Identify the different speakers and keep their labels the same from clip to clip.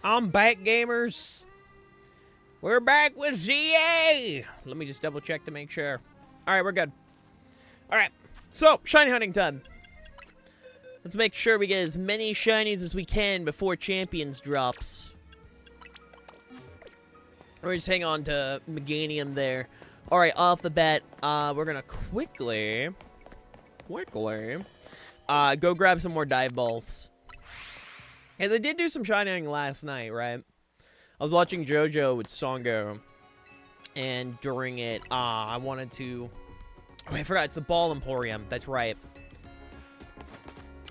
Speaker 1: I'm back, gamers. We're back with ZA. Let me just double check to make sure. All right, we're good. All right, so shiny hunting time. Let's make sure we get as many shinies as we can before Champions drops. We're just hang on to Meganium there. All right, off the bat, we're gonna quickly go grab some more dive balls. And they did do some shining last night, right? I was watching JoJo with Songo, and during it, I wanted to... Oh, I forgot, it's the Ball Emporium. That's right.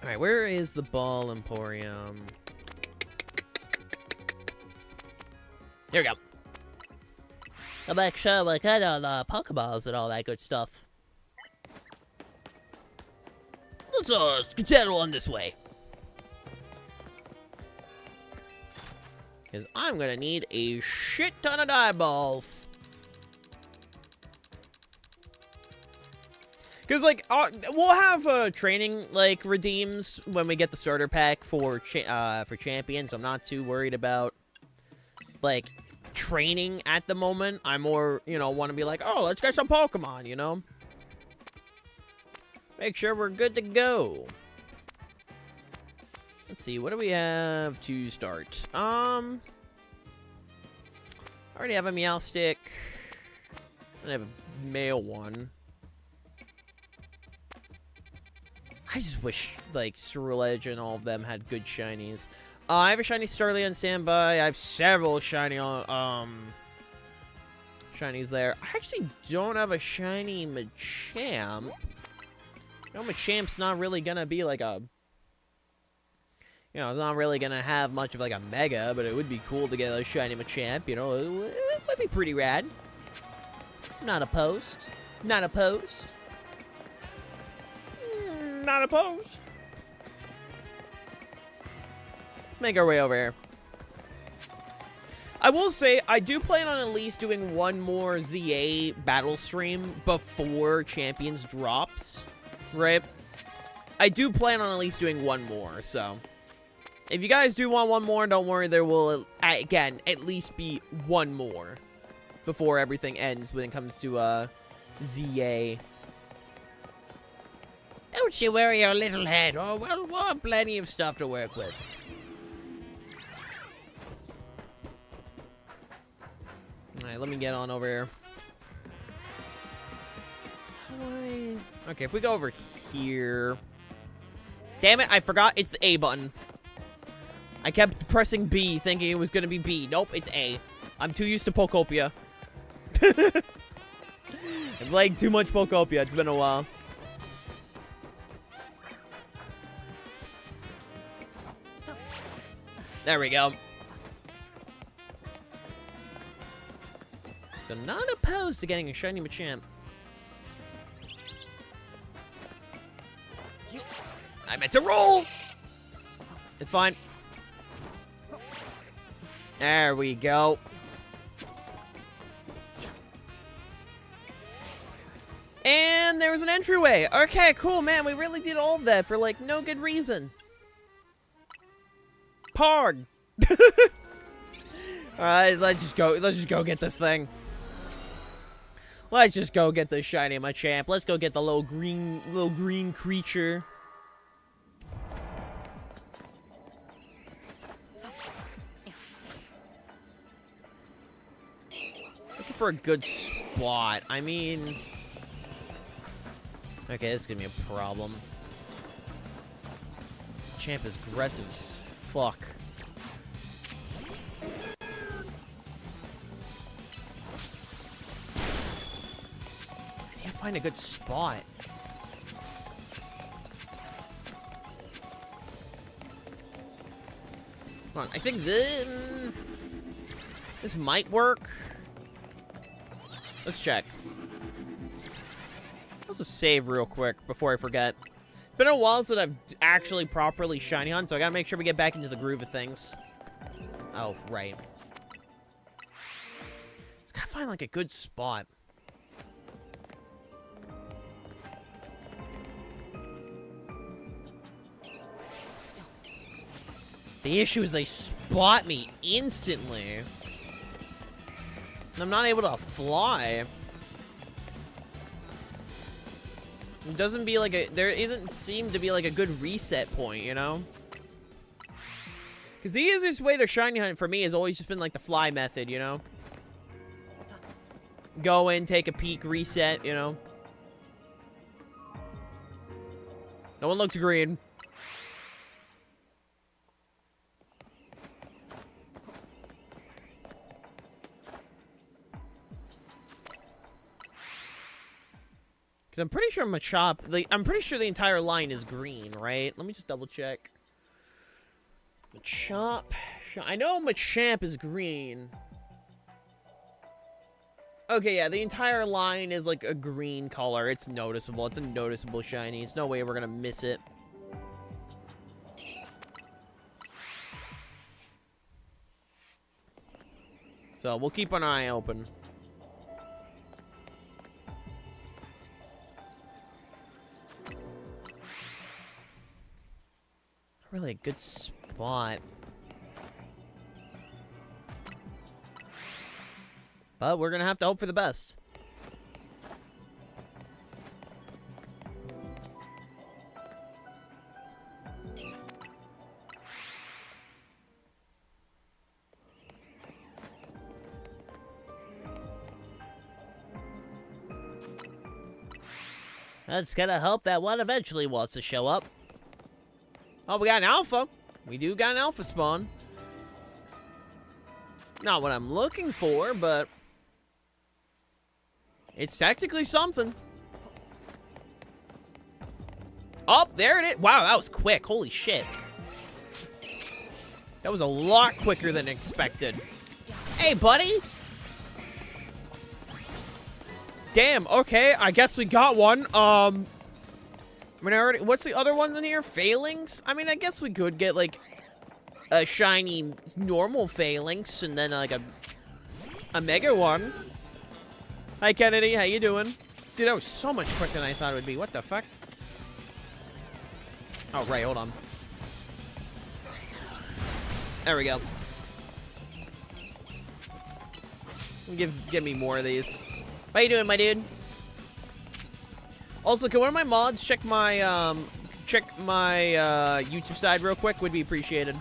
Speaker 1: Alright, where is the Ball Emporium? Here we go. I'll make sure we get on Pokeballs and all that good stuff. Let's skedaddle on this way. Because I'm going to need a shit ton of eyeballs. Because, like, we'll have training, like, redeems when we get the starter pack for champions. I'm not too worried about, like, training at the moment. I more, you know, want to be like, oh, let's get some Pokemon, you know? Make sure we're good to go. Let's see, what do we have to start? I already have a Meowstic. I have a male one. I just wish, like, Ceruledge and all of them had good shinies. I have a shiny Starly on standby. I have several shiny, shinies there. I actually don't have a shiny Machamp. You know, Machamp's not really gonna be, like, a... You know, it's not really gonna have much of, like, a Mega, but it would be cool to get a shiny Machamp, you know? It would be pretty rad. Not opposed. Not opposed. Not opposed. Make our way over here. I will say, I do plan on at least doing one more ZA battle stream before Champions drops, right? I do plan on at least doing one more, so... If you guys do want one more, don't worry, there will, again, at least be one more before everything ends when it comes to, ZA. Don't you worry your little head, or we'll have plenty of stuff to work with. Alright, let me get on over here. Okay, if we go over here... Damn it, I forgot it's the A button. I kept pressing B, thinking it was gonna be B. Nope, it's A. I'm too used to Pokopia. I've played too much Pokopia. It's been a while. There we go. So not opposed to getting a shiny Machamp. I meant to roll! It's fine. There we go. And there was an entryway. Okay, cool, man. We really did all of that for, like, no good reason. Pog. Alright, let's just go get this thing. Let's just go get the shiny Machamp. Let's go get the little green creature. Looking for a good spot. I mean... Okay, this is gonna be a problem. Champ is aggressive as fuck. I can't find a good spot. Hold on, I think this might work. Let's check. Let's just save real quick before I forget. It's been a while since I've actually properly shiny hunt, so I gotta make sure we get back into the groove of things. Oh, right. Just gotta find, like, a good spot. The issue is they spot me instantly. I'm not able to fly. It doesn't be like a... There isn't seem to be like a good reset point, you know? Because the easiest way to shiny hunt for me has always just been like the fly method, you know? Go in, take a peek, reset, you know? No one looks green. Because I'm pretty sure Machop... I'm pretty sure the entire line is green, right? Let me just double check. Machop... I know Machamp is green. Okay, yeah, the entire line is like a green color. It's noticeable. It's a noticeable shiny. There's no way we're gonna miss it. So, we'll keep an eye open. Really a good spot. But we're gonna have to hope for the best. That's gonna hope that one eventually wants to show up. Oh, we got an alpha. We do got an alpha spawn. Not what I'm looking for, but it's technically something. Oh, there it is. Wow, that was quick. Holy shit. That was a lot quicker than expected. Hey, buddy. Damn, okay. I guess we got one. I mean, what's the other ones in here? Phalanx? I mean, I guess we could get, like, a shiny normal Phalanx and then, like, a mega one. Hi, Kennedy. How you doing? Dude, that was so much quicker than I thought it would be. What the fuck? Oh, right. Hold on. There we go. Give me more of these. How you doing, my dude? Also, can one of my mods check my YouTube side real quick? Would be appreciated.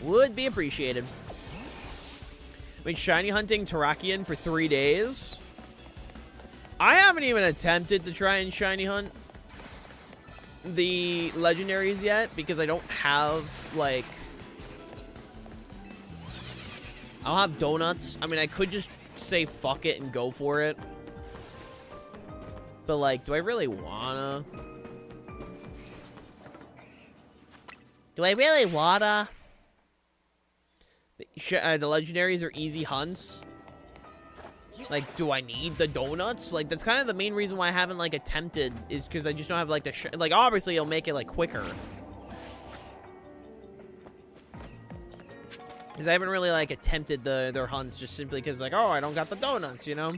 Speaker 1: Would be appreciated. Been shiny hunting Terrakion for 3 days. I haven't even attempted to try and shiny hunt the legendaries yet because I don't have, like... I don't have donuts. I mean, I could just say fuck it and go for it. But, like, do I really wanna? Do I really wanna? The legendaries are easy hunts. Like, do I need the donuts? Like, that's kind of the main reason why I haven't, like, attempted, is because I just don't have, like, the like, obviously, it'll make it, like, quicker. Because I haven't really, like, attempted their hunts just simply because, like, oh, I don't got the donuts, you know?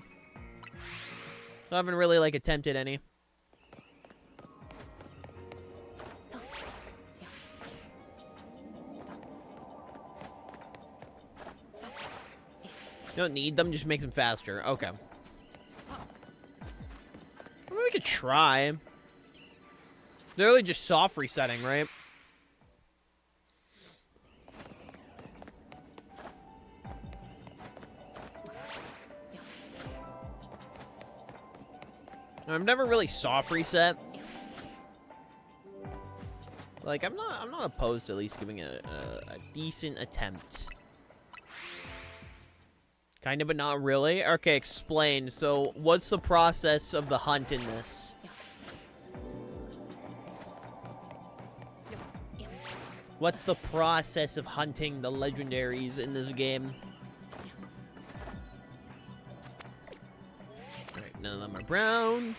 Speaker 1: I haven't really, like, attempted any. You don't need them, just makes them faster. Okay. I mean, we could try. They're really just soft resetting, right? I've never really soft reset. Like, I'm not opposed to at least giving a decent attempt. Kind of, but not really. Okay, explain. So, what's the process of the hunt in this? What's the process of hunting the legendaries in this game? Alright, none of them are brown.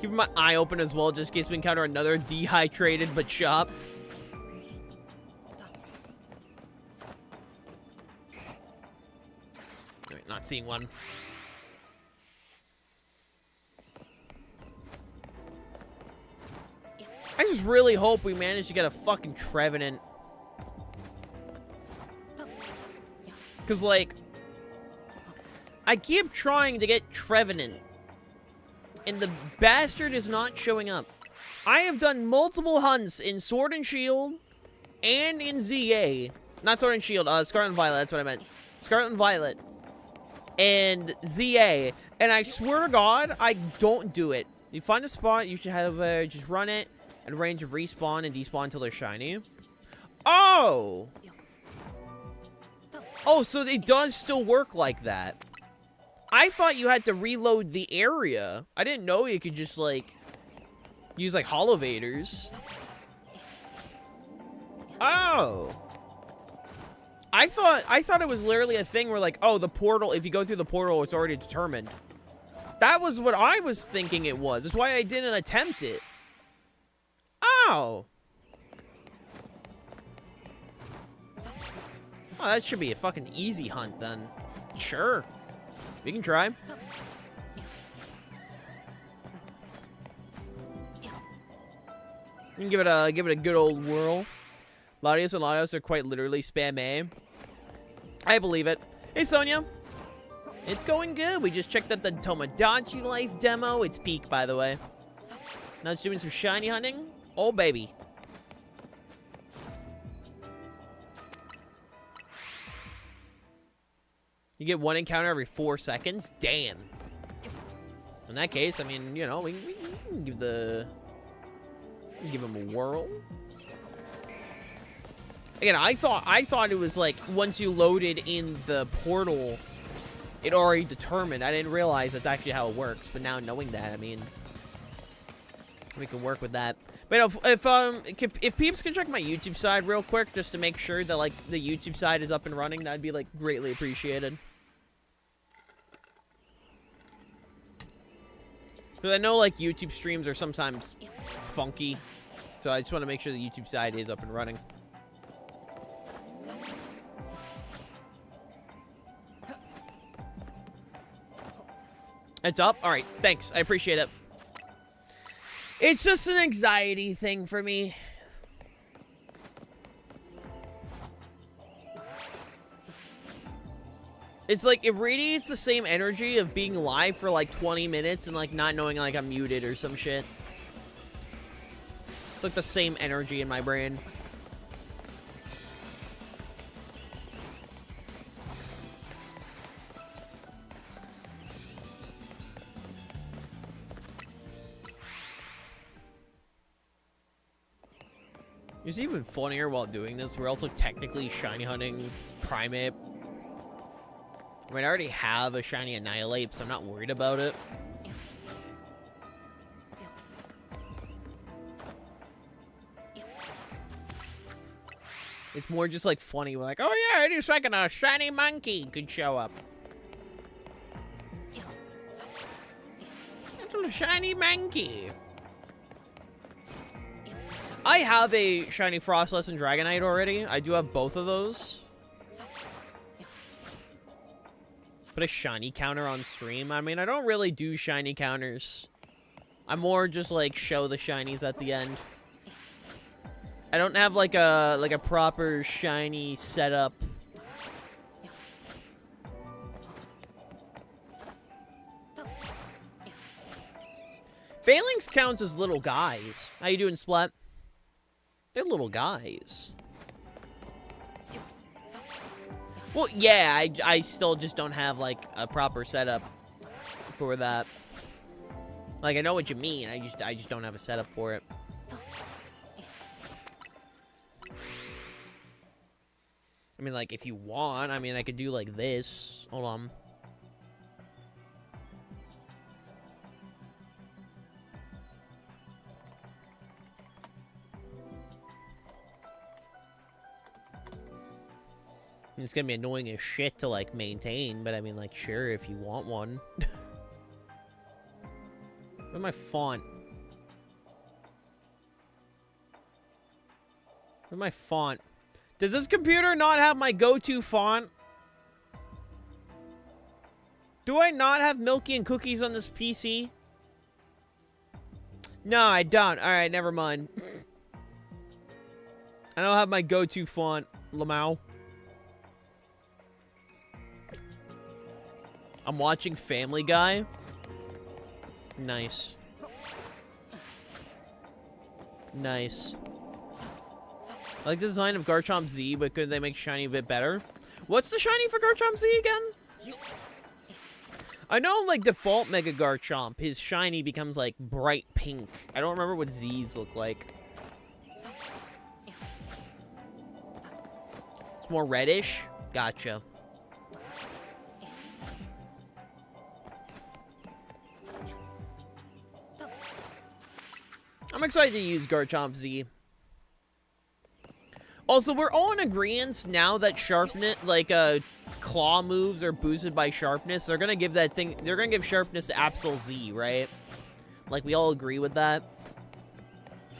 Speaker 1: Keeping my eye open as well, just in case we encounter another dehydrated Machop. Alright, not seeing one. I just really hope we manage to get a fucking Trevenant. Because, like, I keep trying to get Trevenant, and the bastard is not showing up. I have done multiple hunts in Sword and Shield and in ZA. Not Sword and Shield, Scarlet and Violet, that's what I meant. Scarlet and Violet and ZA, and I swear to God, I don't do it. You find a spot, you should have, just run it at a range of respawn and despawn until they're shiny. Oh! Oh, so it does still work like that. I thought you had to reload the area. I didn't know you could just, like, use, like, Holovators. Oh. I thought it was literally a thing where, like, oh, the portal, if you go through the portal, it's already determined. That was what I was thinking it was. That's why I didn't attempt it. Oh. Oh, that should be a fucking easy hunt, then. Sure. We can try. We can give it a good old whirl. Latios and Latios are quite literally spam A. I believe it. Hey, Sonia. It's going good. We just checked out the Tomodachi Life demo. It's peak, by the way. Now it's doing some shiny hunting. Oh, baby. You get one encounter every 4 seconds? Damn. In that case, I mean, you know, we can give him a whirl. Again, I thought it was like once you loaded in the portal, it already determined. I didn't realize that's actually how it works. But now knowing that, I mean, we can work with that. But if peeps can check my YouTube side real quick, just to make sure that like the YouTube side is up and running, that'd be like greatly appreciated. Because I know like YouTube streams are sometimes funky, so I just want to make sure the YouTube side is up and running. It's up? Alright, thanks. I appreciate it. It's just an anxiety thing for me. It's like, it radiates the same energy of being live for like 20 minutes and like not knowing like I'm muted or some shit. It's like the same energy in my brain. It's even funnier while doing this. We're also technically shiny hunting Primate. I mean, I already have a shiny Annihilate, so I'm not worried about it. It's more just like funny. We're like, oh yeah, it's like a shiny monkey could show up. Little shiny monkey. I have a shiny Frostless and Dragonite already. I do have both of those. Put a shiny counter on stream. I mean, I don't really do shiny counters. I'm more just like show the shinies at the end. I don't have like a proper shiny setup. Phalanx counts as little guys. How you doing, Splat? They're little guys. Well, yeah, I still just don't have, like, a proper setup for that. Like, I know what you mean. I just don't have a setup for it. I mean, like, if you want, I mean, I could do, like, this. Hold on. It's gonna be annoying as shit to, like, maintain, but I mean, like, sure, if you want one. Where's my font? Where's my font? Does this computer not have my go-to font? Do I not have Milky and Cookies on this PC? No, I don't. Alright, never mind. I don't have my go-to font, Lamau. I'm watching Family Guy. Nice. Nice. I like the design of Garchomp Z, but could they make shiny a bit better? What's the shiny for Garchomp Z again? I know, like, default Mega Garchomp, his shiny becomes, like, bright pink. I don't remember what Z's look like. It's more reddish? Gotcha. I'm excited to use Garchomp Z. Also, we're all in agreement now that sharpness, like, claw moves are boosted by sharpness. They're gonna give that thing, they're gonna give sharpness to Absol Z, right? Like, we all agree with that.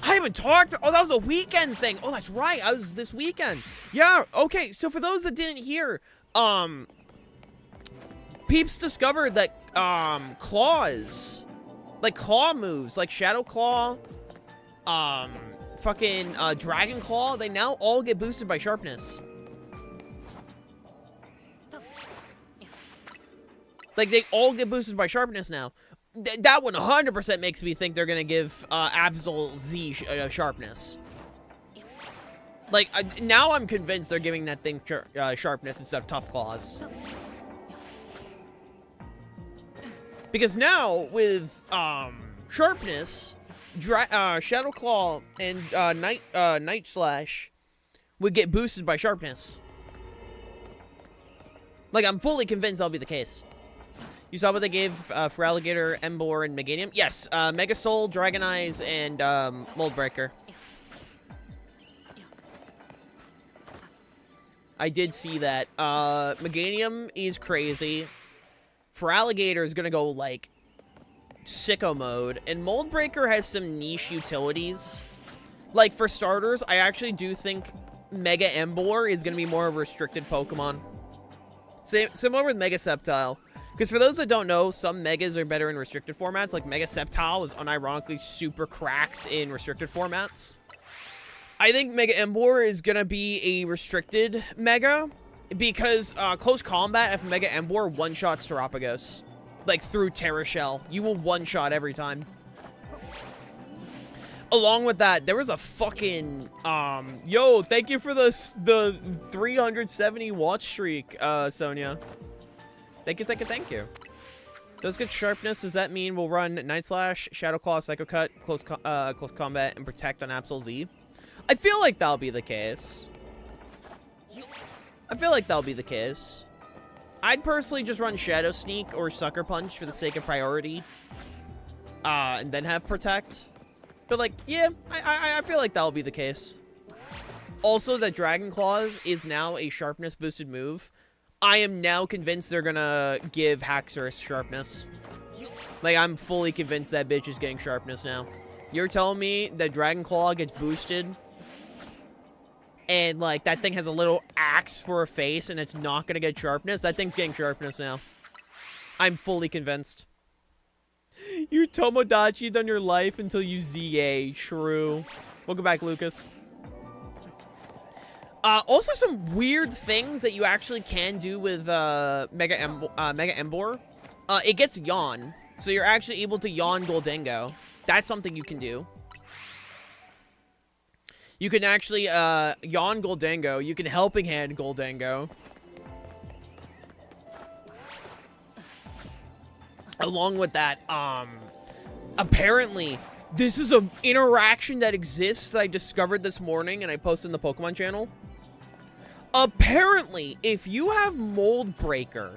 Speaker 1: I haven't talked, oh, that was a weekend thing. Oh, that's right, I was this weekend. Yeah, okay, so for those that didn't hear, Peeps discovered that, claws, like claw moves, like Shadow Claw, fucking Dragon Claw, they now all get boosted by sharpness. Like, they all get boosted by sharpness now. That 100% makes me think they're gonna give Absol Z sharpness. Like, now I'm convinced they're giving that thing sharpness instead of Tough Claws. Because now, with sharpness, Shadow Claw and Night Slash would get boosted by sharpness. Like, I'm fully convinced that'll be the case. You saw what they gave for Alligator, Emboar, and Meganium? Yes, Mega Soul, Dragon Eyes, and Mold Breaker. I did see that. Meganium is crazy. For Alligator is gonna go, like, sicko mode. And Mold Breaker has some niche utilities. Like, for starters, I actually do think Mega Emboar is gonna be more of a restricted Pokemon. Similar with Mega Sceptile. Because for those that don't know, some Megas are better in restricted formats. Like, Mega Sceptile was unironically super cracked in restricted formats. I think Mega Emboar is gonna be a restricted Mega. Because close combat, if Mega Emboar one-shots Terapagos. Like, through Terra Shell. You will one-shot every time. Along with that, there was a fucking, yo, thank you for the 370 watch streak, Sonia. Thank you, thank you, thank you. Does get sharpness, does that mean we'll run Night Slash, Shadow Claw, Psycho Cut, close combat, and Protect on Absol Z? I feel like that'll be the case. I feel like that'll be the case. I'd personally just run Shadow Sneak or Sucker Punch for the sake of priority. And then have Protect. But, like, yeah, I feel like that'll be the case. Also, that Dragon Claws is now a sharpness-boosted move. I am now convinced they're gonna give Haxorus sharpness. Like, I'm fully convinced that bitch is getting sharpness now. You're telling me that Dragon Claw gets boosted, and, like, that thing has a little axe for a face, and it's not gonna get sharpness? That thing's getting sharpness now. I'm fully convinced. You Tomodachi'd on your life until you ZA. True. Welcome back, Lucas. Also, some weird things that you actually can do with Mega Emboar. It gets Yawn, so you're actually able to Yawn Goldengo. That's something you can do. You can actually Yawn Goldengo. You can Helping Hand Goldengo. Along with that, apparently, this is an interaction that exists that I discovered this morning and I posted in the Pokemon channel. Apparently, if you have Mold Breaker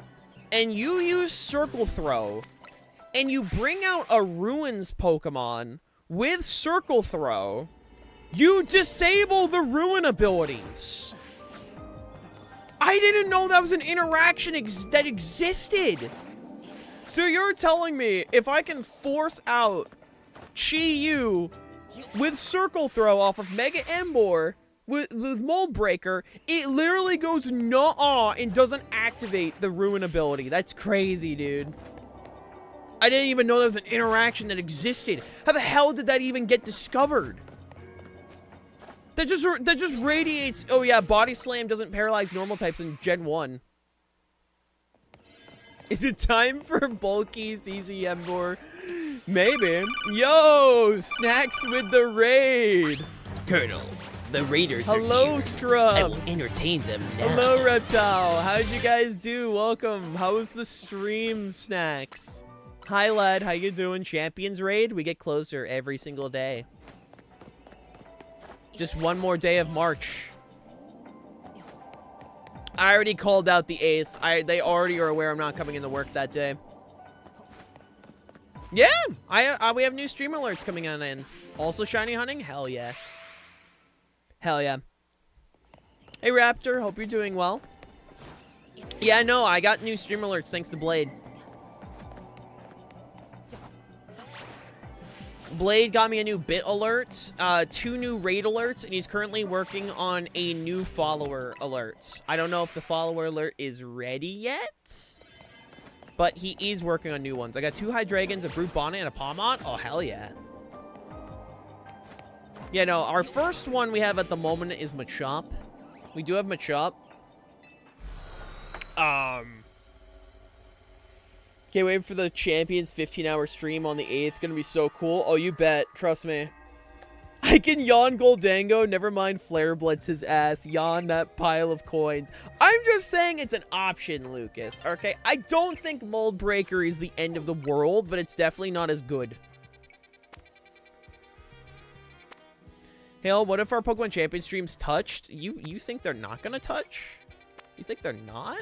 Speaker 1: and you use Circle Throw and you bring out a Ruins Pokemon with Circle Throw, you disable the Ruin abilities. I didn't know that was an interaction that existed. So you're telling me if I can force out Chi-Yu with Circle Throw off of Mega Emboar with Mold Breaker, it literally goes nuh-uh and doesn't activate the Ruin ability. That's crazy, dude. I didn't even know there was an interaction that existed. How the hell did that even get discovered? That just radiates. Oh yeah, body slam doesn't paralyze normal types in Gen 1. Is it time for bulky CCM more? Maybe. Yo, Snacks with the raid.
Speaker 2: Colonel, the raiders
Speaker 1: Hello,
Speaker 2: are here.
Speaker 1: Scrub.
Speaker 2: I will entertain them now.
Speaker 1: Hello, Reptile. How'd you guys do? Welcome. How was the stream, Snacks? Hi, lad. How you doing? Champions raid? We get closer every single day. Just one more day of March. I already called out the 8th. They already are aware I'm not coming into work that day. Yeah, we have new stream alerts coming on in. Also shiny hunting? Hell yeah. Hell yeah. Hey Raptor, hope you're doing well. Yeah, no, I got new stream alerts thanks to Blade. Blade got me a new bit alert, 2 new raid alerts, and he's currently working on a new follower alert. I don't know if the follower alert is ready yet, but he is working on new ones. I got 2 High Dragons, a Brute Bonnet, and a Palmont. Oh, hell yeah. Yeah, no, our first one we have at the moment is Machop. We do have Machop. Can't wait for the Champions 15-hour stream on the 8th. Gonna be so cool. Oh, you bet. Trust me. I can yawn Goldango. Never mind Flare Blitz's ass. Yawn that pile of coins. I'm just saying it's an option, Lucas. Okay? I don't think Mold Breaker is the end of the world, but it's definitely not as good. Hell, what if our Pokemon Champion streams touched? You think they're not gonna touch? You think they're not?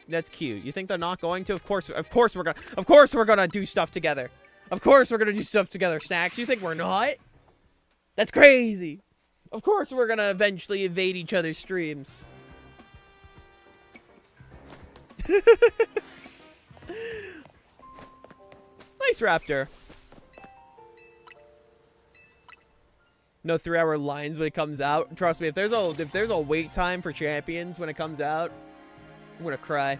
Speaker 1: That's cute. You think they're not going to? Of course we're gonna do stuff together. Of course we're gonna do stuff together, Snacks. You think we're not? That's crazy. Of course we're gonna eventually invade each other's streams. Nice, Raptor. No 3-hour lines when it comes out. Trust me, if there's a wait time for Champions when it comes out, I'm gonna cry.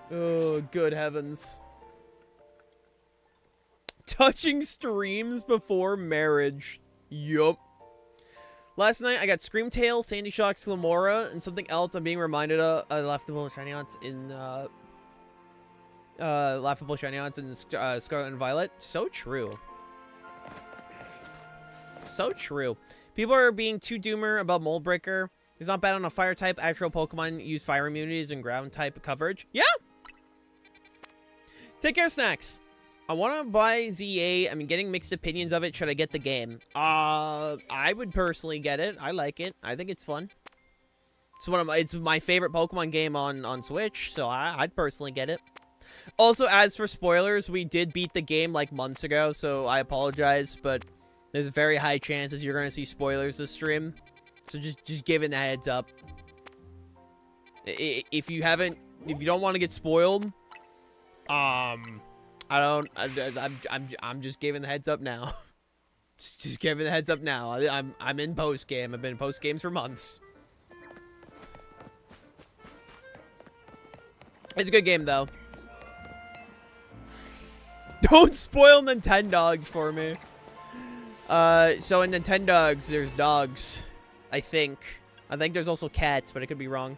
Speaker 1: Oh, good heavens. Touching streams before marriage. Yup. Last night, I got Screamtail, Sandy Shock, Sklamora, and something else I'm being reminded of. Laughable Shiny Haunts in, Laughable Shiny Haunts in Scarlet and Violet. So true. So true. People are being too doomer about Mold Breaker. He's not bad on a fire type. Actual Pokemon use fire immunities and ground type coverage. Yeah. Take care, Snacks. I want to buy ZA. I'm getting mixed opinions of it. Should I get the game? I would personally get it. I like it. I think it's fun. It's my favorite Pokemon game on Switch, so I'd personally get it. Also, as for spoilers, we did beat the game like months ago, so I apologize, but there's a very high chances you're going to see spoilers this stream. So just giving that heads up. If you don't want to get spoiled, I'm just giving the heads up now. just giving the heads up now. I'm in post game. I've been in post games for months. It's a good game though. Don't spoil Nintendogs for me. So in Nintendogs, there's dogs. I think there's also cats, but I could be wrong.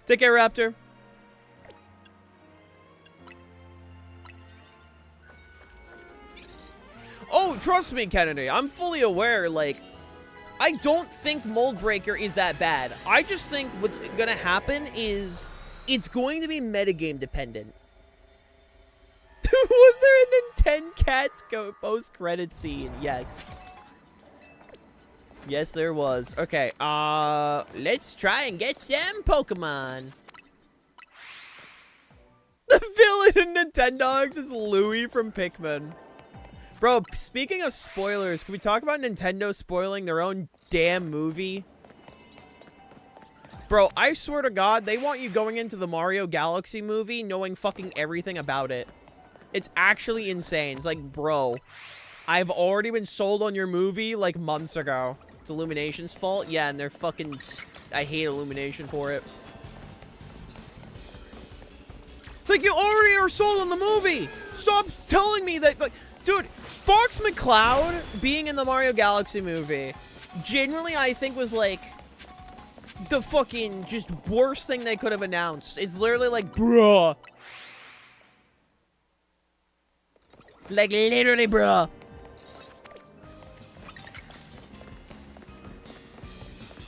Speaker 1: Take care, Raptor. Oh, trust me, Kennedy. I'm fully aware, like, I don't think Mold Breaker is that bad. I just think what's gonna happen is it's going to be metagame dependent. Was there a Nintendo Cats post-credit scene? Yes. Yes, there was. Okay, let's try and get some Pokemon. The villain in Nintendogs is Louie from Pikmin. Bro, speaking of spoilers, can we talk about Nintendo spoiling their own damn movie? Bro, I swear to God, they want you going into the Mario Galaxy movie knowing fucking everything about it. It's actually insane. It's like, bro, I've already been sold on your movie like months ago. It's Illumination's fault? Yeah, and they're fucking... I hate Illumination for it. It's like, you already are sold on the movie! Stop telling me that... Like, dude, Fox McCloud being in the Mario Galaxy movie, genuinely, I think was, like, the fucking just worst thing they could have announced. It's literally like, bruh. Like, literally, bruh.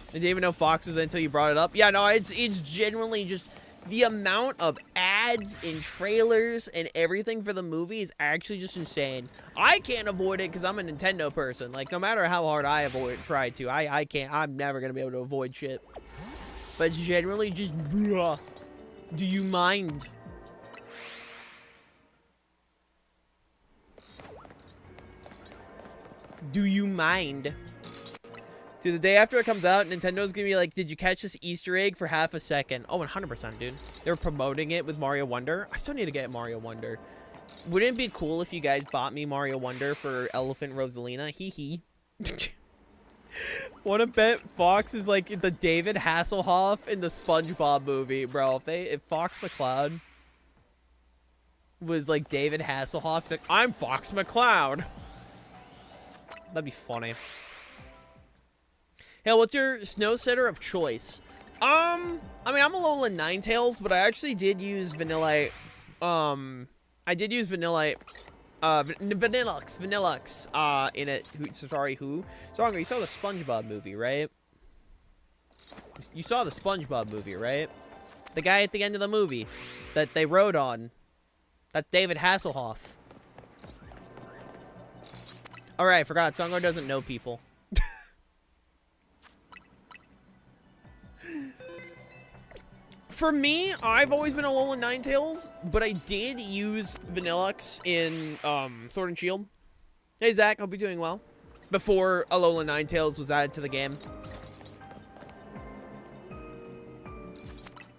Speaker 1: I didn't even know Fox was in until you brought it up. Yeah, no, it's genuinely just the amount of ads and trailers and everything for the movie is actually just insane. I can't avoid it because I'm a Nintendo person. Like, no matter how hard I try to, I can't. I'm never gonna be able to avoid shit. But generally, just bruh. Do you mind? Do you mind? Dude, the day after it comes out, Nintendo's gonna be like, did you catch this Easter egg for half a second? Oh, 100%, dude. They're promoting it with Mario Wonder. I still need to get Mario Wonder. Wouldn't it be cool if you guys bought me Mario Wonder for Elephant Rosalina? Hee hee. Wanna bet Fox is like the David Hasselhoff in the SpongeBob movie, bro. If Fox McCloud was like David Hasselhoff, it's like, I'm Fox McCloud. That'd be funny. Hey, what's your snow setter of choice? I mean, I'm a Alolan Ninetales, but I actually did use Vanillite. I did use Vanillite. Vanillux, in it. Sorry, who? Songo, you saw the SpongeBob movie, right? You saw the SpongeBob movie, right? The guy at the end of the movie that they rode on. That's David Hasselhoff. Alright, I forgot. Songo doesn't know people. For me, I've always been a Alolan Ninetales, but I did use Vanillux in Sword and Shield. Hey Zach, hope you're doing well. Before Alolan Ninetales was added to the game.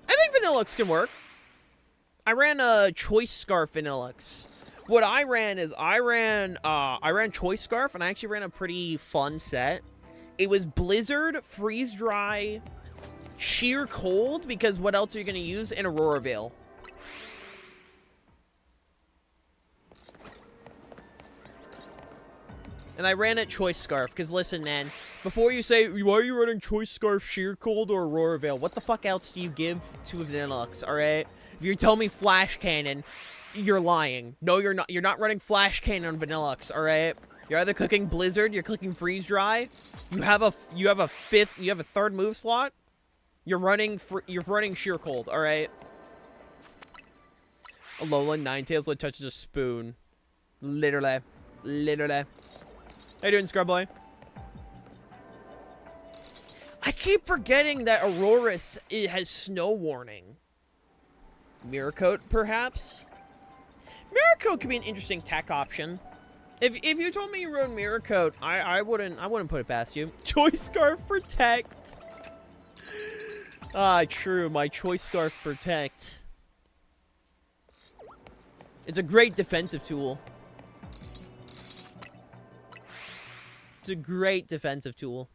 Speaker 1: I think Vanillux can work. I ran a Choice Scarf Vanillux. What I ran is I ran Choice Scarf, and I actually ran a pretty fun set. It was Blizzard, Freeze Dry, Sheer Cold, because what else are you going to use? In Aurora Veil. And I ran it Choice Scarf, because listen, man, before you say, why are you running Choice Scarf, Sheer Cold, or Aurora Veil, what the fuck else do you give to a Vanillux, alright? If you're telling me Flash Cannon, you're lying. No, you're not. You're not running Flash Cannon on Vanillux, alright? You're either clicking Blizzard, you're clicking Freeze Dry, you have a third move slot, you're running Sheer Cold, alright? Alolan Ninetales would touches a spoon. Literally. Literally. How you doing, Scrubboy? I keep forgetting that Auroras has snow warning. Miracoat, perhaps? Miracoat could be an interesting tech option. If you told me you rode Miracoat, I wouldn't put it past you. Choice Scarf Protect. Ah, true. My Choice Scarf Protect. It's a great defensive tool. It's a great defensive tool.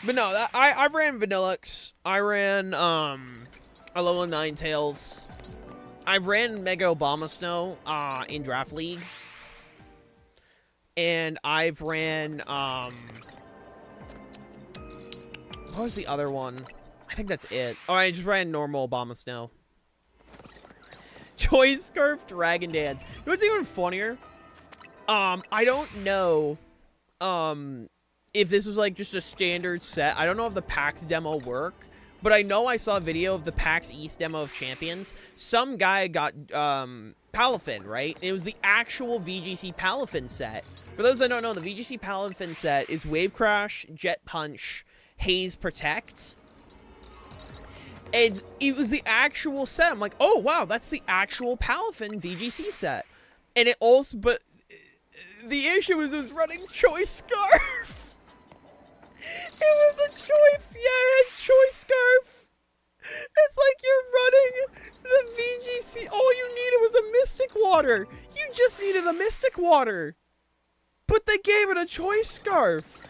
Speaker 1: But no, I ran Vanillux. I ran Alolan Ninetales. I ran Mega Obama-Snow in Draft League. And I've ran what was the other one? I think that's it. Oh, I just ran normal Obama-Snow. Choice Scarf Dragon Dance. You know what's even funnier? I don't know if this was like just a standard set. I don't know if the PAX demo work, but I know I saw a video of the PAX East demo of Champions. Some guy got Palafin, right? It was the actual VGC Palafin set. For those that don't know, the VGC Palafin set is Wave Crash, Jet Punch, Haze Protect. And it was the actual set. I'm like, oh, wow, that's the actual Palafin VGC set. And it also, but the issue is it was running Choice Scarf. It was a choice, yeah, it had Choice Scarf. It's like you're running the VGC. All you needed was a Mystic Water. You just needed a Mystic Water. But they gave it a choice scarf.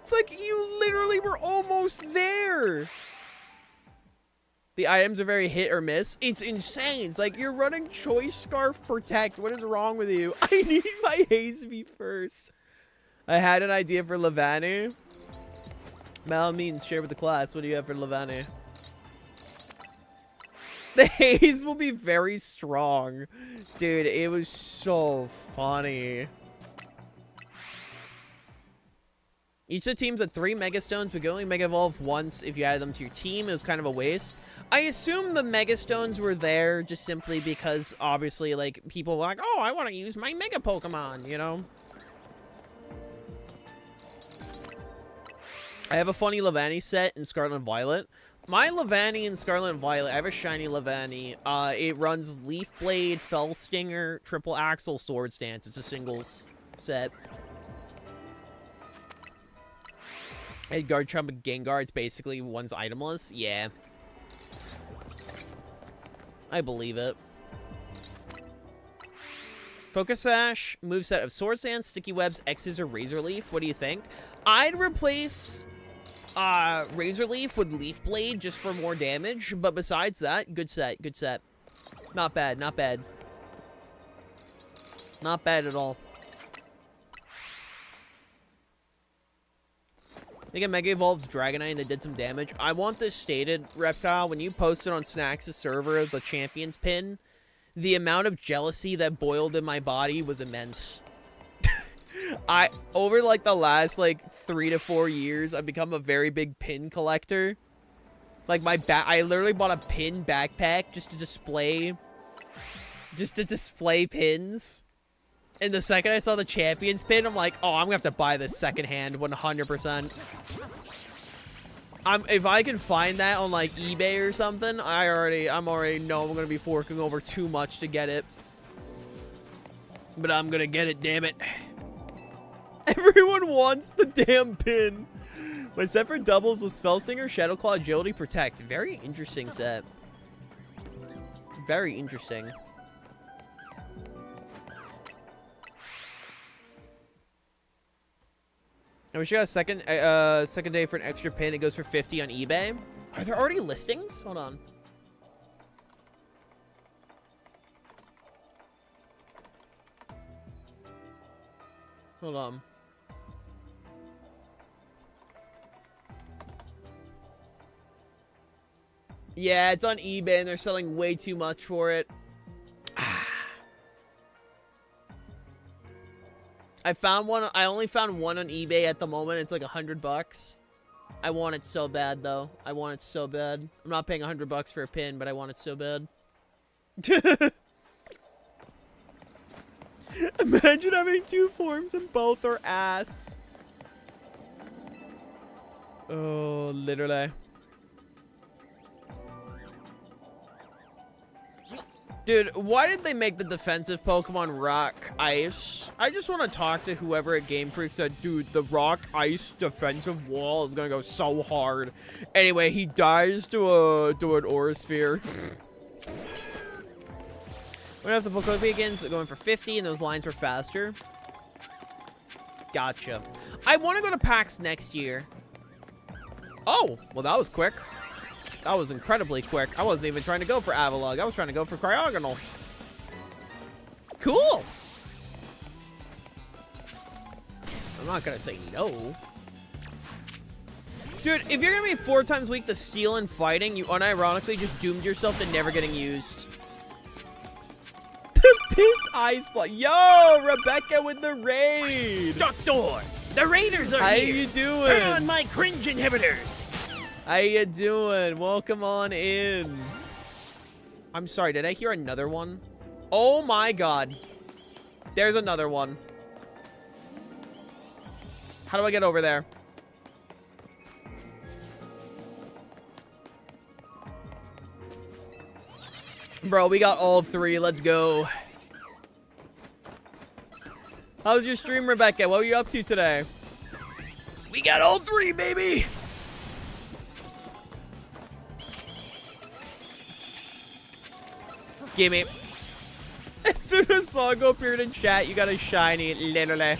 Speaker 1: It's like you literally were almost there. The items are very hit or miss. It's insane. It's like you're running choice scarf protect. What is wrong with you? I need my haze to be first. I had an idea for Levani. Mal means share with the class. What do you have for Levani? The haze will be very strong. Dude, it was so funny. Each of the teams had 3 Mega Stones, but could only Mega Evolve once if you added them to your team. It was kind of a waste. I assume the Mega Stones were there just simply because, obviously, like, people were like, oh, I want to use my Mega Pokemon, you know? I have a funny Levani set in Scarlet and Violet. My Levani in Scarlet and Violet, I have a shiny Levani. It runs Leaf Blade, Fell Stinger, Triple Axle, Swords Dance. It's a singles set. Edguard Trump and Gengar, it's basically one's itemless. Yeah. I believe it. Focus Sash, moveset of Swords Dance, Sticky Webs, X's, or Razor Leaf. What do you think? I'd replace Razor Leaf with Leaf Blade just for more damage, but besides that, good set, good set. Not bad, not bad. Not bad at all. I think I Mega Evolved Dragonite and they did some damage. I want this stated, Reptile, when you posted on Snacks' server the Champions pin, the amount of jealousy that boiled in my body was immense. Over like the last like 3 to 4 years, I've become a very big pin collector. Like I literally bought a pin backpack just to display pins. And the second I saw the Champions pin, I'm like, oh, I'm gonna have to buy this secondhand 100%. If I can find that on like eBay or something, I'm already know I'm gonna be forking over too much to get it. But I'm gonna get it, damn it. Everyone wants the damn pin. My set for doubles was Fellstinger, Shadowclaw, Agility, Protect. Very interesting set. Very interesting. I wish you got a second day for an extra pin. It goes for 50 on eBay. Are there already listings? Hold on. Hold on. Yeah, it's on eBay and they're selling way too much for it. I found one. I only found one on eBay at the moment. It's like $100. I want it so bad, though. I want it so bad. I'm not paying $100 for a pin, but I want it so bad. Imagine having 2 forms and both are ass. Oh, literally. Dude, why did they make the defensive Pokemon Rock Ice? I just want to talk to whoever at Game Freak said, dude, the Rock Ice defensive wall is going to go so hard. Anyway, he dies to an Aurasphere. When have the Pokemon begins going for 50 and those lines were faster. Gotcha. I want to go to PAX next year. Oh, well, that was quick. That was incredibly quick. I wasn't even trying to go for Avalugg. I was trying to go for Cryogonal. Cool. I'm not gonna say no. Dude, if you're gonna be 4 times weak to Steel and Fighting, you unironically just doomed yourself to never getting used. The Piss Ice Block. Yo, Rebecca with the raid.
Speaker 2: Doctor, the Raiders are
Speaker 1: How
Speaker 2: here.
Speaker 1: you doing?
Speaker 2: Turn on my cringe inhibitors.
Speaker 1: How you doing? Welcome on in. I'm sorry, did I hear another one? Oh my god. There's another one. How do I get over there? Bro, we got all 3. Let's go. How's your stream, Rebecca? What were you up to today? We got all 3, baby! Gimme. As soon as Longo appeared in chat, you got a shiny, literally.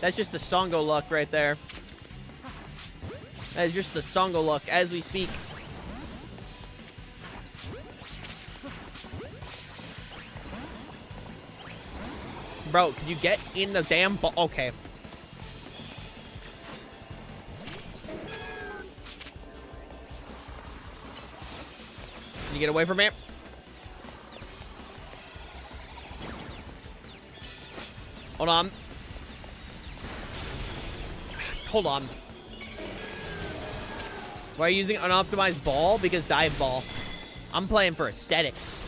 Speaker 1: That's just the Songo luck right there. That is just the Songo luck as we speak. Bro, could you get in the damn ball? Okay. Can you get away from me? Hold on. Hold on. Why are you using unoptimized ball? Because dive ball. I'm playing for aesthetics.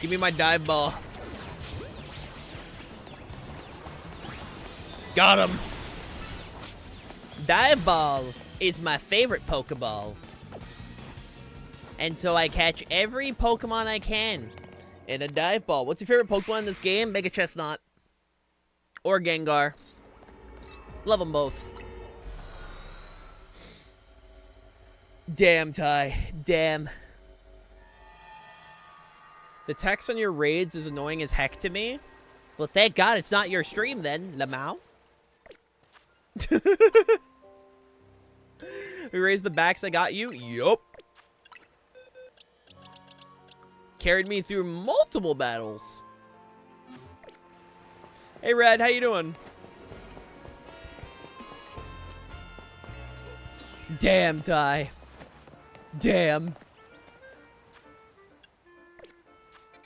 Speaker 1: Give me my dive ball. Got him. Dive ball is my favorite Pokeball. And so I catch every Pokemon I can in a dive ball. What's your favorite Pokemon in this game? Mega Chestnut. Or Gengar. Love them both. Damn, Ty. Damn. The text on your raids is annoying as heck to me. Well, thank God it's not your stream then, Lamau. We raised the backs I got you? Yup. Carried me through multiple battles. Hey, Red, how you doing? Damn, Ty. Damn.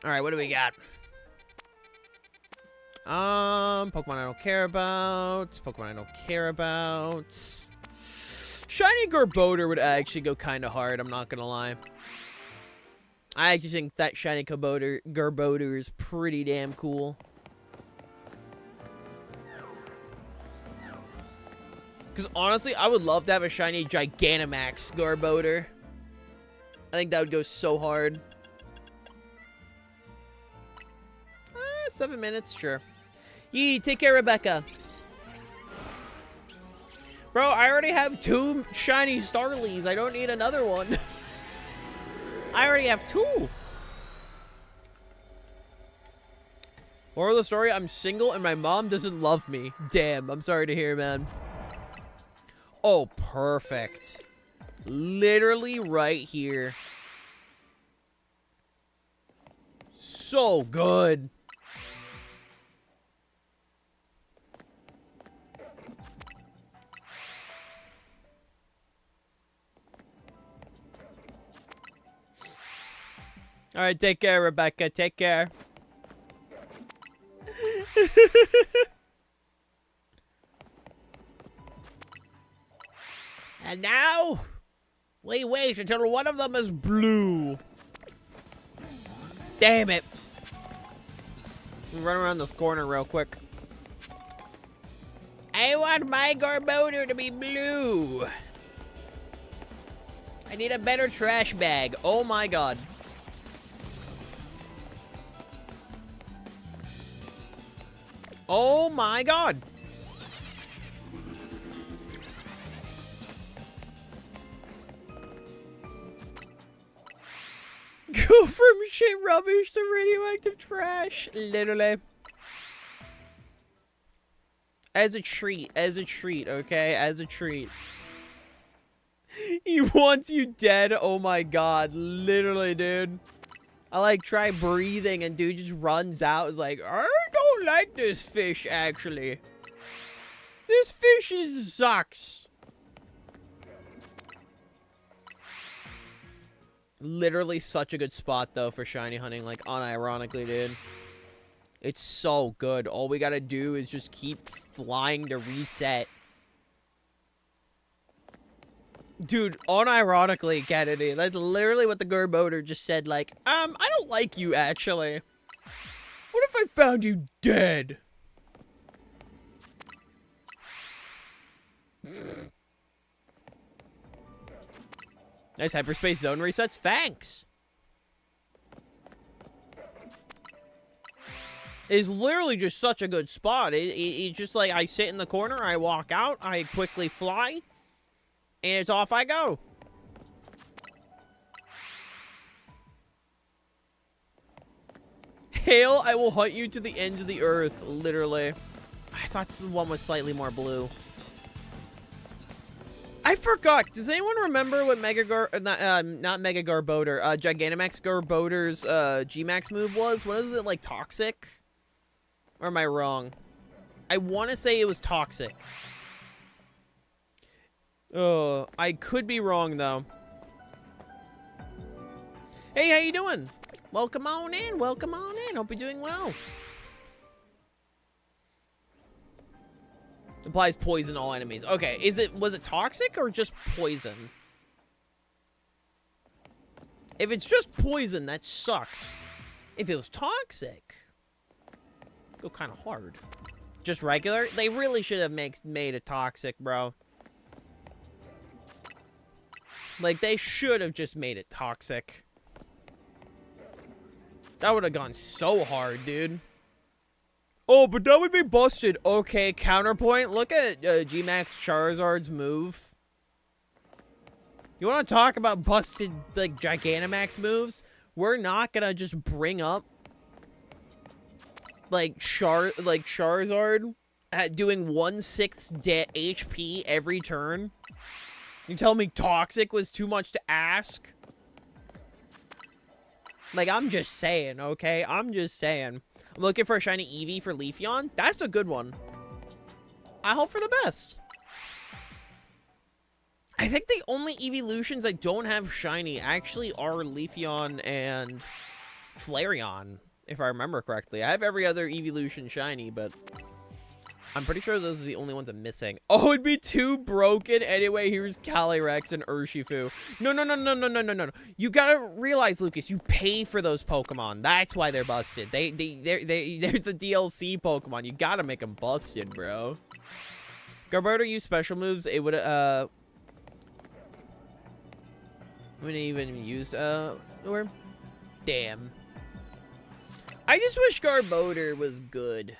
Speaker 1: Alright, what do we got? Pokemon I don't care about. Pokemon I don't care about. Shiny Garbodor would actually go kind of hard, I'm not gonna lie. I actually think that Shiny Garbodor is pretty damn cool. Because honestly, I would love to have a Shiny Gigantamax Garbodor. I think that would go so hard. 7 minutes, sure. Yee, take care, Rebecca. Bro, I already have 2 shiny Starlies. I don't need another one. I already have 2. Moral of the story, I'm single and my mom doesn't love me. Damn, I'm sorry to hear, man. Oh, perfect. Literally right here. So good. All right, take care, Rebecca. Take care. And now, we wait until one of them is blue. Damn it. Run around this corner real quick. I want my Garbodor to be blue. I need a better trash bag. Oh my god. Oh my god. Go from shit rubbish to radioactive trash. Literally. As a treat, okay? As a treat. He wants you dead. Oh my god. Literally, dude. I like try breathing and dude just runs out. Is like, I don't like this fish actually. This fish sucks. Literally such a good spot though for shiny hunting, like unironically, dude. It's so good. All we gotta do is just keep flying to reset. Dude, unironically, Kennedy, that's literally what the Garbodor just said, like, I don't like you, actually. What if I found you dead? Nice hyperspace zone resets, thanks! It's literally just such a good spot. It's just like, I sit in the corner, I walk out, I quickly fly, and it's off I go. Hail, I will hunt you to the ends of the earth. Literally. I thought the one was slightly more blue. I forgot. Does anyone remember what not Mega Garboder, Gigantamax Garboder's G-Max move was? What is it, like Toxic? Or am I wrong? I want to say it was Toxic. Oh, I could be wrong though. Hey, how you doing? Welcome on in. Welcome on in. Hope you're doing well. Applies poison to all enemies. Okay, was it toxic or just poison? If it's just poison, that sucks. If it was toxic, go kind of hard. Just regular? They really should have made it toxic, bro. Like, they should have just made it toxic. That would have gone so hard, dude. Oh, but that would be busted. Okay, counterpoint. Look at G-Max Charizard's move. You want to talk about busted, like, Gigantamax moves? We're not gonna just bring up, like, Charizard at doing 1/6 HP every turn. You tell me Toxic was too much to ask? Like, I'm just saying, okay? I'm just saying. I'm looking for a shiny Eevee for Leafeon. That's a good one. I hope for the best. I think the only evolutions that don't have shiny actually are Leafeon and Flareon, if I remember correctly. I have every other evolution shiny, but I'm pretty sure those are the only ones I'm missing. Oh, it'd be too broken. Anyway, here's Calyrex and Urshifu. No. You gotta realize, Lucas, you pay for those Pokemon. That's why they're busted. They're the DLC Pokemon. You gotta make them busted, bro. Garboder used special moves. It would wouldn't even use or damn. I just wish Garboder was good.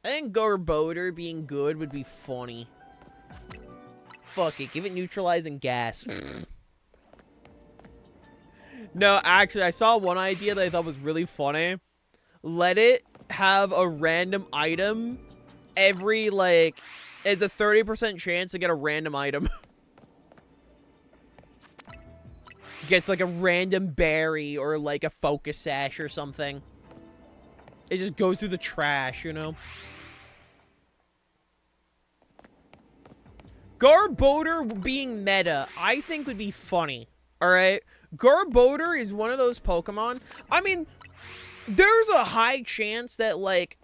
Speaker 1: I think Garboder being good would be funny. Fuck it, give it neutralizing gas. No, actually, I saw one idea that I thought was really funny. Let it have a random item every, like, there's a 30% chance to get a random item. Gets, like, a random berry or, like, a focus sash or something. It just goes through the trash, you know? Garboder being meta, I think would be funny. Alright? Garboder is one of those Pokemon. I mean, there's a high chance that, like,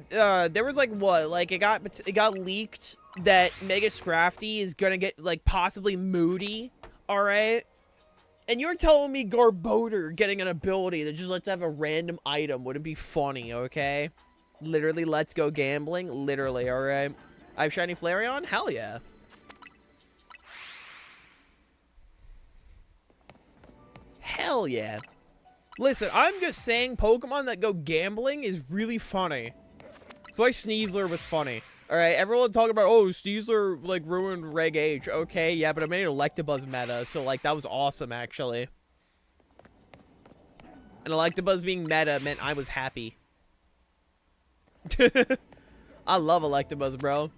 Speaker 1: there was, like, what? Like, it got leaked that Mega Scrafty is gonna get, like, possibly moody. Alright? And you're telling me Garboder getting an ability that just lets have a random item wouldn't be funny, okay? Literally, let's go gambling. Literally, alright? I have shiny Flareon? Hell yeah. Hell yeah. Listen, I'm just saying Pokemon that go gambling is really funny. So why Sneasler was funny. Alright, everyone talking about, oh, Sneasler, like, ruined Reg H. Okay, yeah, but it made Electabuzz meta, so, like, that was awesome, actually. And Electabuzz being meta meant I was happy. I love Electabuzz, bro.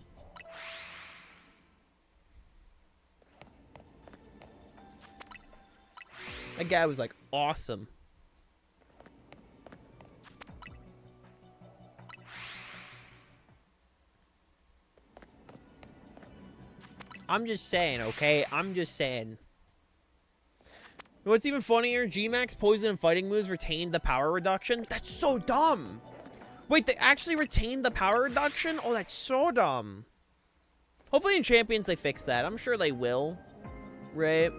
Speaker 1: That guy was, like, awesome. I'm just saying, okay? I'm just saying. What's even funnier? G-Max poison and fighting moves retained the power reduction? That's so dumb. Wait, they actually retained the power reduction? Oh, that's so dumb. Hopefully in Champions they fix that. I'm sure they will. Right?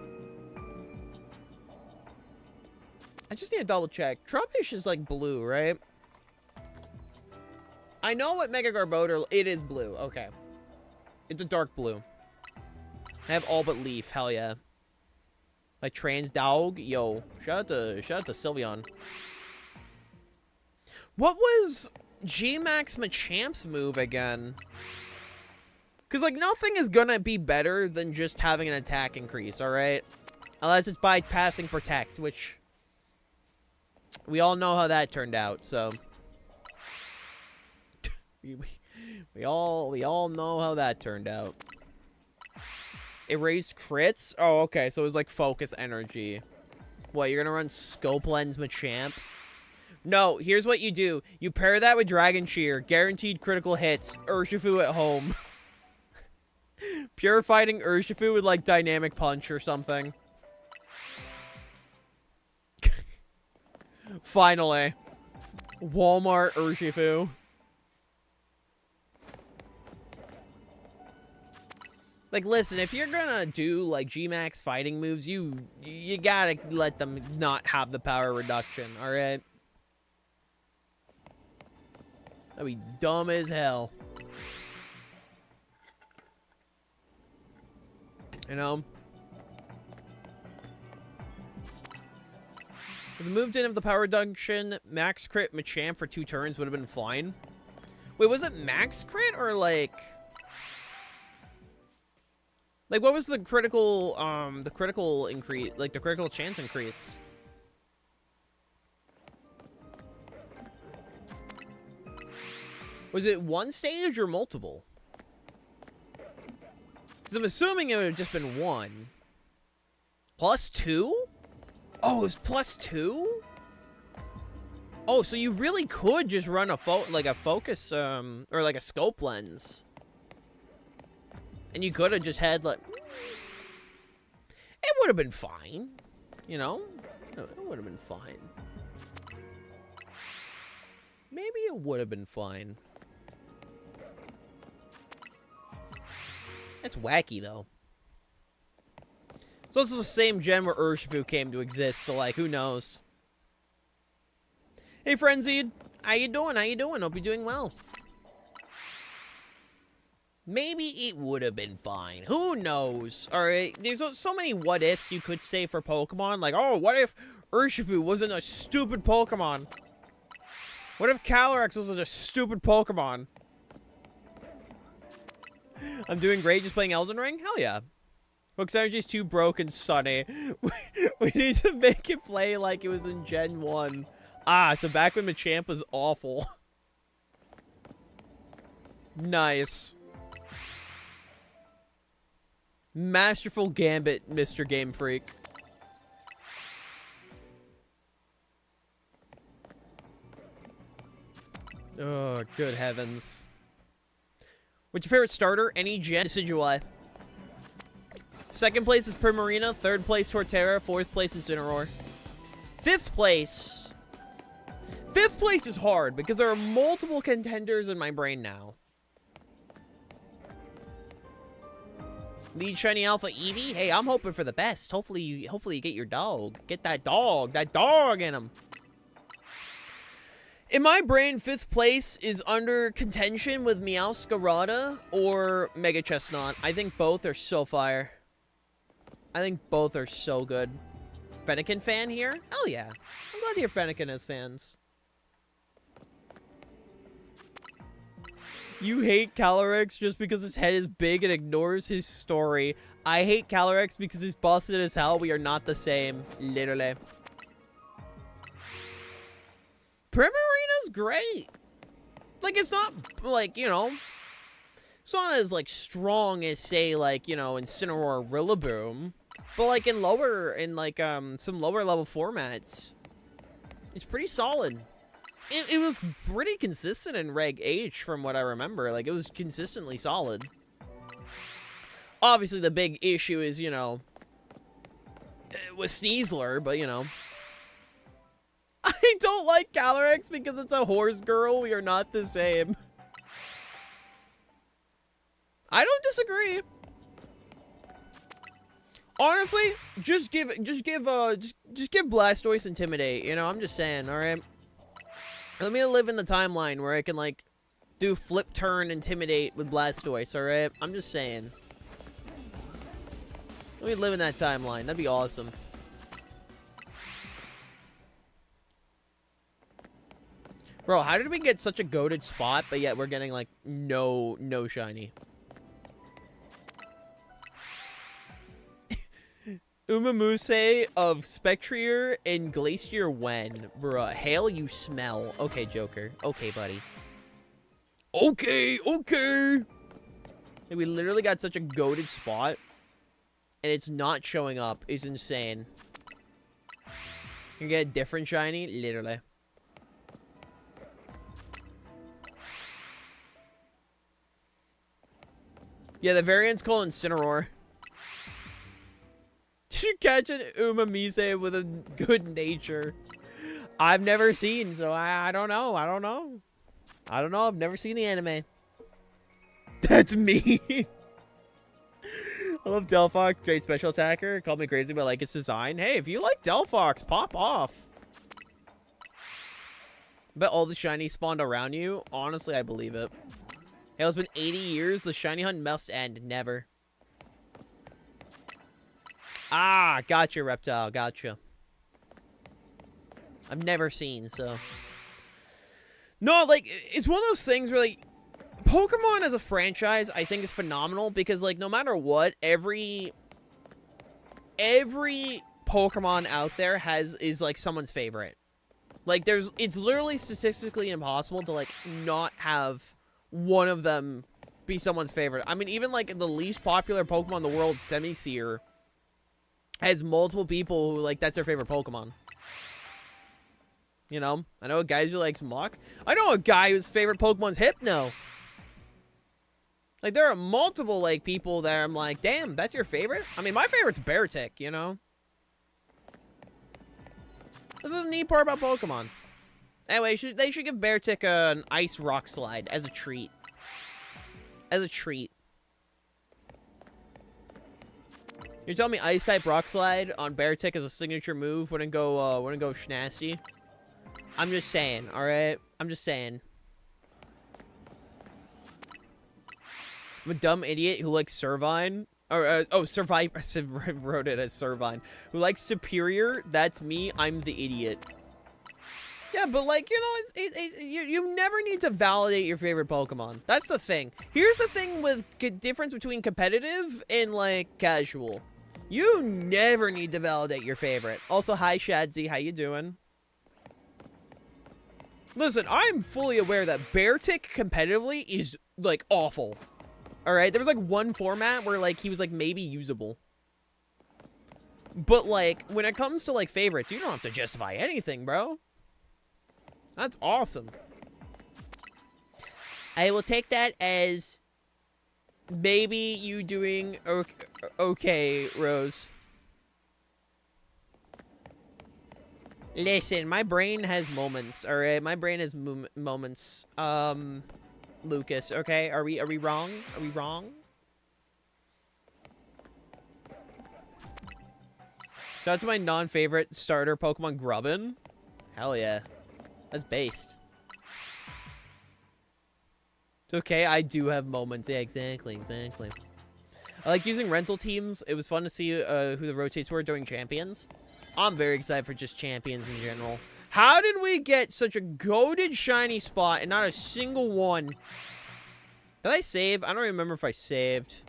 Speaker 1: I just need to double check. Trubbish is like blue, right? I know what Mega Garboder... It is blue. Okay. It's a dark blue. I have all but Leaf. Hell yeah. Like Trans Dog. Yo. Shout out to Sylveon. What was G-Max Machamp's move again? Because, like, nothing is gonna be better than just having an attack increase, alright? Unless it's bypassing Protect, which... We all know how that turned out, so... we all know how that turned out. It raised crits? Oh, okay, so it was like focus energy. What, you're gonna run Scope Lens Machamp? No, here's what you do. You pair that with Dragon Cheer, guaranteed critical hits, Urshifu at home. Pure fighting Urshifu with like Dynamic Punch or something. Finally. Walmart Urshifu. Like, listen, if you're gonna do, like, G-Max fighting moves, you gotta let them not have the power reduction, alright? That'd be dumb as hell. You know? If the move didn't have the power reduction, max crit Machamp for 2 turns would have been fine. Wait, was it max crit or, like... Like, what was the critical increase, like, the critical chance increase? Was it 1 stage or multiple? Because I'm assuming it would have just been 1. +2? Oh, it was +2? Oh, so you really could just run a focus, or like a scope lens. And you could have just had, like... It would have been fine. You know? It would have been fine. Maybe it would have been fine. That's wacky, though. So this is the same gen where Urshifu came to exist, so, like, who knows? Hey, Frenzied. How you doing? How you doing? Hope you're doing well. Maybe it would have been fine. Who knows? Alright, there's so many what-ifs you could say for Pokemon. Like, oh, what if Urshifu wasn't a stupid Pokemon? What if Calyrex wasn't a stupid Pokemon? I'm doing great just playing Elden Ring? Hell yeah. Focus Energy's too broken, Sonny. We need to make it play like it was in Gen 1. Ah, so back when Machamp was awful. Nice. Masterful gambit, Mr. Game Freak. Oh, good heavens. What's your favorite starter? Any gen? Decidueye. Second place is Primarina. Third place, Torterra. Fourth place, Incineroar. Fifth place. Fifth place is hard because there are multiple contenders in my brain now. Lead Shiny Alpha Eevee? Hey, I'm hoping for the best. Hopefully you get your dog. Get that dog in him. In my brain, fifth place is under contention with Meowscarada or Mega Chestnut. I think both are so fire. I think both are so good. Fennekin fan here? Hell yeah. I'm glad to hear Fennekin has fans. You hate Calyrex just because his head is big and ignores his story. I hate Calyrex because he's busted as hell. We are not the same. Literally. Primarina's great. Like, it's not, like, you know... It's not as, like, strong as, say, like, you know, Incineroar or Rillaboom. But, like, in some lower level formats, it's pretty solid. It was pretty consistent in Reg H from what I remember. Like, it was consistently solid. Obviously, the big issue is, you know, with Sneasler, but, you know. I don't like Calyrex because it's a horse girl. We are not the same. I don't disagree. Honestly, just give Blastoise Intimidate. You know, I'm just saying, all right? Let me live in the timeline where I can, like, do flip turn Intimidate with Blastoise, all right? I'm just saying. Let me live in that timeline. That'd be awesome. Bro, how did we get such a goated spot, but yet we're getting, like, no shiny? Umamuse of Spectrier and Glacier when? Bruh, hail you smell. Okay, Joker. Okay, buddy. Okay, okay. Like, we literally got such a goated spot, and it's not showing up. It's insane. You can get a different shiny? Literally. Yeah, the variant's called Incineroar. You catch an Umamise with a good nature. I've never seen, so I don't know. I don't know. I don't know. I've never seen the anime. That's me. I love Delphox. Great special attacker. Called me crazy, but I like its design. Hey, if you like Delphox, pop off. Bet all the shinies spawned around you. Honestly, I believe it. Hey, it's been 80 years. The shiny hunt must end. Never. Ah, gotcha, Reptile. Gotcha. I've never seen, so. No, like, it's one of those things where, like, Pokemon as a franchise, I think, is phenomenal because, like, no matter what, every Pokemon out there is, like, someone's favorite. Like, it's literally statistically impossible to, like, not have one of them be someone's favorite. I mean, even, like, the least popular Pokemon in the world, Semisear, has multiple people who, like, that's their favorite Pokemon. You know? I know a guy who likes Mach. I know a guy whose favorite Pokemon's Hypno. Like, there are multiple, like, people that I'm like, damn, that's your favorite? I mean, my favorite's Beartick, you know? This is a neat part about Pokemon. Anyway, they should give Beartick an ice rock slide as a treat. As a treat. You're telling me ice type rock slide on Beartick as a signature move wouldn't go schnasty? I'm just saying, alright? I'm just saying. I'm a dumb idiot who likes Servine. Or, Survivor. I wrote it as Servine. Who likes Superior. That's me. I'm the idiot. Yeah, but, like, you know, you never need to validate your favorite Pokemon. That's the thing. Here's the thing with difference between competitive and, like, casual. You never need to validate your favorite. Also, hi, Shadzy. How you doing? Listen, I'm fully aware that Beartick competitively is, like, awful. Alright? There was, like, one format where, like, he was, like, maybe usable. But, like, when it comes to, like, favorites, you don't have to justify anything, bro. That's awesome. I will take that as maybe you doing okay, Rose. Listen, my brain has moments, alright? My brain has moments. Lucas, okay? Are we wrong? Are we wrong? Shout out to my non-favorite starter Pokemon, Grubbin. Hell yeah. That's based. It's okay, I do have moments. Yeah, exactly. I like using rental teams. It was fun to see who the rotates were during Champions. I'm very excited for just Champions in general. How did we get such a goated shiny spot and not a single one? Did I save? I don't remember if I saved.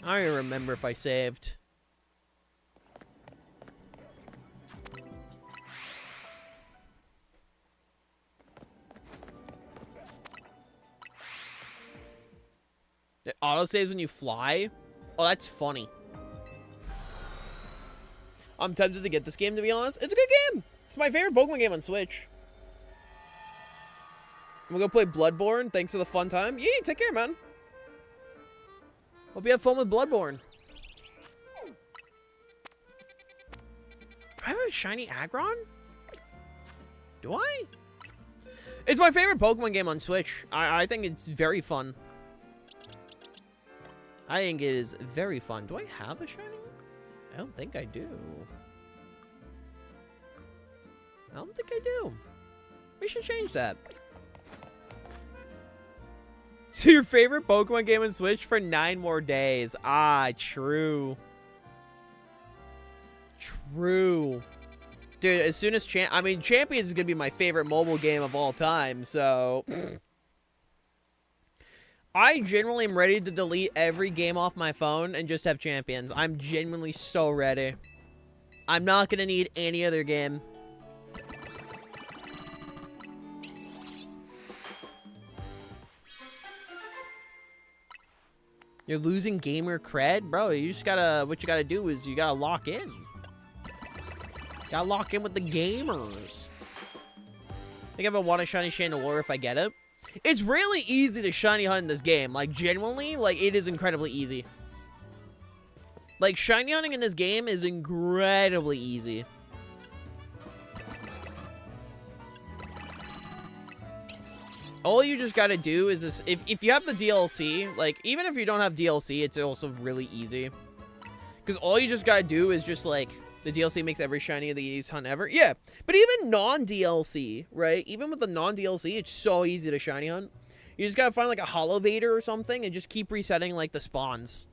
Speaker 1: I don't even remember if I saved. It auto-saves when you fly? Oh, that's funny. I'm tempted to get this game, to be honest. It's a good game. It's my favorite Pokemon game on Switch. I'm gonna go play Bloodborne. Thanks for the fun time. Yee, take care, man. Hope you have fun with Bloodborne. Do I have a shiny Aggron? Do I? It's my favorite Pokemon game on Switch. I think it's very fun. I think it is very fun. Do I have a shiny? I don't think I do. I don't think I do. We should change that. So your favorite Pokemon game on Switch for 9 more days. Ah, true. True. Dude, as soon as Champions is going to be my favorite mobile game of all time, so... I genuinely am ready to delete every game off my phone and just have champions. I'm genuinely so ready. I'm not gonna need any other game. You're losing gamer cred? Bro, you just gotta, what you gotta do is you gotta lock in. Gotta lock in with the gamers. I think I would want a shiny Chandelure if I get it. It's really easy to shiny hunt in this game. Like, genuinely, like, it is incredibly easy. Like, shiny hunting in this game is incredibly easy. All you just gotta do is this, if you have the DLC, like, even if you don't have DLC, it's also really easy. Because all you just gotta do is just, like, the DLC makes every shiny of these hunt ever. Yeah, but even non-DLC, right? Even with the non-DLC, it's so easy to shiny hunt. You just gotta find, like, a Hollow Vader or something and just keep resetting, like, the spawns.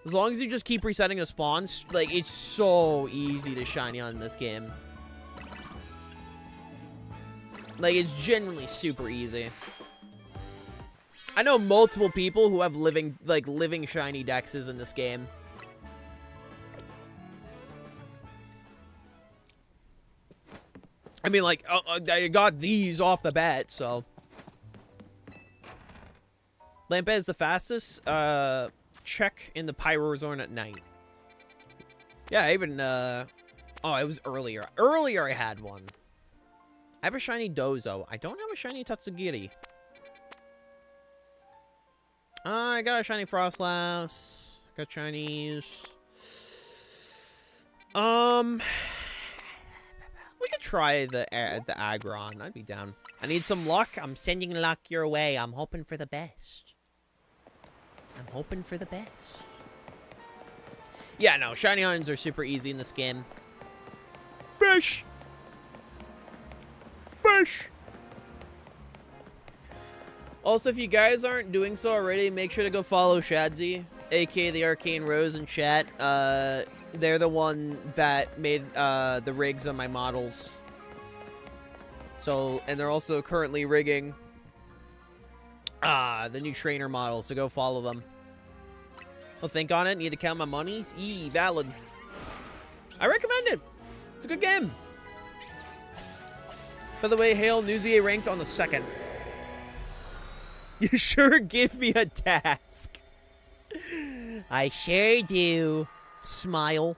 Speaker 1: As long as you just keep resetting the spawns, like, it's so easy to shiny hunt in this game. Like, it's genuinely super easy. I know multiple people who have living shiny dexes in this game. I mean, like, I got these off the bat, so. Lampa is the fastest. Check in the Pyro Zone at night. Yeah, I even, oh, it was earlier. Earlier I had one. I have a shiny Dozo. I don't have a shiny Tatsugiri. I got a shiny Frostlass. Got shinies. We could try the Aggron. I'd be down. I need some luck. I'm sending luck your way. I'm hoping for the best. I'm hoping for the best. Yeah, no. Shiny huntings are super easy in this game. Fish! Fish! Also, if you guys aren't doing so already, make sure to go follow Shadzy, aka the Arcane Rose in chat. They're the one that made the rigs on my models. So, and they're also currently rigging the new trainer models, so go follow them. I'll think on it. Need to count my monies. Valid. I recommend it. It's a good game. By the way, Hale, Newsy ranked on the 2nd. You sure give me a task. I sure do. Smile.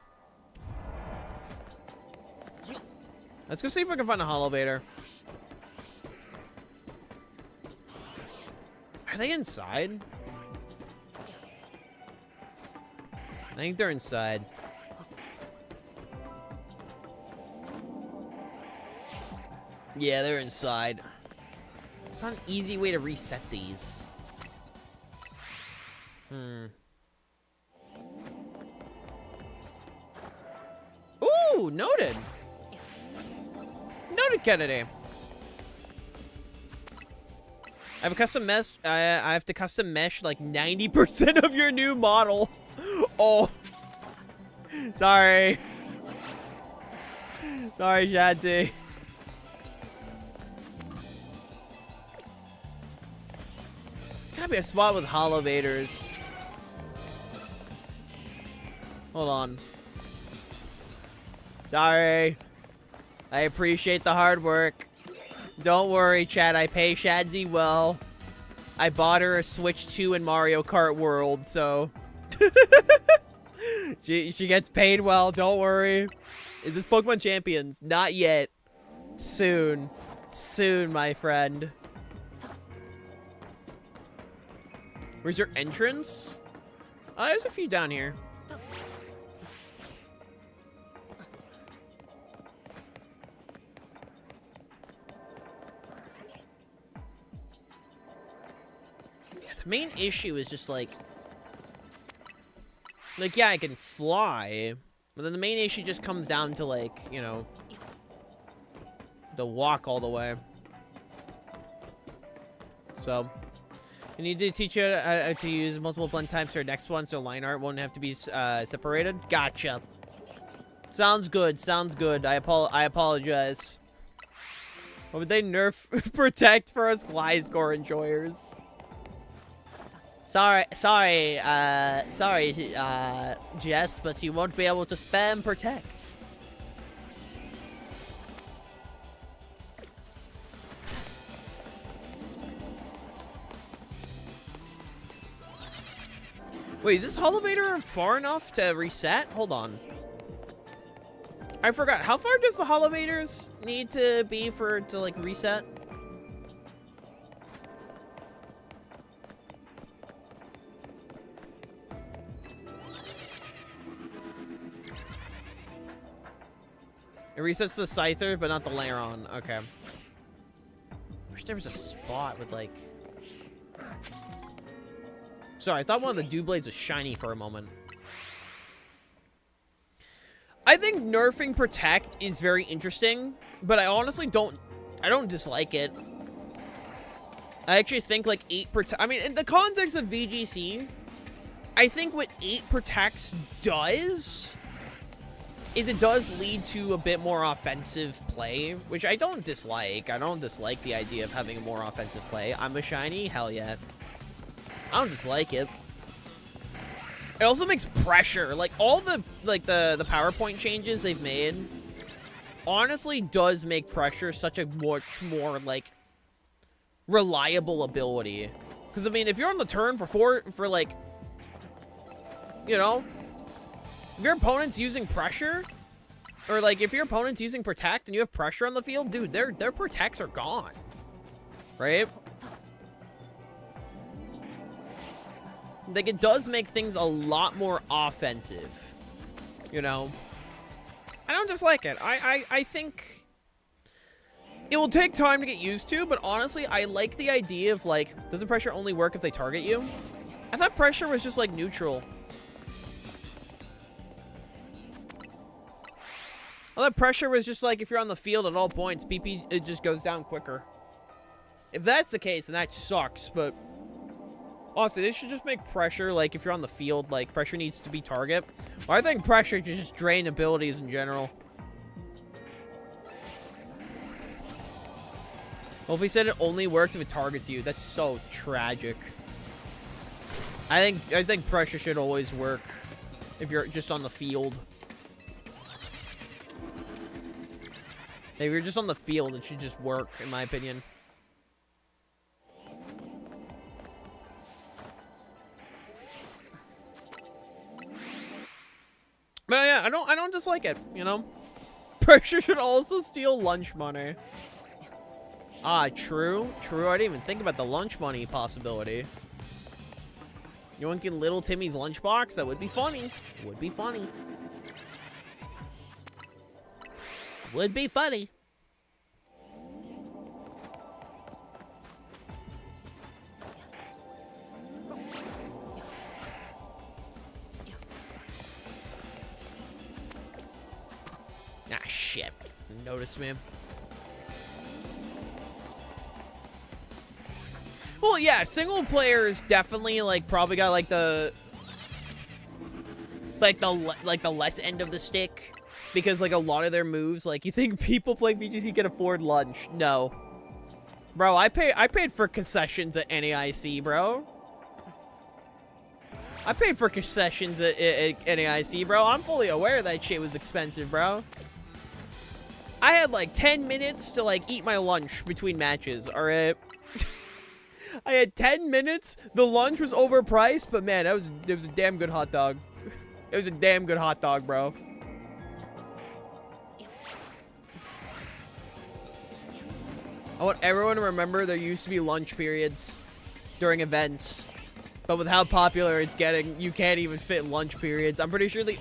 Speaker 1: Let's go see if we can find a Hollow Vader. Are they inside? I think they're inside. Yeah, they're inside. It's not an easy way to reset these. Ooh, noted. Noted, Kennedy. I have a custom mesh. I have to custom mesh like 90% of your new model. Oh. Sorry. Sorry, Shadzy. There's gotta be a spot with Hollow Vaders. Hold on. Sorry. I appreciate the hard work. Don't worry, chat. I pay Shadzy well. I bought her a Switch 2 in Mario Kart World, so... she gets paid well. Don't worry. Is this Pokemon Champions? Not yet. Soon. Soon, my friend. Where's your entrance? There's a few down here. The main issue is just like, yeah, I can fly, but then the main issue just comes down to, like, you know, the walk all the way. So, we need to teach you to use multiple blend types for our next one, so line art won't have to be separated. Gotcha. Sounds good. Sounds good. I apologize. What would they nerf Protect for us Gliscor enjoyers? Sorry, Jess, but you won't be able to spam protect. Wait, is this elevator far enough to reset? Hold on. I forgot. How far does the elevators need to be to like reset? It resets the Scyther, but not the Lairon. Okay. Wish there was a spot with like... Sorry, I thought one of the Doublades was shiny for a moment. I think nerfing Protect is very interesting, but I honestly don't dislike it. I actually think like 8 Protect... I mean, in the context of VGC, I think what 8 Protects does... is it does lead to a bit more offensive play, which I don't dislike. I don't dislike the idea of having a more offensive play. I'm a shiny? Hell yeah. I don't dislike it. It also makes pressure. Like, all the, like, the PowerPoint changes they've made honestly does make pressure such a much more, like, reliable ability. Because, I mean, if you're on the turn for like, you know... If your opponent's using pressure, or like if your opponent's using protect and you have pressure on the field, dude, their protects are gone, right? Like it does make things a lot more offensive, you know. I don't dislike it. I think it will take time to get used to, but honestly, I like the idea of like, doesn't pressure only work if they target you? I thought pressure was just like neutral. Well, that pressure was just like if you're on the field at all points, PP, it just goes down quicker. If that's the case, then that sucks, but... Honestly, they should just make pressure, like, if you're on the field, like, pressure needs to be target. Well, I think pressure should just drain abilities in general. Well, if we said it only works if it targets you, that's so tragic. I think pressure should always work if you're just on the field. If you're just on the field, it should just work, in my opinion. But yeah, I don't dislike it, you know? Pressure should also steal lunch money. Ah, true. True, I didn't even think about the lunch money possibility. You want to get little Timmy's lunchbox? That would be funny. Would be funny. Would be funny. Ah, shit. Notice me. Well, yeah, single players definitely, like, probably got, like, the less end of the stick. Because, like, a lot of their moves, like, you think people playing VGC can afford lunch? No. Bro, I paid for concessions at NAIC, bro. I paid for concessions at NAIC, bro. I'm fully aware that shit was expensive, bro. I had, like, 10 minutes to, like, eat my lunch between matches, alright? I had 10 minutes. The lunch was overpriced, but, man, it was a damn good hot dog. It was a damn good hot dog, bro. I want everyone to remember there used to be lunch periods during events. But with how popular it's getting, you can't even fit lunch periods. I'm pretty sure the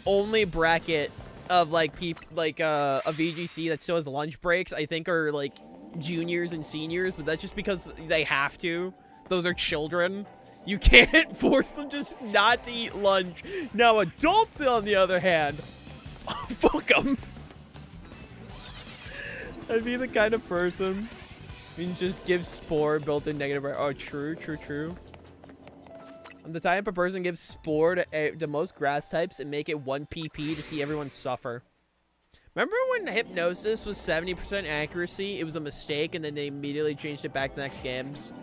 Speaker 1: only bracket of like a VGC that still has lunch breaks, I think, are like juniors and seniors, but that's just because they have to. Those are children. You can't force them just not to eat lunch. Now adults, on the other hand, fuck them. I'd be the kind of person who just gives Spore built-in negative. Oh, true. I'm the type of person who gives Spore to most grass types and make it 1 PP to see everyone suffer. Remember when Hypnosis was 70% accuracy? It was a mistake, and then they immediately changed it back to next games.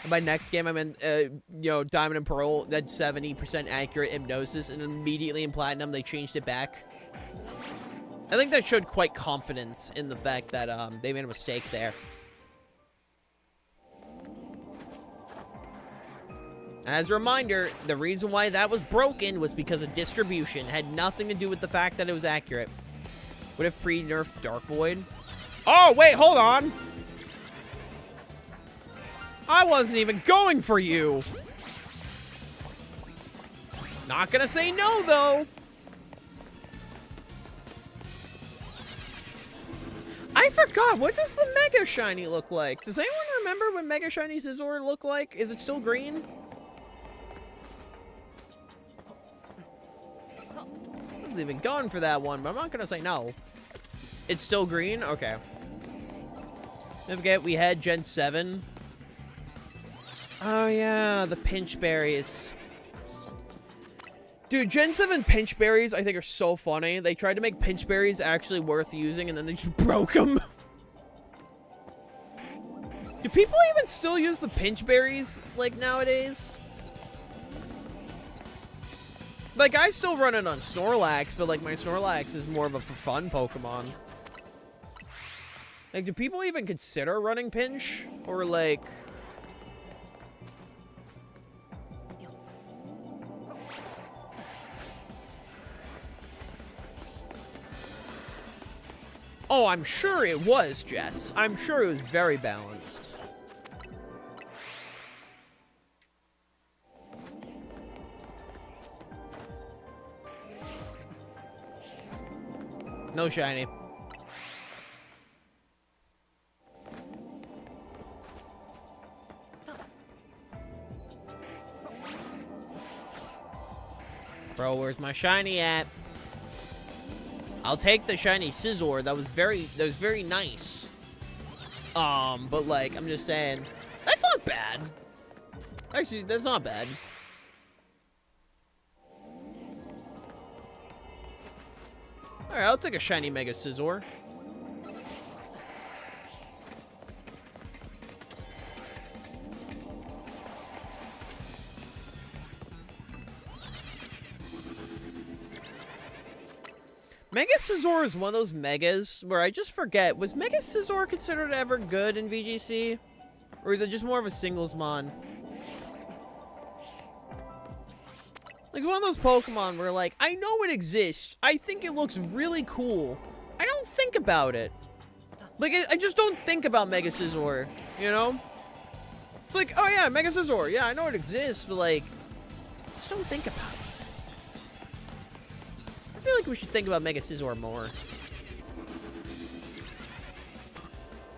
Speaker 1: And by next game, I meant, you know, Diamond and Pearl, that's 70% accurate hypnosis, and immediately in Platinum, they changed it back. I think that showed quite confidence in the fact that, they made a mistake there. As a reminder, the reason why that was broken was because of distribution. It had nothing to do with the fact that it was accurate. What if pre-nerfed Dark Void? Oh, wait, hold on! I wasn't even going for you! Not gonna say no, though! I forgot, what does the Mega Shiny look like? Does anyone remember what Mega Shiny Scizor looked like? Is it still green? I wasn't even going for that one, but I'm not gonna say no. It's still green? Okay. Don't forget, we had Gen 7. Oh yeah, the pinch berries. Dude, Gen 7 pinch berries I think are so funny. They tried to make pinch berries actually worth using and then they just broke them. Do people even still use the pinch berries, like, nowadays? Like, I still run it on Snorlax, but, like, my Snorlax is more of a for fun Pokemon. Like, do people even consider running pinch? Or, like... Oh, I'm sure it was, Jess. I'm sure it was very balanced. No shiny. Bro, where's my shiny at? I'll take the shiny Scizor. That was very nice. But like, I'm just saying, that's not bad. Actually, that's not bad. Alright, I'll take a shiny Mega Scizor. Mega Scizor is one of those Megas where I just forget, was Mega Scizor considered ever good in VGC? Or is it just more of a singles mon? Like one of those Pokemon where like, I know it exists, I think it looks really cool, I don't think about it. Like, I just don't think about Mega Scizor, you know? It's like, oh yeah, Mega Scizor, yeah, I know it exists, but like, I just don't think about it. I feel like we should think about Mega Scizor more.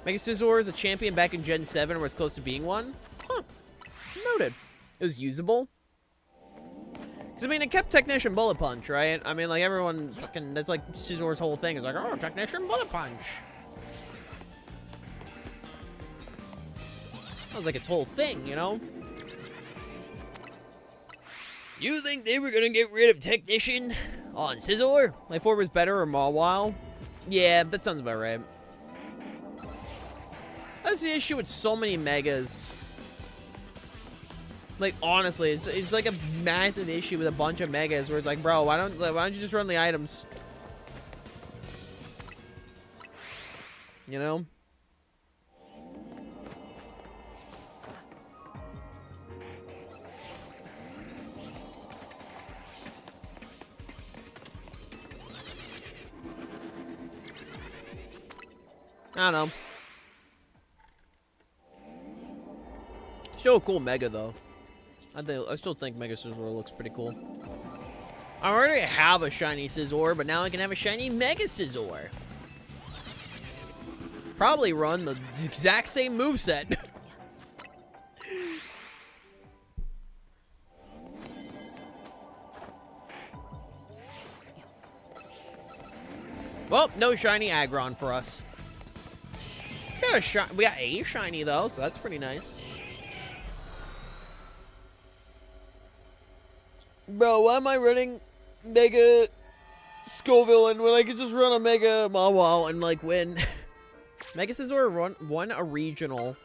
Speaker 1: Mega Scizor is a champion back in Gen 7 where it's close to being one. Huh. Noted. It was usable. Because, I mean, it kept Technician Bullet Punch, right? I mean, like, everyone fucking... That's, like, Scizor's whole thing is like, oh, Technician Bullet Punch. That was like its whole thing, you know? You think they were gonna get rid of Technician on Scizor? Like, for was better or Mawile? Yeah, that sounds about right. That's the issue with so many Megas. Like, honestly, it's like a massive issue with a bunch of Megas where it's like, bro, why don't you just run the items? You know? I don't know. Still a cool Mega, though. I still think Mega Scizor looks pretty cool. I already have a shiny Scizor, but now I can have a shiny Mega Scizor. Probably run the exact same moveset. Well, no shiny Aggron for us. We got a shiny, though, so that's pretty nice. Bro, why am I running Mega Scoville when I could just run a Mega Mawile and, like, win? Mega Scizor won a regional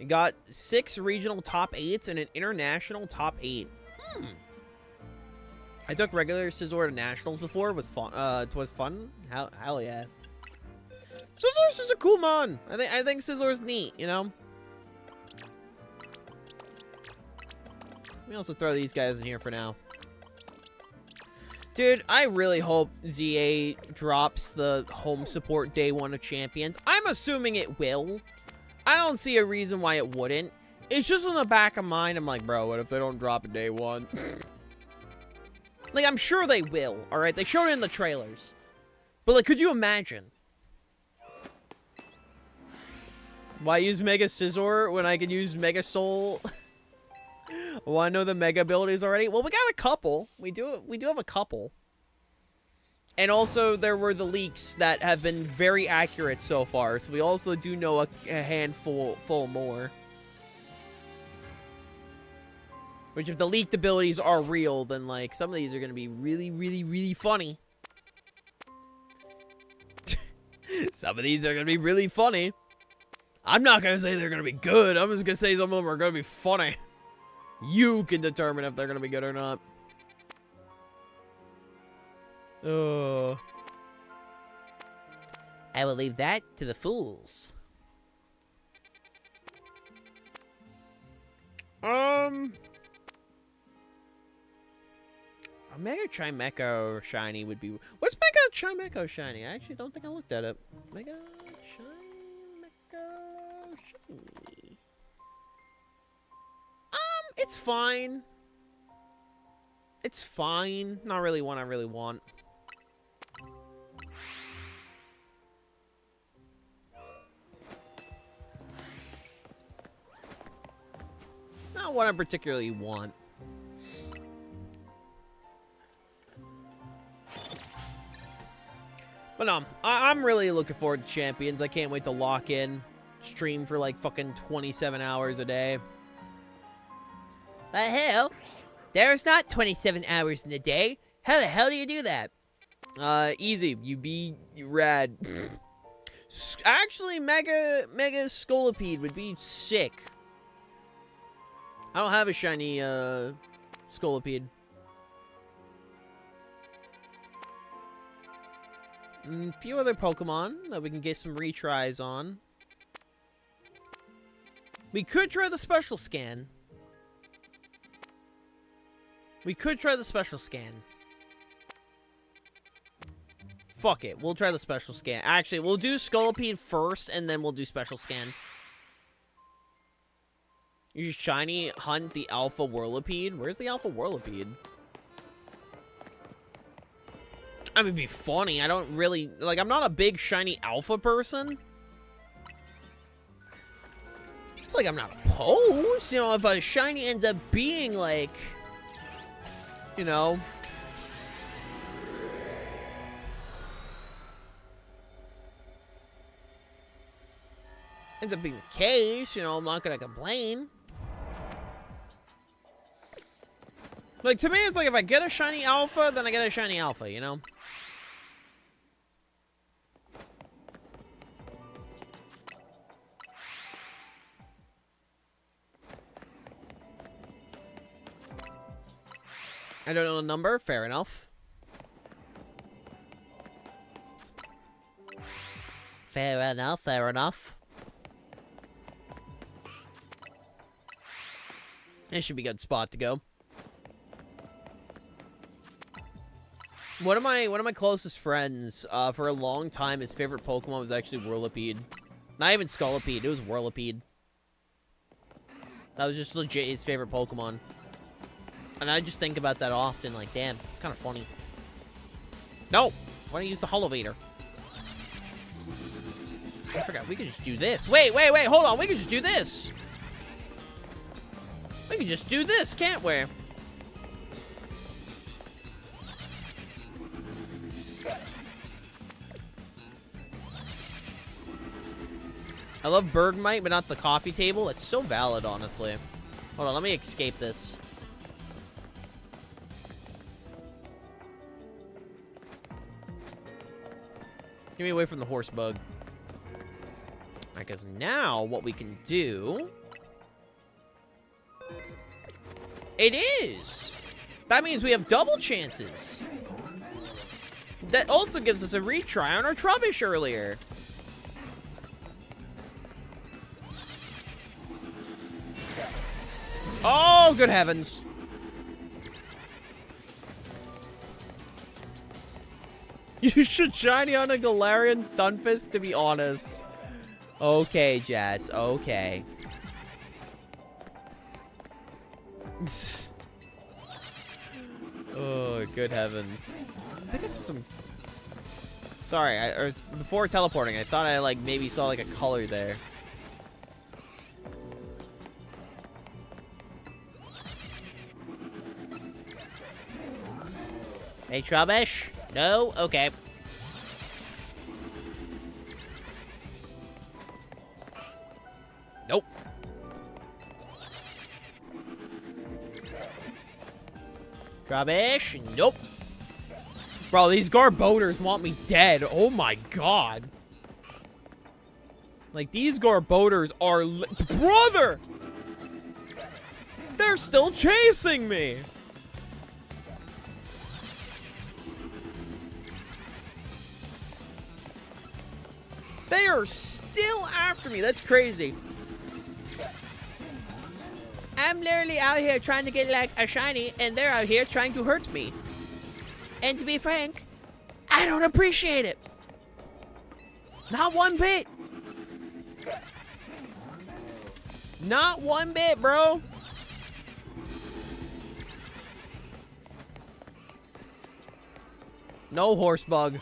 Speaker 1: You got 6 regional top 8s and an international top 8. I took regular Scizor to nationals before. It was fun. It was fun. Hell yeah. Scizor's just a cool mon. I think Scizor's neat, you know? Let me also throw these guys in here for now. Dude, I really hope ZA drops the home support day 1 of Champions. I'm assuming it will. I don't see a reason why it wouldn't. It's just in the back of mind. I'm like, bro, what if they don't drop it day 1? Like, I'm sure they will, alright? They showed it in the trailers. But, like, could you imagine? Why use Mega Scizor when I can use Mega Soul? Want to know the Mega abilities already? Well, we got a couple. We do have a couple. And also, there were the leaks that have been very accurate so far. So we also do know a handful more. Which, if the leaked abilities are real, then, like, some of these are going to be really, really, really funny. Some of these are going to be really funny. I'm not going to say they're going to be good. I'm just going to say some of them are going to be funny. You can determine if they're going to be good or not. I will leave that to the fools. A Mega Chimecho Shiny would be... What's Mega Chimecho Shiny? I actually don't think I looked at it. Mega Chimecho Shiny. It's fine. It's fine. Not really one I really want. Not one I particularly want. But no, I'm really looking forward to Champions. I can't wait to lock in. Stream for like fucking 27 hours a day. The hell? There's not 27 hours in a day. How the hell do you do that? Easy. You be rad. Actually, Mega Scolipede would be sick. I don't have a shiny, Scolipede. A few other Pokemon that we can get some retries on. We could try the special scan. Fuck it. We'll try the special scan. Actually, we'll do Scolipede first, and then we'll do special scan. You shiny hunt the Alpha Whirlipede. Where's the Alpha Whirlipede? I mean, it'd be funny. I don't really... Like, I'm not a big shiny Alpha person. Like, I'm not opposed. You know, if a shiny ends up being, like... You know... Ends up being the case, you know, I'm not gonna complain. Like, to me, it's like, if I get a shiny Alpha, then I get a shiny Alpha, you know? I don't know the number. Fair enough. Fair enough, fair enough. This should be a good spot to go. One of my closest friends, for a long time, his favorite Pokemon was actually Whirlipede. Not even Scolipede, it was Whirlipede. That was just legit his favorite Pokemon. And I just think about that often, like, damn, it's kind of funny. No! Why don't you use the Holovator? I forgot, we could just do this. Wait, hold on, we could just do this! We can just do this, can't we? I love Bergmite, but not the coffee table. It's so valid, honestly. Hold on, let me escape this. Get me away from the horse bug. Because now what we can do... It is! That means we have double chances. That also gives us a retry on our Trubbish earlier. Oh, good heavens. You should shiny on a Galarian Stunfisk, to be honest. Okay, Jazz. Okay. Oh, good heavens. I think I saw some... Sorry, or before teleporting, I thought I, like, maybe saw, like, a color there. Hey, Trubbish? No? Okay. Nope. Trubbish? Nope. Bro, these Garbodors want me dead. Oh my god. Like, these Garbodors are... Brother! They're still chasing me! They are still after me. That's crazy. I'm literally out here trying to get, like, a shiny, and they're out here trying to hurt me. And to be frank, I don't appreciate it. Not one bit. Not one bit, bro. No horse bug.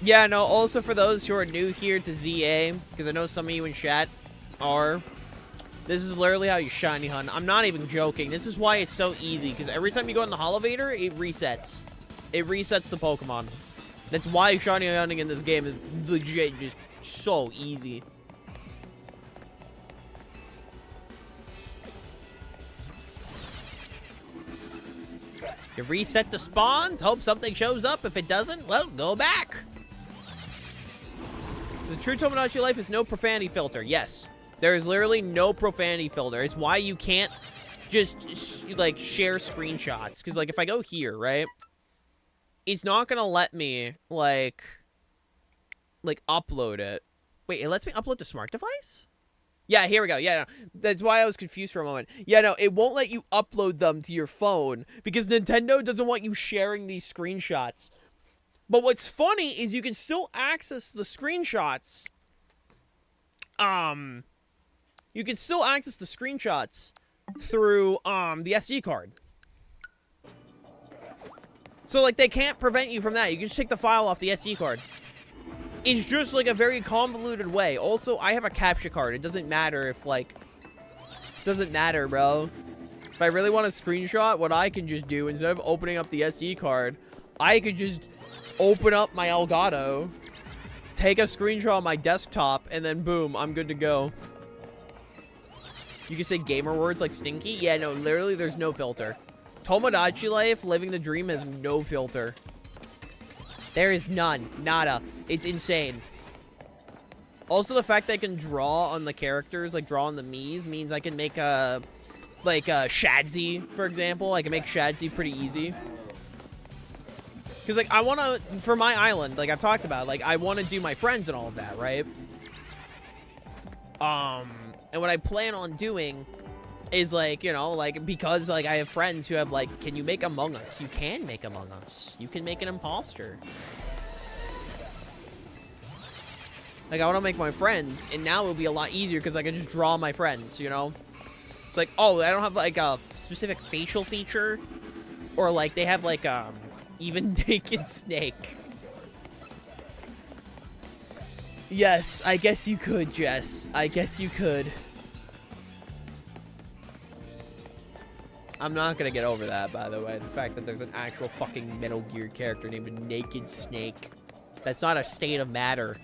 Speaker 1: Yeah, no, also for those who are new here to ZA, because I know some of you in chat are, this is literally how you shiny hunt. I'm not even joking. This is why it's so easy, because every time you go in the Holovator, it resets. It resets the Pokemon. That's why shiny hunting in this game is legit just so easy. You reset the spawns, hope something shows up. If it doesn't, well, go back. The true Tomodachi life is no profanity filter. Yes, there is literally no profanity filter. It's why you can't just, like, share screenshots. Because, like, if I go here, right, it's not going to let me, like, upload it. Wait, it lets me upload to smart device? Yeah, here we go. Yeah, no, that's why I was confused for a moment. Yeah, no, it won't let you upload them to your phone because Nintendo doesn't want you sharing these screenshots. But what's funny is you can still access the screenshots. You can still access the screenshots through the SD card. So, like, they can't prevent you from that. You can just take the file off the SD card. It's just, like, a very convoluted way. Also, I have a capture card. It doesn't matter if, like... Doesn't matter, bro. If I really want a screenshot, what I can just do, instead of opening up the SD card, I could just open up my Elgato, take a screenshot on my desktop, and then boom, I'm good to go. You can say gamer words like stinky? Yeah, no, literally there's no filter. Tomodachi life, living the dream, has no filter. There is none. Nada. It's insane. Also, the fact that I can draw on the characters, like draw on the Miis, means I can make a, like, Shadzy, for example. I can make Shadzy pretty easy. Because, like, I want to, for my island, like I've talked about, like, I want to do my friends and all of that, right? And what I plan on doing is, like, you know, like, because, like, I have friends who have, like, can you make Among Us? You can make Among Us. You can make an imposter. Like, I want to make my friends, and now it'll be a lot easier because I can just draw my friends, you know? It's like, oh, I don't have, like, a specific facial feature. Or, like, they have, like, even naked snake. Yes, I guess you could, Jess. I guess you could. I'm not gonna get over that, by the way. The fact that there's an actual fucking Metal Gear character named Naked Snake. That's not a state of matter.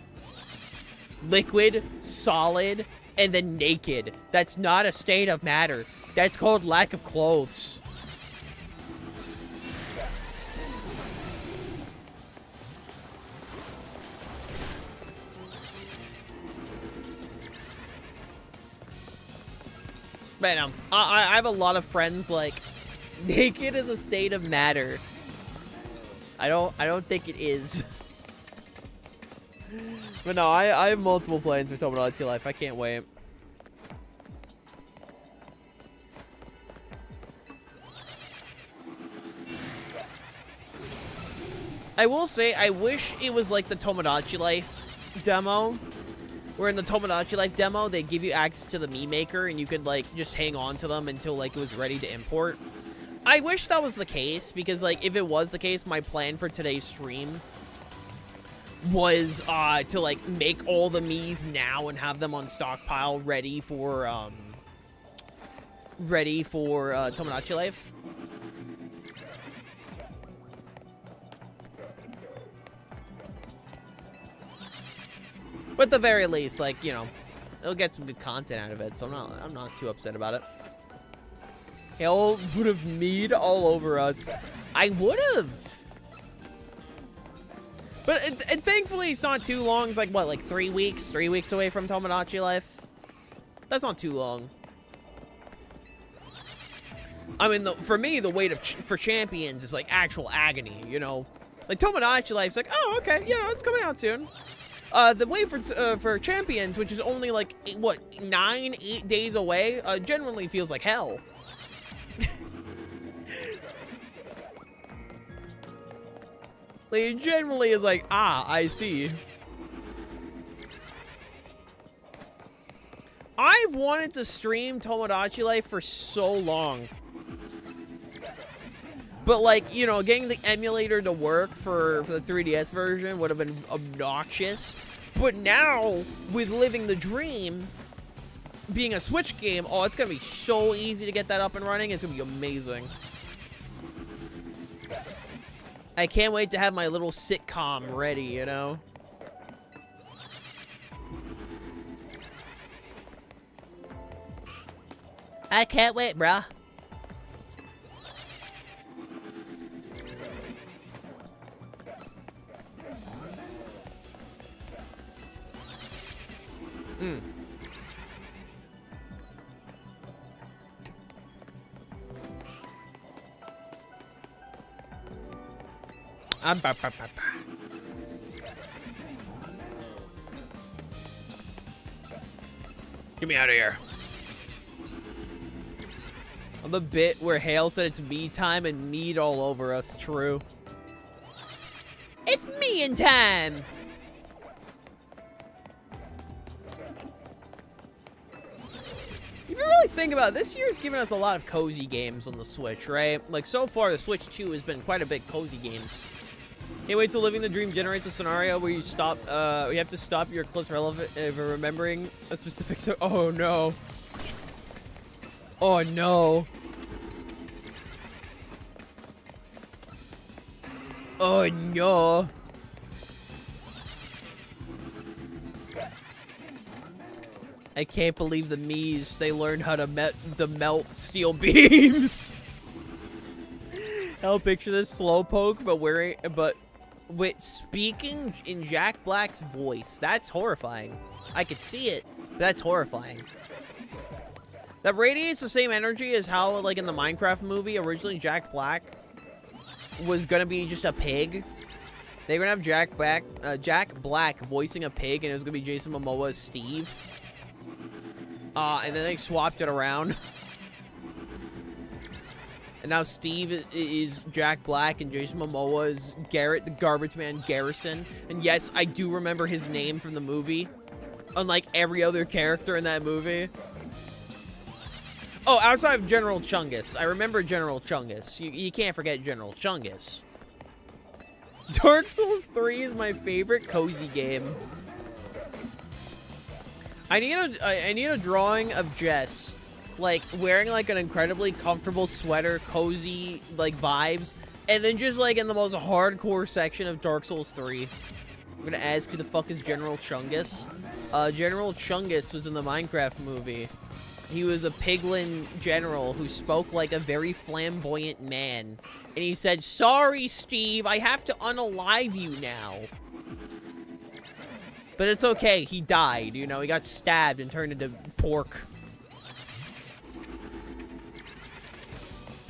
Speaker 1: Liquid, solid, and then naked. That's not a state of matter. That's called lack of clothes. But no, I have a lot of friends, like, naked is a state of matter. I don't think it is. But no, I have multiple plans for Tomodachi Life. I can't wait. I will say, I wish it was like the Tomodachi Life demo, where in the Tomodachi Life demo, they give you access to the Mii Maker, and you could, like, just hang on to them until, like, it was ready to import. I wish that was the case, because, like, if it was the case, my plan for today's stream was, to, like, make all the Miis now and have them on stockpile ready for Tomodachi Life. But at the very least, like, you know, it'll get some good content out of it, so I'm not too upset about it. Hell would have mead all over us. I would have. But thankfully, it's not too long. It's like, what, like 3 weeks? 3 weeks away from Tomodachi Life? That's not too long. I mean, for me, the wait for Champions is like actual agony, you know? Like, Tomodachi Life's like, oh, okay, you know, it's coming out soon. The wait for Champions, which is only like, what, 8 days away, generally feels like hell. Like, it generally is like, ah, I see. I've wanted to stream Tomodachi Life for so long. But, like, you know, getting the emulator to work for the 3DS version would have been obnoxious. But now, with Living the Dream being a Switch game, oh, it's going to be so easy to get that up and running. It's going to be amazing. I can't wait to have my little sitcom ready, you know? I can't wait, bruh. Get me out of here. On the bit where Hale said it's me time and need all over us, true. It's me in time! If you really think about it, this year's given us a lot of cozy games on the Switch, right? Like, so far, the Switch 2 has been quite a bit cozy games. Can't wait till Living the Dream generates a scenario where you stop, you have to stop your close relevant remembering a specific oh no. Oh no. Oh no. I can't believe the Miis, they learned how to melt steel beams. I'll picture this slowpoke, but speaking in Jack Black's voice. That's horrifying. I could see it, but that's horrifying. That radiates the same energy as how, like, in the Minecraft movie, originally Jack Black was gonna be just a pig. They were gonna have Jack Black voicing a pig, and it was gonna be Jason Momoa as Steve. And then they swapped it around. And now Steve is Jack Black and Jason Momoa is Garrett, the garbage man Garrison. And yes, I do remember his name from the movie. Unlike every other character in that movie. Oh, outside of General Chungus. I remember General Chungus. You can't forget General Chungus. Dark Souls 3 is my favorite cozy game. I need a drawing of Jess, like, wearing, like, an incredibly comfortable sweater, cozy, like, vibes, and then just, like, in the most hardcore section of Dark Souls 3. I'm gonna ask who the fuck is General Chungus. General Chungus was in the Minecraft movie. He was a piglin general who spoke like a very flamboyant man. And he said, "Sorry, Steve, I have to unalive you now." But it's okay, he died, you know, he got stabbed and turned into pork.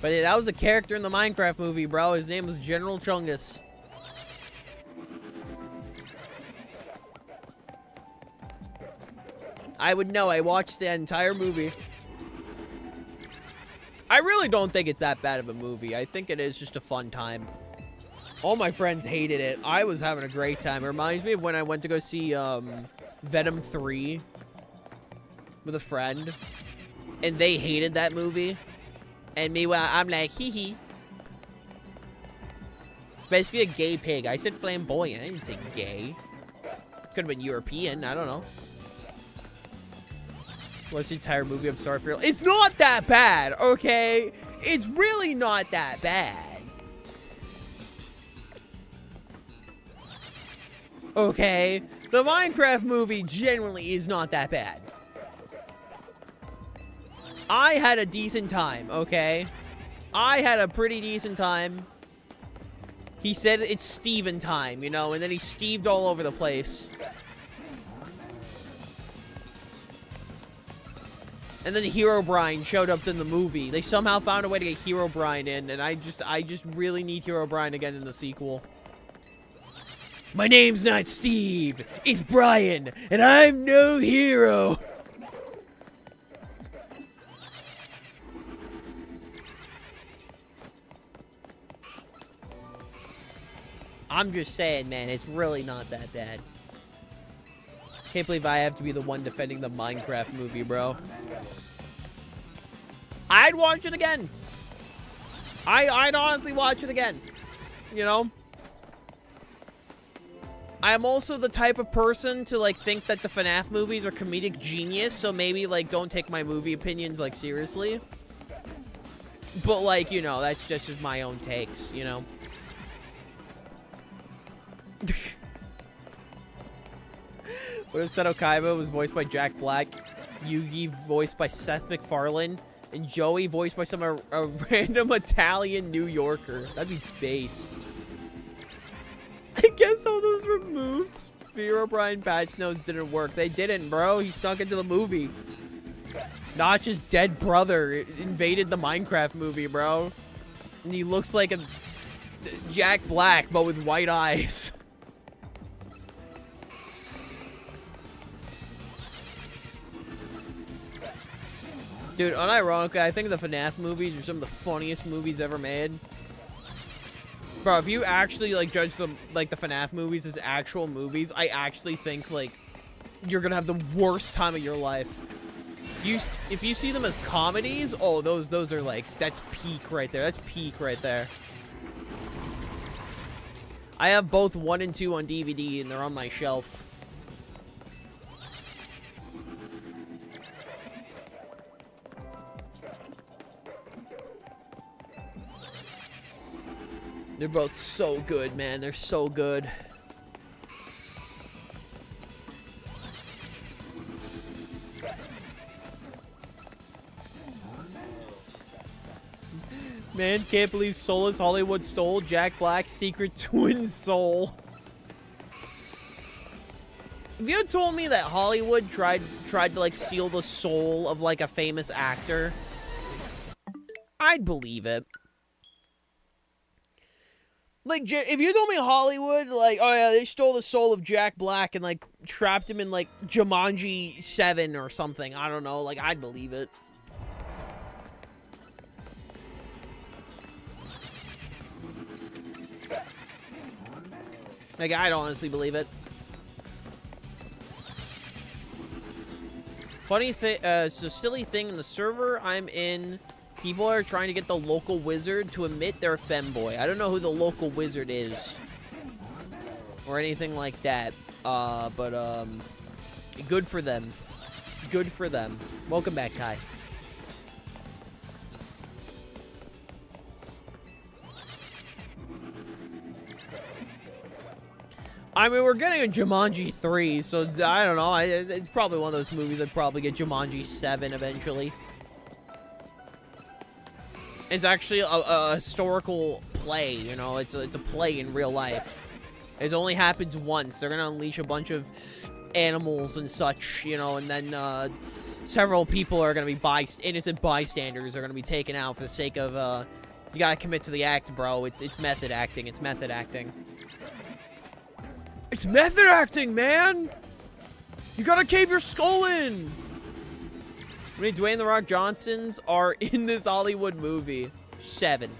Speaker 1: But that was a character in the Minecraft movie, bro. His name was General Chungus. I would know. I watched the entire movie. I really don't think it's that bad of a movie. I think it is just a fun time. All my friends hated it. I was having a great time. It reminds me of when I went to go see Venom 3 with a friend. And they hated that movie. And meanwhile, I'm like, hee hee. It's basically a gay pig. I said flamboyant. I didn't say gay. Could have been European. I don't know. Watch the entire movie. I'm sorry for you. It's not that bad, okay? It's really not that bad. Okay? The Minecraft movie genuinely is not that bad. I had a decent time, okay? I had a pretty decent time. He said it's Steven time, you know, and then he Steved all over the place. And then Herobrine showed up in the movie. They somehow found a way to get Herobrine in, and I just really need Herobrine again in the sequel. My name's not Steve, it's Brian, and I'm no hero. I'm just saying, man, it's really not that bad. Can't believe I have to be the one defending the Minecraft movie, bro. I'd watch it again. I'd honestly watch it again. You know? I'm also the type of person to, like, think that the FNAF movies are comedic genius, so maybe, like, don't take my movie opinions, like, seriously. But, like, you know, that's just my own takes, you know? What if Seto Kaiba was voiced by Jack Black, Yugi voiced by Seth MacFarlane, and Joey voiced by some a random Italian New Yorker? That'd be based. I guess all those removed Herobrine patch notes didn't work. They didn't, bro. He snuck into the movie. Notch's dead brother invaded the Minecraft movie, bro. And he looks like a Jack Black, but with white eyes. Dude, unironically, I think the FNAF movies are some of the funniest movies ever made. Bro, if you actually, like, judge the FNAF movies as actual movies, I actually think, like, you're gonna have the worst time of your life. If you see them as comedies, oh, those are, like, that's peak right there. That's peak right there. I have both 1 and 2 on DVD, and they're on my shelf. They're both so good, man. They're so good. Man, can't believe Soulless Hollywood stole Jack Black's secret twin soul. If you had told me that Hollywood tried to, like, steal the soul of, like, a famous actor, I'd believe it. Like, if you told me Hollywood, like, oh yeah, they stole the soul of Jack Black and, like, trapped him in, like, Jumanji 7 or something, I don't know, like, I'd believe it. Like, I'd honestly believe it. Funny thing, so silly thing in the server I'm in, people are trying to get the local wizard to admit they're a femboy. I don't know who the local wizard is. Or anything like that. But good for them. Good for them. Welcome back, Kai. I mean, we're getting a Jumanji 3, so I don't know. It's probably one of those movies that probably get Jumanji 7 eventually. It's actually a historical play, you know. It's a play in real life. It only happens once. They're gonna unleash a bunch of animals and such, you know, and then several people are going to be innocent bystanders are going to be taken out for the sake of, you got to commit to the act, bro. It's method acting. It's method acting. It's method acting, man! You got to cave your skull in! How many Dwayne "The Rock" Johnsons are in this Hollywood movie? 7.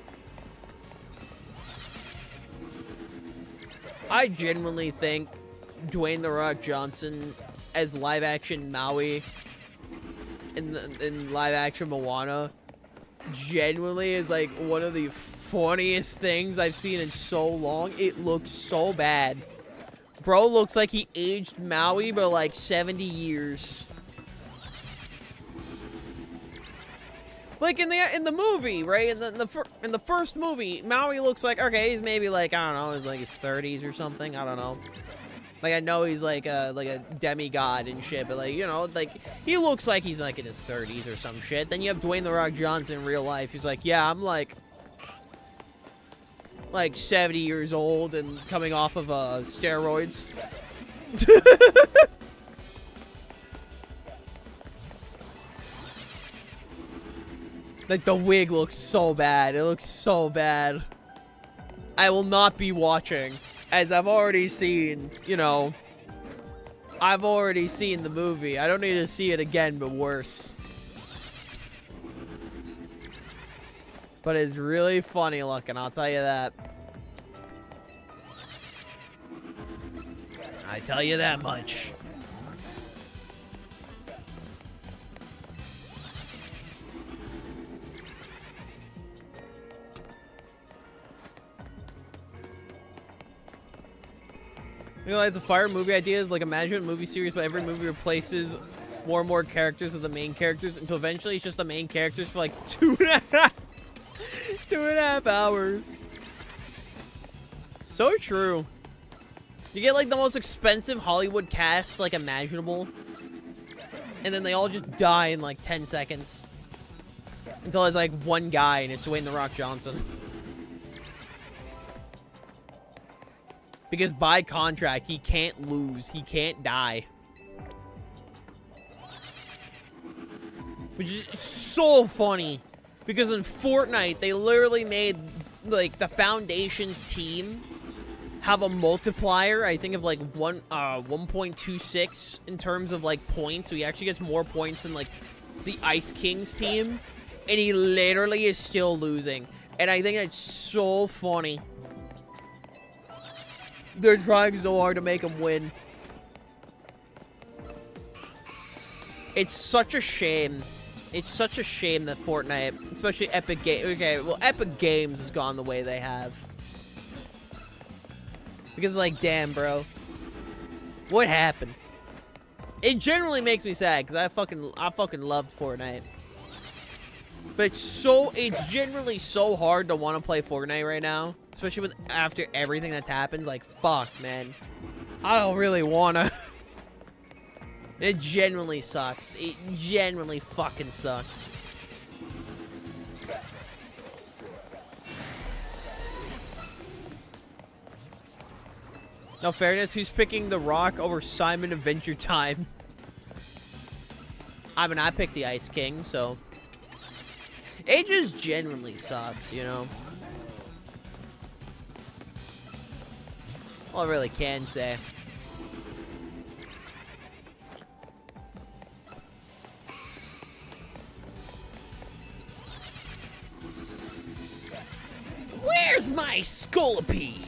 Speaker 1: I genuinely think Dwayne "The Rock" Johnson as live-action Maui in live-action Moana genuinely is like one of the funniest things I've seen in so long. It looks so bad. Bro looks like he aged Maui by like 70 years. Like in the movie, right? In the first movie, Maui looks like, okay, he's maybe like, I don't know, he's like his 30s or something. I don't know. Like, I know he's like a demigod and shit, but like, you know, like he looks like he's like in his 30s or some shit. Then you have Dwayne "The Rock" Johnson in real life. He's like, yeah, I'm like 70 years old and coming off of steroids. Like, the wig looks so bad. It looks so bad. I will not be watching, as I've already seen, you know, I've already seen the movie. I don't need to see it again, but worse. But it's really funny looking, I'll tell you that. I tell you that much. You know, it's a fire movie idea is like imagine a movie series, but every movie replaces more and more characters of the main characters until eventually it's just the main characters for like 2.5 hours. So true. You get like the most expensive Hollywood cast like imaginable, and then they all just die in like 10 seconds until it's like one guy and it's Dwayne "The Rock" Johnson. Because by contract, he can't lose. He can't die. Which is so funny. Because in Fortnite, they literally made, like, the Foundation's team have a multiplier, I think, of, like, 1.26 in terms of, like, points. So he actually gets more points than, like, the Ice King's team. And he literally is still losing. And I think that's so funny. They're trying so hard to make him win. It's such a shame. It's such a shame that Fortnite, especially Epic Games, okay, well, Epic Games has gone the way they have. Because, like, damn, bro. What happened? It generally makes me sad, because I fucking loved Fortnite. But it's generally so hard to want to play Fortnite right now. Especially with after everything that's happened. Like, fuck, man. I don't really wanna. It genuinely sucks. It genuinely fucking sucks. No fairness, who's picking The Rock over Simon Adventure Time? I mean, I picked the Ice King, so... It just genuinely sucks, you know? All I really can say. Where's my Scolipede?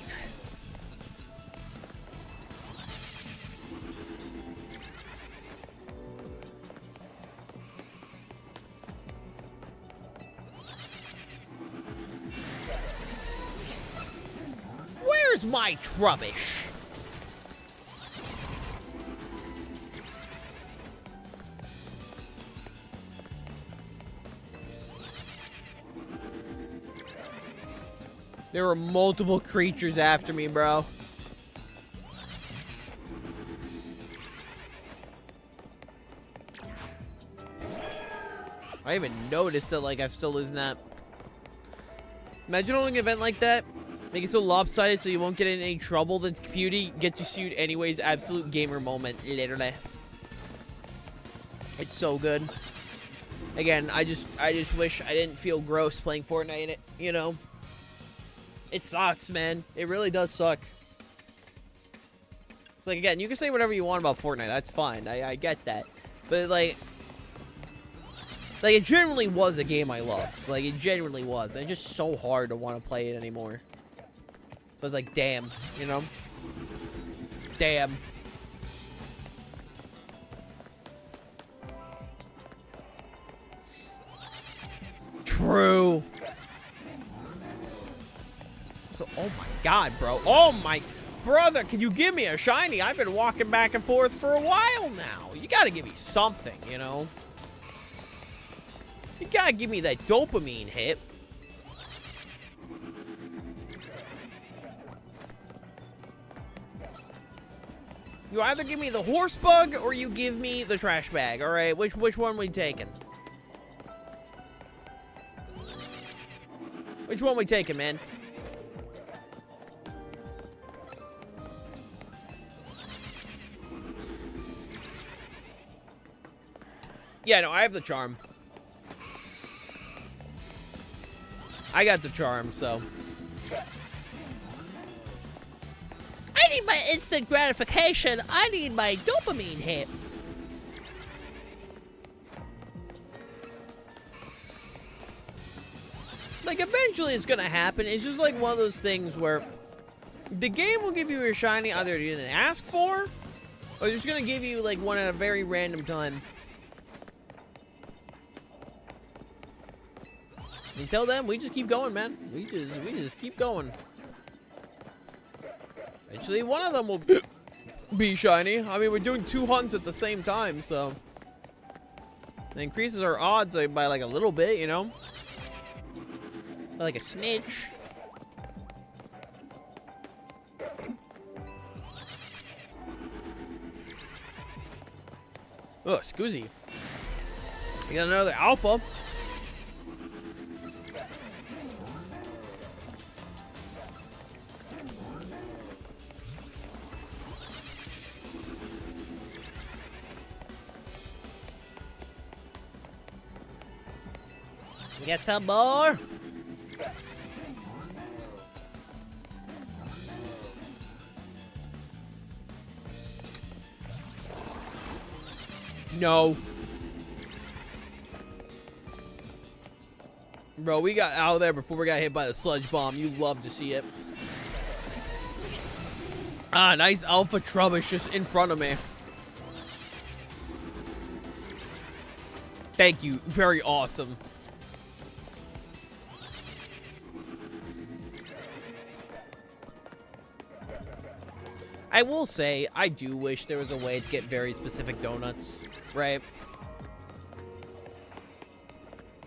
Speaker 1: Where's my Trubbish? There were multiple creatures after me, bro. I didn't even notice that, like, I'm still losing that. Imagine owning an event like that. Make it so lopsided so you won't get in any trouble. Then the community gets you sued anyways. Absolute gamer moment, literally. It's so good. Again, I just wish I didn't feel gross playing Fortnite in it, you know? It sucks, man. It really does suck. It's like, again, you can say whatever you want about Fortnite. That's fine. I get that. But, like, it genuinely was a game I loved. Like, it genuinely was. And it's just so hard to want to play it anymore. So it's like, damn, you know? Damn. True. So, oh my god, bro. Oh my... Brother, can you give me a shiny? I've been walking back and forth for a while now. You gotta give me something, you know? You gotta give me that dopamine hit. You either give me the horse bug or you give me the trash bag, alright? Which one we taking? Which one we taking, man? Yeah, no, I have the charm. I got the charm, so. I need my instant gratification. I need my dopamine hit. Like, eventually it's gonna happen. It's just like one of those things where the game will give you your shiny either you didn't ask for, or it's gonna give you, like, one at a very random time. Until then, we just keep going, man. We just keep going. Eventually, one of them will be shiny. I mean, we're doing 2 hunts at the same time, so it increases our odds by like a little bit, you know, by like a snitch. Oh, Scoozy. We got another alpha. We got some more. No. Bro, we got out of there before we got hit by the sludge bomb. You love to see it. Ah, nice alpha Trubbish just in front of me. Thank you. Very awesome. I will say, I do wish there was a way to get very specific donuts, right?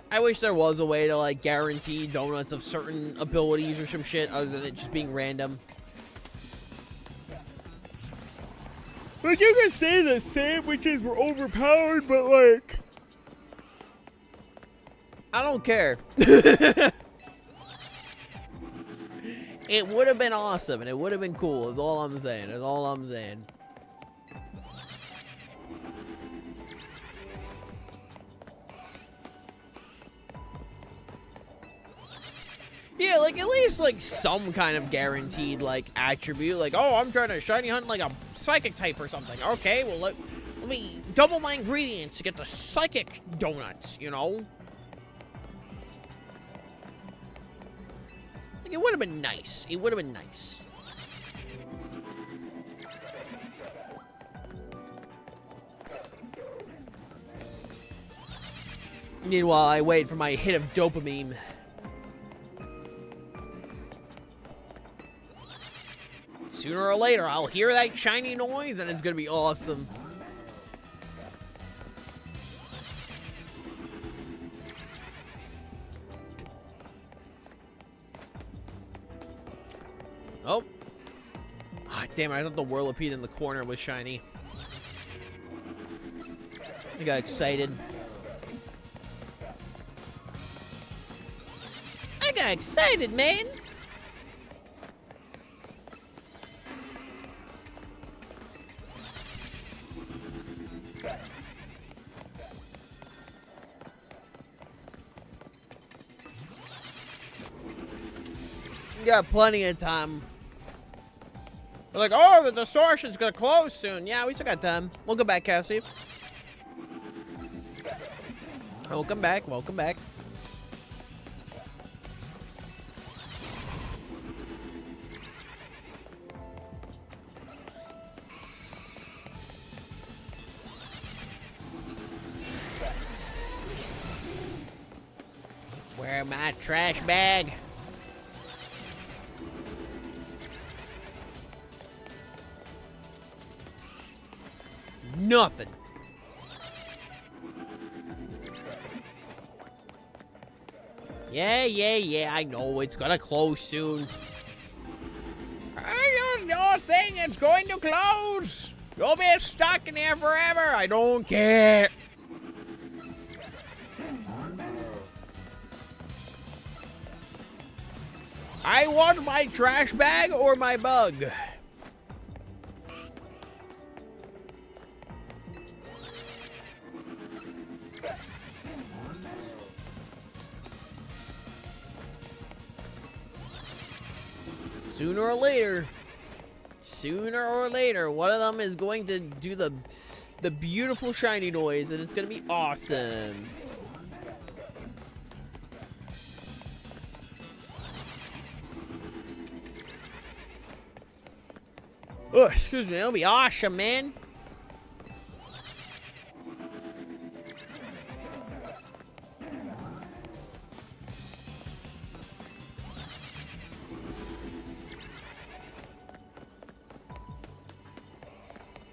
Speaker 1: I wish there was a way to, like, guarantee donuts of certain abilities or some shit other than it just being random. Like, you can say the sandwiches were overpowered, but, like, I don't care. It would have been awesome, and it would have been cool, is all I'm saying. Is all I'm saying. Yeah, like, at least, like, some kind of guaranteed, like, attribute. Like, oh, I'm trying to shiny hunt, like, a psychic type or something. Okay, well, let me double my ingredients to get the psychic donuts, you know? Like, it would have been nice. It would have been nice. Meanwhile, I wait for my hit of dopamine. Sooner or later, I'll hear that shiny noise, and it's gonna be awesome. Oh. Ah, damn it, I thought the Whirlipede in the corner was shiny. I got excited. I got excited, man! You got plenty of time. They're like, oh, the distortion's gonna close soon. Yeah, we still got time. Welcome back, Cassie. Welcome back, welcome back. Where my trash bag? Nothing. Yeah, I know it's gonna close soon. I don't know a thing, it's going to close. You'll be stuck in here forever. I don't care. I want my trash bag or my bug. Sooner or later, one of them is going to do the beautiful shiny noise, and it's gonna be awesome. Oh, excuse me, it'll be awesome, man.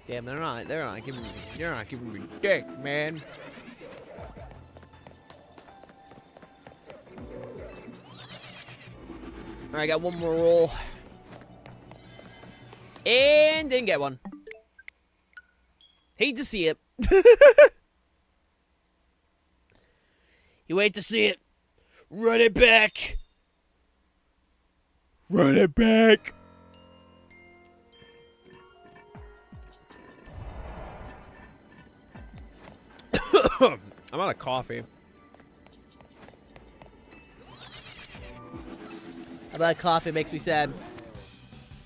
Speaker 1: Damn, they're not giving me dick, man. All right, I got one more roll. And didn't get one. Hate to see it. You wait to see it. Run it back. Run it back. I'm out of coffee. How about coffee makes me sad.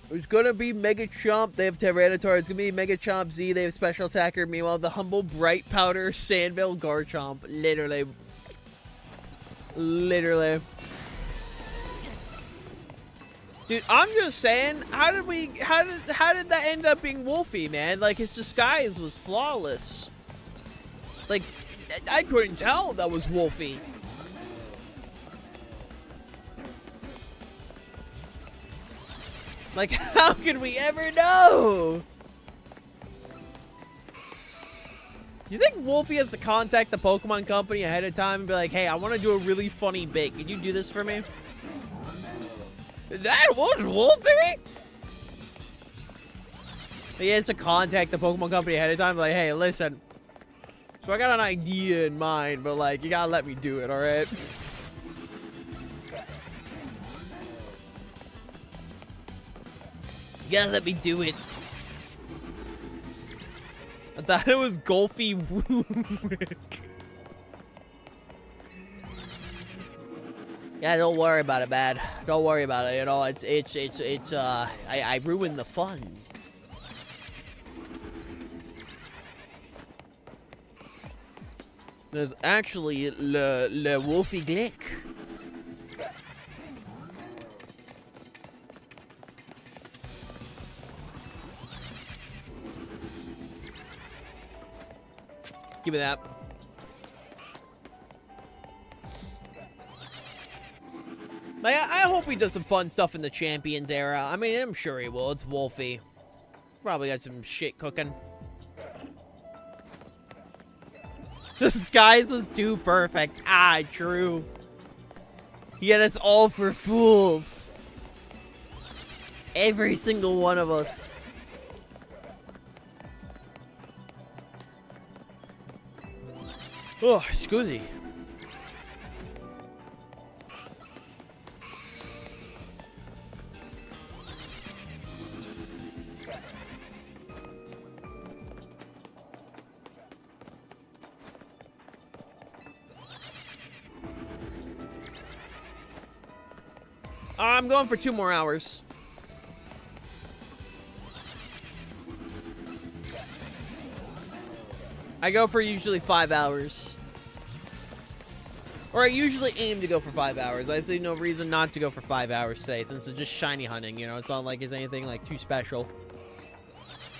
Speaker 1: It's gonna be Mega Chomp. They have Tyranitar. It's gonna be Mega Chomp Z. They have Special Attacker. Meanwhile, the humble Bright Powder Sandville Garchomp. Literally. Dude, I'm just saying, how did that end up being Wolfie, man? Like, his disguise was flawless. Like, I couldn't tell that was Wolfie. Like, how could we ever know? You think Wolfie has to contact the Pokemon Company ahead of time and be like, hey, I want to do a really funny bit. Can you do this for me? That was Wolfie? He has to contact the Pokemon Company ahead of time, like, hey, listen. So I got an idea in mind, but, like, you gotta let me do it, alright? You gotta let me do it. I thought it was Golfy Woowick. Yeah, don't worry about it, man. Don't worry about it. You know, I ruined the fun. There's actually Le Wolfie Glick. Give me that. Like, I hope he does some fun stuff in the Champions era. I mean, I'm sure he will. It's Wolfie. Probably got some shit cooking. The skies was too perfect. Ah, true. He had us all for fools. Every single one of us. Oh, scusi. I'm going for 2 more hours. I go for usually 5 hours. Or I usually aim to go for 5 hours. I see no reason not to go for 5 hours today, since it's just shiny hunting, you know? It's not like it's anything, like, too special.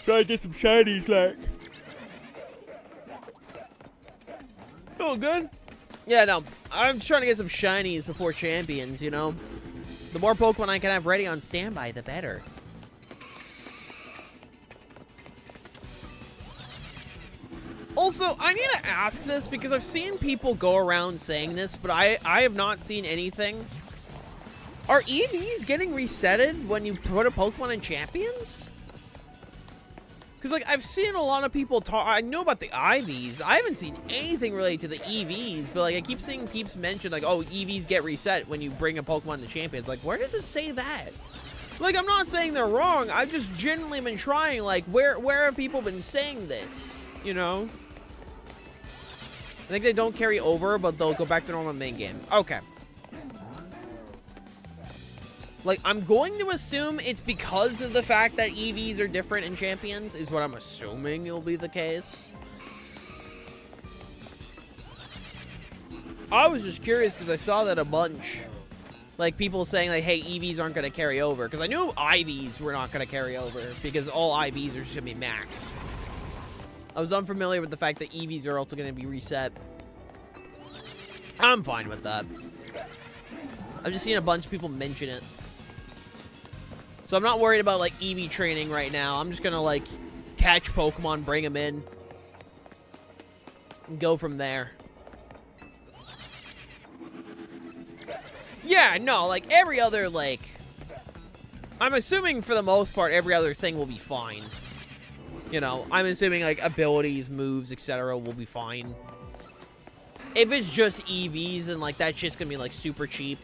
Speaker 1: Try to get some shinies, like. Oh, good? Yeah, no. I'm trying to get some shinies before champions, you know? The more Pokemon I can have ready on standby, the better. Also, I need to ask this because I've seen people go around saying this, but I have not seen anything. Are EVs getting resetted when you put a Pokemon in Champions? Because, like, I've seen a lot of people talk. I know about the IVs. I haven't seen anything related to the EVs, but, like, I keep seeing peeps mention, like, oh, EVs get reset when you bring a Pokemon to Champions. Like, where does it say that? Like, I'm not saying they're wrong. I've just genuinely been trying, like, where have people been saying this? You know? I think they don't carry over, but they'll go back to normal main game. Okay. Like, I'm going to assume it's because of the fact that EVs are different in Champions, is what I'm assuming will be the case. I was just curious because I saw that a bunch. Like, people saying, like, hey, EVs aren't going to carry over. Because I knew IVs were not going to carry over, because all IVs are just going to be max. I was unfamiliar with the fact that EVs are also going to be reset. I'm fine with that. I've just seen a bunch of people mention it. So I'm not worried about, like, EV training right now. I'm just going to, like, catch Pokemon, bring them in, and go from there. Yeah, no, like, every other, like... I'm assuming, for the most part, every other thing will be fine. You know, I'm assuming, like, abilities, moves, etc. will be fine. If it's just EVs and, like, that shit's gonna be, like, super cheap.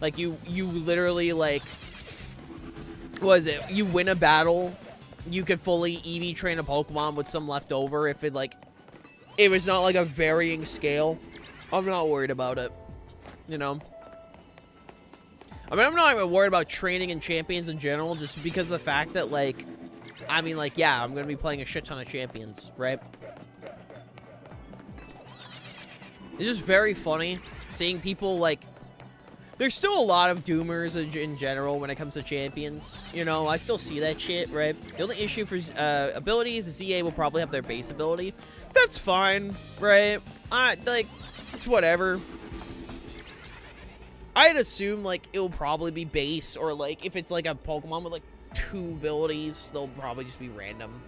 Speaker 1: Like, you literally, like... What is it? You win a battle, you could fully EV train a Pokemon with some left over if it, like... It was not, like, a varying scale. I'm not worried about it. You know? I mean, I'm not even worried about training in Champions in general, just because of the fact that, like... I mean, like, yeah, I'm going to be playing a shit ton of Champions, right? It's just very funny seeing people, like... There's still a lot of doomers in general when it comes to Champions. You know, I still see that shit, right? The only issue for abilities, the ZA will probably have their base ability. That's fine, right? Like, it's whatever. I'd assume, like, it'll probably be base, or, like, if it's, like, a Pokemon with, like, 2 abilities, they'll probably just be random.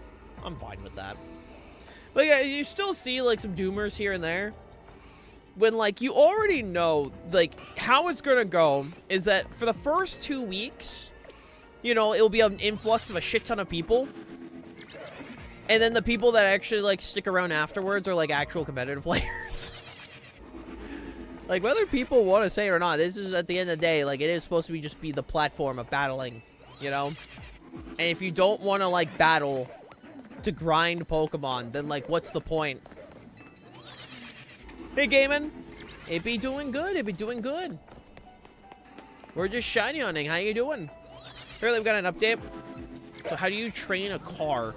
Speaker 1: I'm fine with that. But yeah, you still see, like, some doomers here and there. When, like, you already know, like, how it's gonna go is that for the first 2 weeks, you know, it'll be an influx of a shit ton of people. And then the people that actually, like, stick around afterwards are, like, actual competitive players. Like, whether people want to say it or not, this is, at the end of the day, like, it is supposed to be just be the platform of battling, you know? And if you don't want to, like, battle to grind Pokemon, then, like, what's the point? Hey, Gaiman. It be doing good. It be doing good. We're just shiny hunting. How you doing? Apparently, we got an update. So, how do you train a car?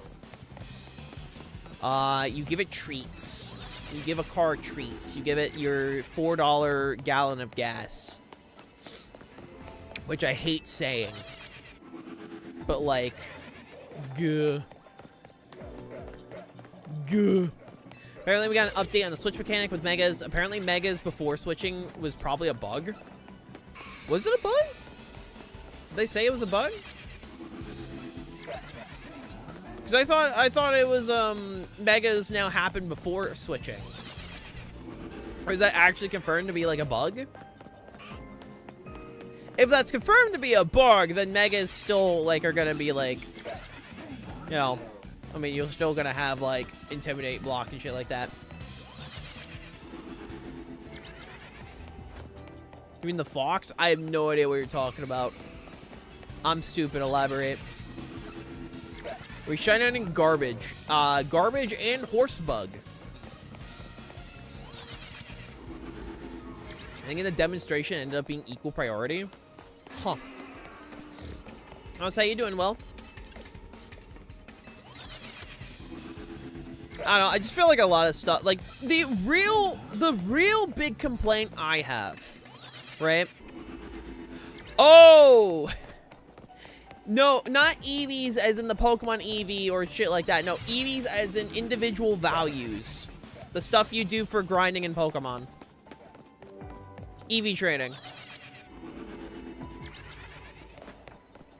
Speaker 1: You give it treats. You give a car treats. You give it your $4 gallon of gas. Which I hate saying. But, like, Gah. Apparently, we got an update on the switch mechanic with Megas. Apparently, Megas before switching was probably a bug. Was it a bug? Did they say it was a bug? Because I thought it was, Megas now happened before switching. Or is that actually confirmed to be, like, a bug? If that's confirmed to be a bug, then Megas still, like, are gonna be, like, you know, I mean, you're still gonna have, like, Intimidate, Block, and shit like that. You mean the Fox? I have no idea what you're talking about. I'm stupid. Elaborate. We shine out in Garbage. Garbage and Horsebug. I think in the demonstration it ended up being equal priority. Huh. How's how you doing, Will? I don't know, I just feel like a lot of stuff, like, the real big complaint I have, right? Oh! No, not EVs as in the Pokemon EV or shit like that. No, EVs as in individual values. The stuff you do for grinding in Pokemon. EV training.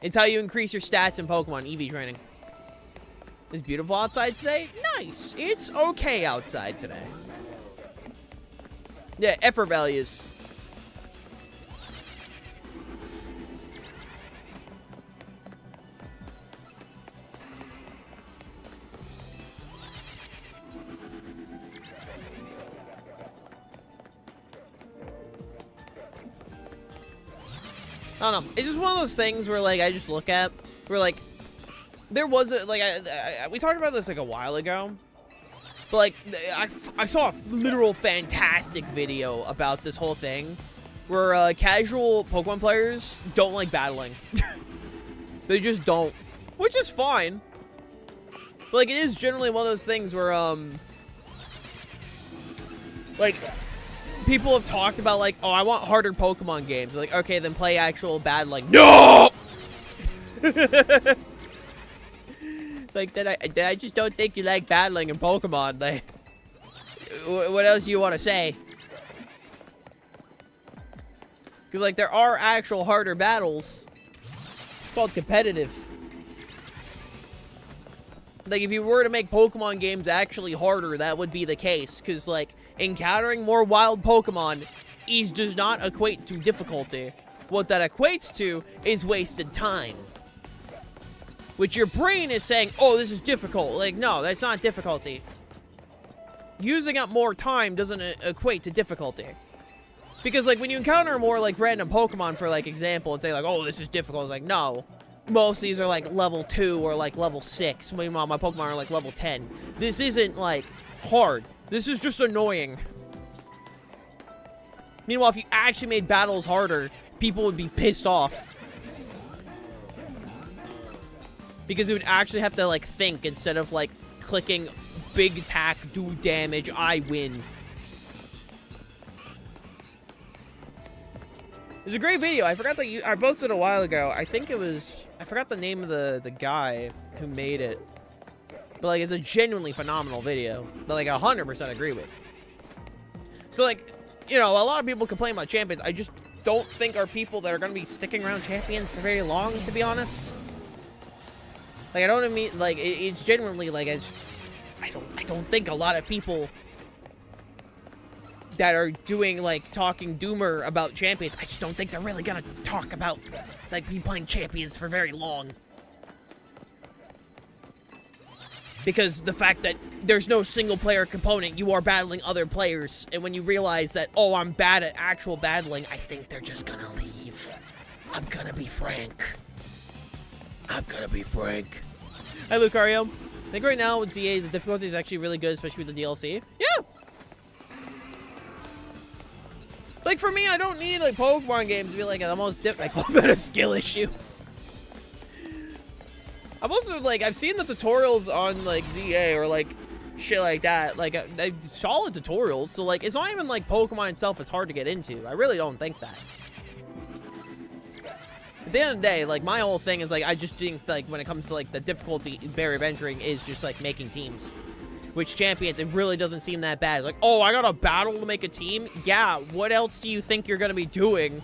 Speaker 1: It's how you increase your stats in Pokemon, EV training. It's beautiful outside today? Nice. It's okay outside today. Yeah, effort values. I don't know. It's just one of those things where, like, I just look at, where, like, there was a, like, we talked about this, like, a while ago. But, like, I saw a literal fantastic video about this whole thing. Where, casual Pokemon players don't like battling. They just don't. Which is fine. But, like, it is generally one of those things where, like, people have talked about, like, oh, I want harder Pokemon games. Like, okay, then play actual battling. No! It's like, I just don't think you like battling in Pokemon. Like, what else do you want to say? Because, like, there are actual harder battles. It's called competitive. Like, if you were to make Pokemon games actually harder, that would be the case. Because, like, encountering more wild Pokemon does not equate to difficulty. What that equates to is wasted time. Which your brain is saying, oh, this is difficult. Like, no, that's not difficulty. Using up more time doesn't equate to difficulty. Because, like, when you encounter more, like, random Pokemon, for, like, example, and say, like, oh, this is difficult, it's like, no. Most of these are, like, level 2 or, like, level 6. Meanwhile, my Pokemon are, like, level 10. This isn't, like, hard. This is just annoying. Meanwhile, if you actually made battles harder, people would be pissed off. Because it would actually have to, like, think instead of, like, clicking big attack, do damage, I win. It was a great video. I forgot that I posted it a while ago. I think it was, I forgot the name of the guy who made it. But, like, it's a genuinely phenomenal video that, like, I 100% agree with. So, like, you know, a lot of people complain about champions. I just don't think are people that are going to be sticking around champions for very long, to be honest. Like, I don't mean, like, it's genuinely, like, I don't think a lot of people that are doing, like, talking doomer about champions, I just don't think they're really gonna talk about, like, be playing champions for very long. Because the fact that there's no single-player component, you are battling other players, and when you realize that, oh, I'm bad at actual battling, I think they're just gonna leave. I'm gonna be frank. I'm gonna be frank. Hi, Lucario. I think right now with ZA, the difficulty is actually really good, especially with the DLC. Yeah! Like, for me, I don't need, like, Pokemon games to be, like, the most I call that a skill issue. I've also, like, I've seen the tutorials on, like, ZA or, like, shit like that. Like, solid tutorials. So, like, it's not even, like, Pokemon itself is hard to get into. I really don't think that. At the end of the day, like, my whole thing is, like, I just think, like, when it comes to, like, the difficulty barrier of entering is just, like, making teams. Which champions, it really doesn't seem that bad. Like, oh, I got a battle to make a team? Yeah, what else do you think you're gonna be doing?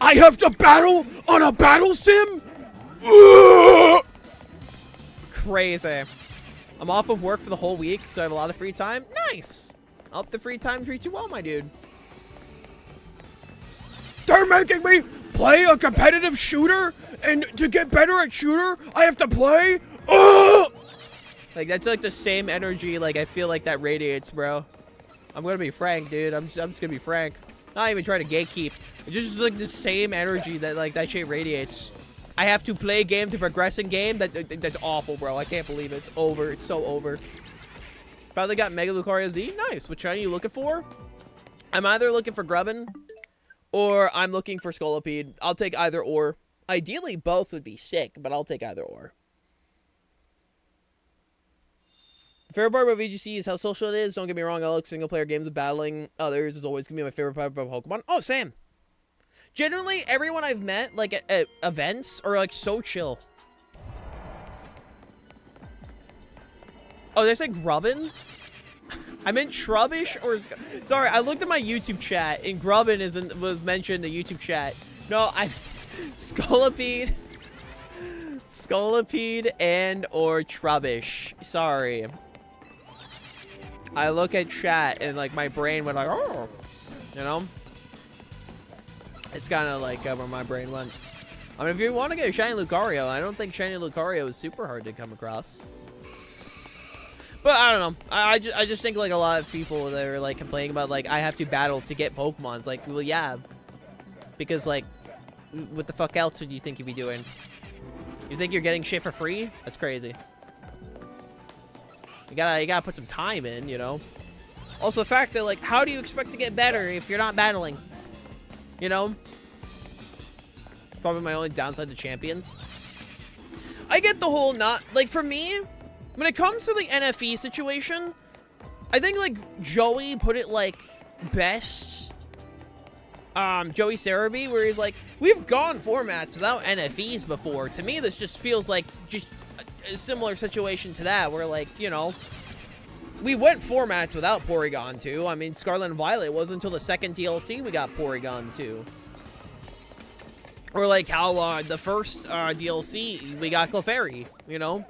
Speaker 1: I have to battle on a battle sim? Crazy. I'm off of work for the whole week, so I have a lot of free time. Nice! I hope the free time treats you well, my dude. They're making me play a competitive shooter, and to get better at shooter, I have to play? Like, that's like the same energy, like, I feel like that radiates, bro. I'm gonna be frank, dude. I'm just gonna be frank. Not even trying to gatekeep. It's just like the same energy that, like, that shit radiates. I have to play game to progress in game. That's awful, bro. I can't believe it. It's over. It's so over. Finally got Mega Lucario Z. Nice. What shiny are you looking for? I'm either looking for Grubbin or I'm looking for Scolipede. I'll take either or. Ideally, both would be sick, but I'll take either or. The favorite part about VGC is how social it is. Don't get me wrong, I like single-player games of battling others is always going to be my favorite part about Pokemon. Oh, same. Generally, everyone I've met, like, at events are, like, so chill. Oh, did I say Grubbin? I meant Trubbish or... Sorry, I looked at my YouTube chat, and Grubbin was mentioned in the YouTube chat. No, I... Scolipede. Scolipede and or Trubbish. Sorry. I look at chat, and, like, my brain went like, oh. You know? It's kind of like where my brain went. I mean, if you want to get a Shiny Lucario, I don't think Shiny Lucario is super hard to come across. But I don't know. I just think like a lot of people that are like complaining about like I have to battle to get Pokemon. It's like, well, yeah, because like, what the fuck else would you think you'd be doing? You think you're getting shit for free? That's crazy. You gotta put some time in, you know. Also, the fact that like, how do you expect to get better if you're not battling? You know. Probably my only downside to champions. I get the whole not like for me. When it comes to the NFE situation, I think, like, Joey put it, like, best. Joey Sarabi, where he's like, we've gone formats without NFEs before. To me, this just feels like just a similar situation to that, where, like, you know, we went formats without Porygon 2. I mean, Scarlet and Violet wasn't until the second DLC we got Porygon 2. Or, like, how, the first, DLC, we got Clefairy, you know?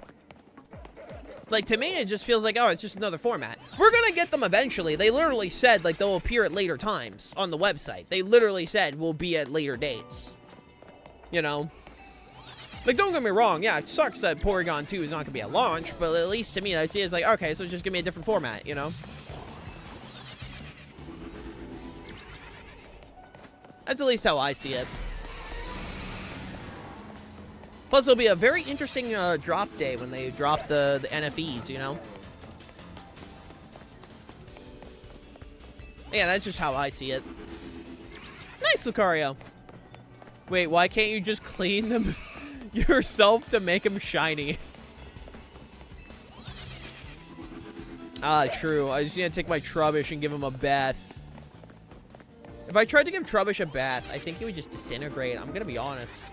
Speaker 1: Like, to me, it just feels like, oh, it's just another format. We're gonna get them eventually. They literally said, like, they'll appear at later times on the website. They literally said we'll be at later dates. You know? Like, don't get me wrong. Yeah, it sucks that Porygon 2 is not gonna be at launch, but at least to me, I see it as like, okay, so it's just gonna be a different format, you know? That's at least how I see it. Plus, it'll be a very interesting drop day when they drop the NFEs, you know? Yeah, that's just how I see it. Nice, Lucario. Wait, why can't you just clean them yourself to make them shiny? Ah, true. I just need to take my Trubbish and give him a bath. If I tried to give Trubbish a bath, I think he would just disintegrate. I'm gonna be honest.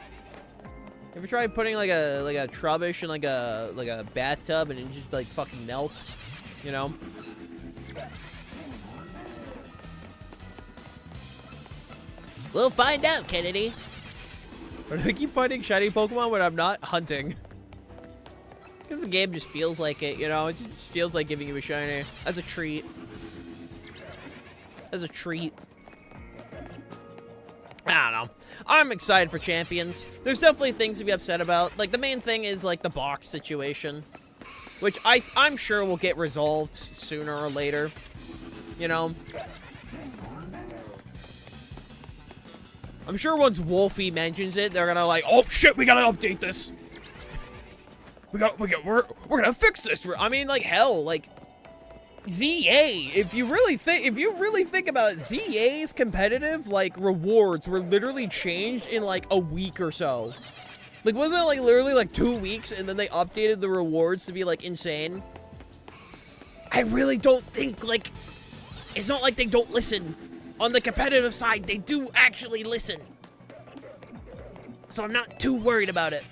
Speaker 1: Have you tried putting like a Trubbish in like a bathtub and it just like fucking melts, you know? We'll find out, Kennedy. Why do I keep finding shiny Pokemon when I'm not hunting? Because the game just feels like it, you know? It just feels like giving you a shiny as a treat. As a treat. I don't know. I'm excited for Champions. There's definitely things to be upset about. Like, the main thing is, like, the box situation. Which I'm sure will get resolved sooner or later. You know? I'm sure once Wolfie mentions it, they're gonna like, oh shit, we gotta update this. We're gonna fix this. I mean, like, hell, like, ZA, if you really think about it, ZA's competitive, like, rewards were literally changed in, like, a week or so. Like, wasn't it, like, literally, like, 2 weeks, and then they updated the rewards to be, like, insane? I really don't think, like, it's not like they don't listen. On the competitive side, they do actually listen. So I'm not too worried about it.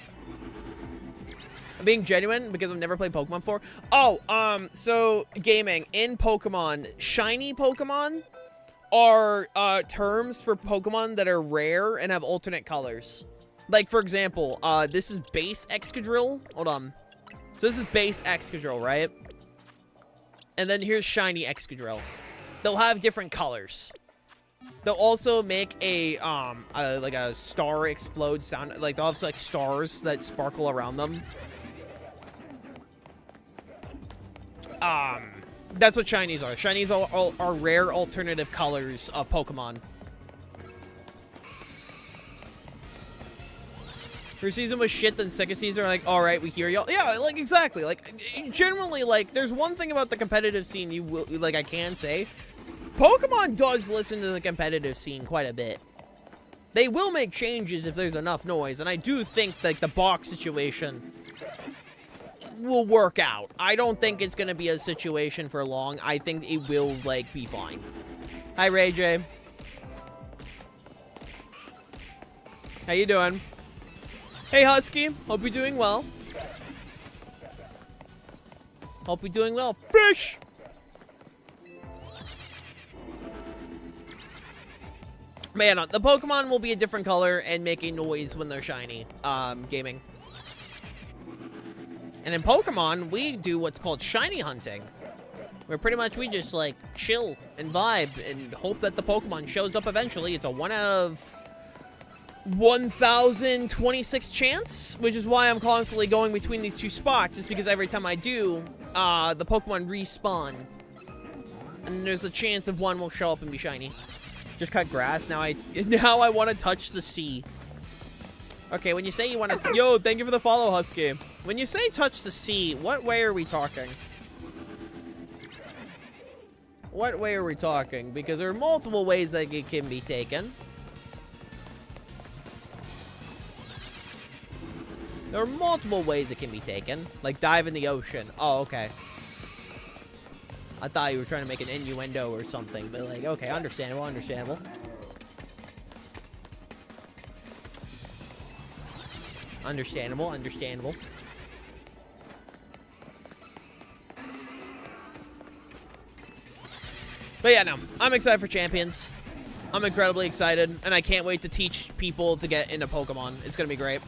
Speaker 1: I'm being genuine because I've never played Pokemon before. Oh, so gaming in Pokemon, shiny Pokemon are terms for Pokemon that are rare and have alternate colors. Like, for example, this is base Excadrill. Hold on. So this is base Excadrill, right? And then here's shiny Excadrill. They'll have different colors. They'll also make a like a star explode sound. Like, they'll have like stars that sparkle around them. That's what shinies are. Shinies are rare alternative colors of Pokemon. First season was shit, then second season are like, alright, we hear y'all. Yeah, like, exactly. Like, generally, like, there's one thing about the competitive scene I can say. Pokemon does listen to the competitive scene quite a bit. They will make changes if there's enough noise, and I do think, like, the box situation will work out. I don't think it's going to be a situation for long. I think it will, like, be fine. Hi, Ray J. How you doing? Hey, Husky. Hope you're doing well. Hope you're doing well. Fish! Man, the Pokemon will be a different color and make a noise when they're shiny. Gaming. And in Pokemon, we do what's called shiny hunting. Where pretty much we just, like, chill and vibe and hope that the Pokemon shows up eventually. It's a 1 out of 1,026 chance, which is why I'm constantly going between these two spots. Is because every time I do, the Pokemon respawn. And there's a chance of one will show up and be shiny. Just cut grass. Now I want to touch the sea. Okay, when you say you want to... Yo, thank you for the follow, Husky. When you say touch the sea, what way are we talking? What way are we talking? Because there are multiple ways that it can be taken. There are multiple ways it can be taken. Like dive in the ocean. Oh, okay. I thought you were trying to make an innuendo or something. But like, okay, understandable, understandable. Understandable, understandable. But yeah, no, I'm excited for Champions. I'm incredibly excited, and I can't wait to teach people to get into Pokemon. It's gonna be great.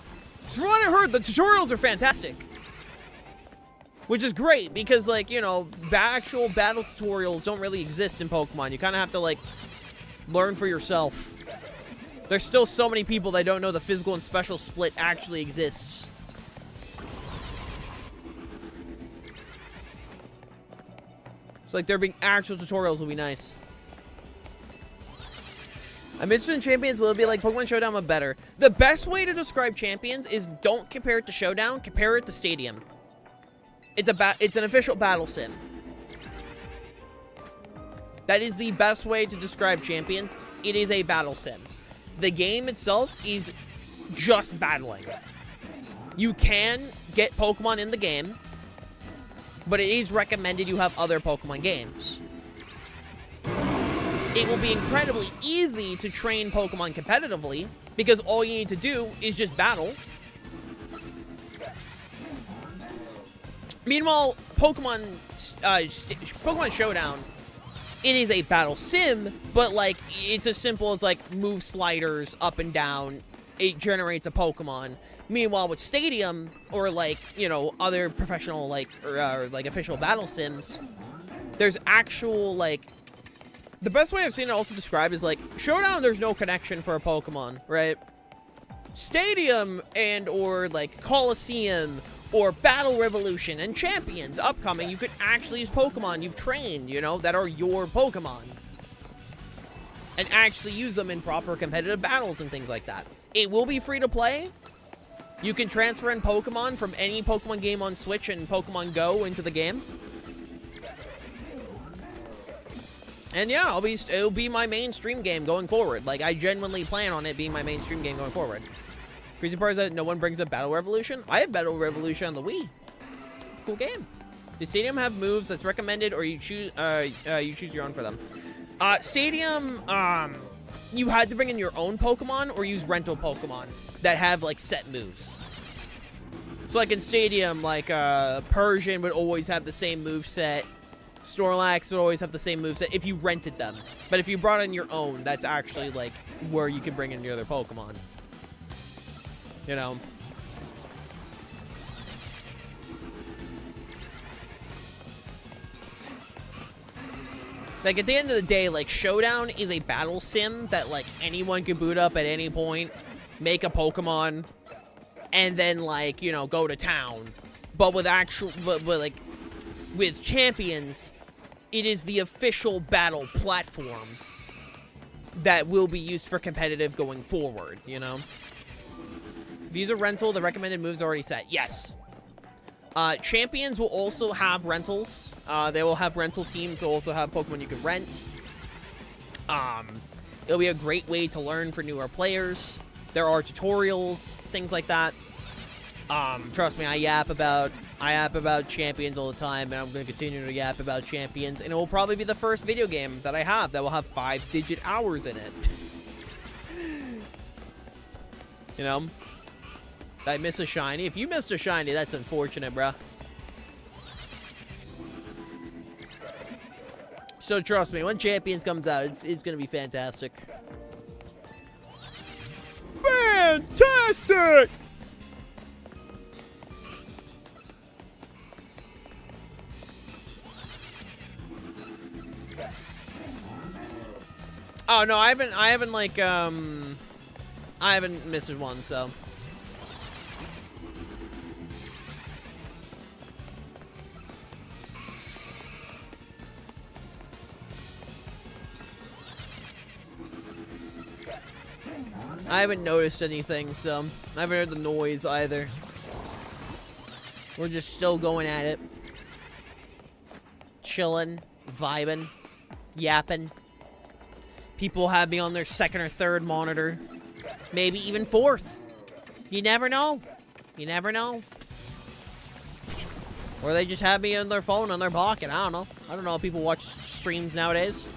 Speaker 1: From what I heard, the tutorials are fantastic. Which is great, because, like, you know, actual battle tutorials don't really exist in Pokemon. You kind of have to, like, learn for yourself. There's still so many people that don't know the physical and special split actually exists. It's like there being actual tutorials will be nice. I'm interested in Champions. Will it be like Pokemon Showdown but better? The best way to describe Champions is don't compare it to Showdown. Compare it to Stadium. It's an official battle sim. That is the best way to describe Champions. It is a battle sim. The game itself is just battling. You can get Pokemon in the game, but it is recommended you have other Pokemon games. It will be incredibly easy to train Pokemon competitively, because all you need to do is just battle. Meanwhile, Pokemon Showdown, it is a battle sim, but, like, it's as simple as, like, move sliders up and down. It generates a Pokemon. Meanwhile, with Stadium, or, like, you know, other professional, like, or like, official battle sims, there's actual, like... The best way I've seen it also described is, like, Showdown, there's no connection for a Pokemon, right? Stadium or, like, Coliseum... or Battle Revolution and Champions upcoming, you could actually use Pokemon you've trained, you know, that are your Pokemon. And actually use them in proper competitive battles and things like that. It will be free to play. You can transfer in Pokemon from any Pokemon game on Switch and Pokemon Go into the game. And yeah, it'll be my mainstream game going forward. Like, I genuinely plan on it being my mainstream game going forward. Crazy part is that no one brings up Battle Revolution. I have Battle Revolution on the Wii. It's a cool game. Does Stadium have moves that's recommended, or you choose your own for them? Stadium, you had to bring in your own Pokemon or use rental Pokemon that have, like, set moves. So, like, in Stadium, like, Persian would always have the same moveset. Snorlax would always have the same moveset if you rented them. But if you brought in your own, that's actually, like, where you can bring in your other Pokemon. You know. Like, at the end of the day, like, Showdown is a battle sim that, like, anyone can boot up at any point, make a Pokemon, and then, like, you know, go to town. But with like, with Champions, it is the official battle platform that will be used for competitive going forward, you know? If you use a rental, the recommended moves are already set. Yes. Champions will also have rentals. They will have rental teams. They'll also have Pokemon you can rent. It'll be a great way to learn for newer players. There are tutorials, things like that. Trust me, I yap about champions all the time, and I'm going to continue to yap about champions, and it will probably be the first video game that I have that will have 5-digit hours in it. You know? I miss a shiny. If you missed a shiny, that's unfortunate, bruh. So trust me, when Champions comes out, it's going to be fantastic. Fantastic! Oh no, I haven't like I haven't missed one, so. I haven't noticed anything, so I haven't heard the noise either. We're just still going at it. Chilling, vibing, yapping. People have me on their second or third monitor. Maybe even fourth. You never know. You never know. Or they just have me on their phone, on their pocket. I don't know. I don't know how people watch streams nowadays.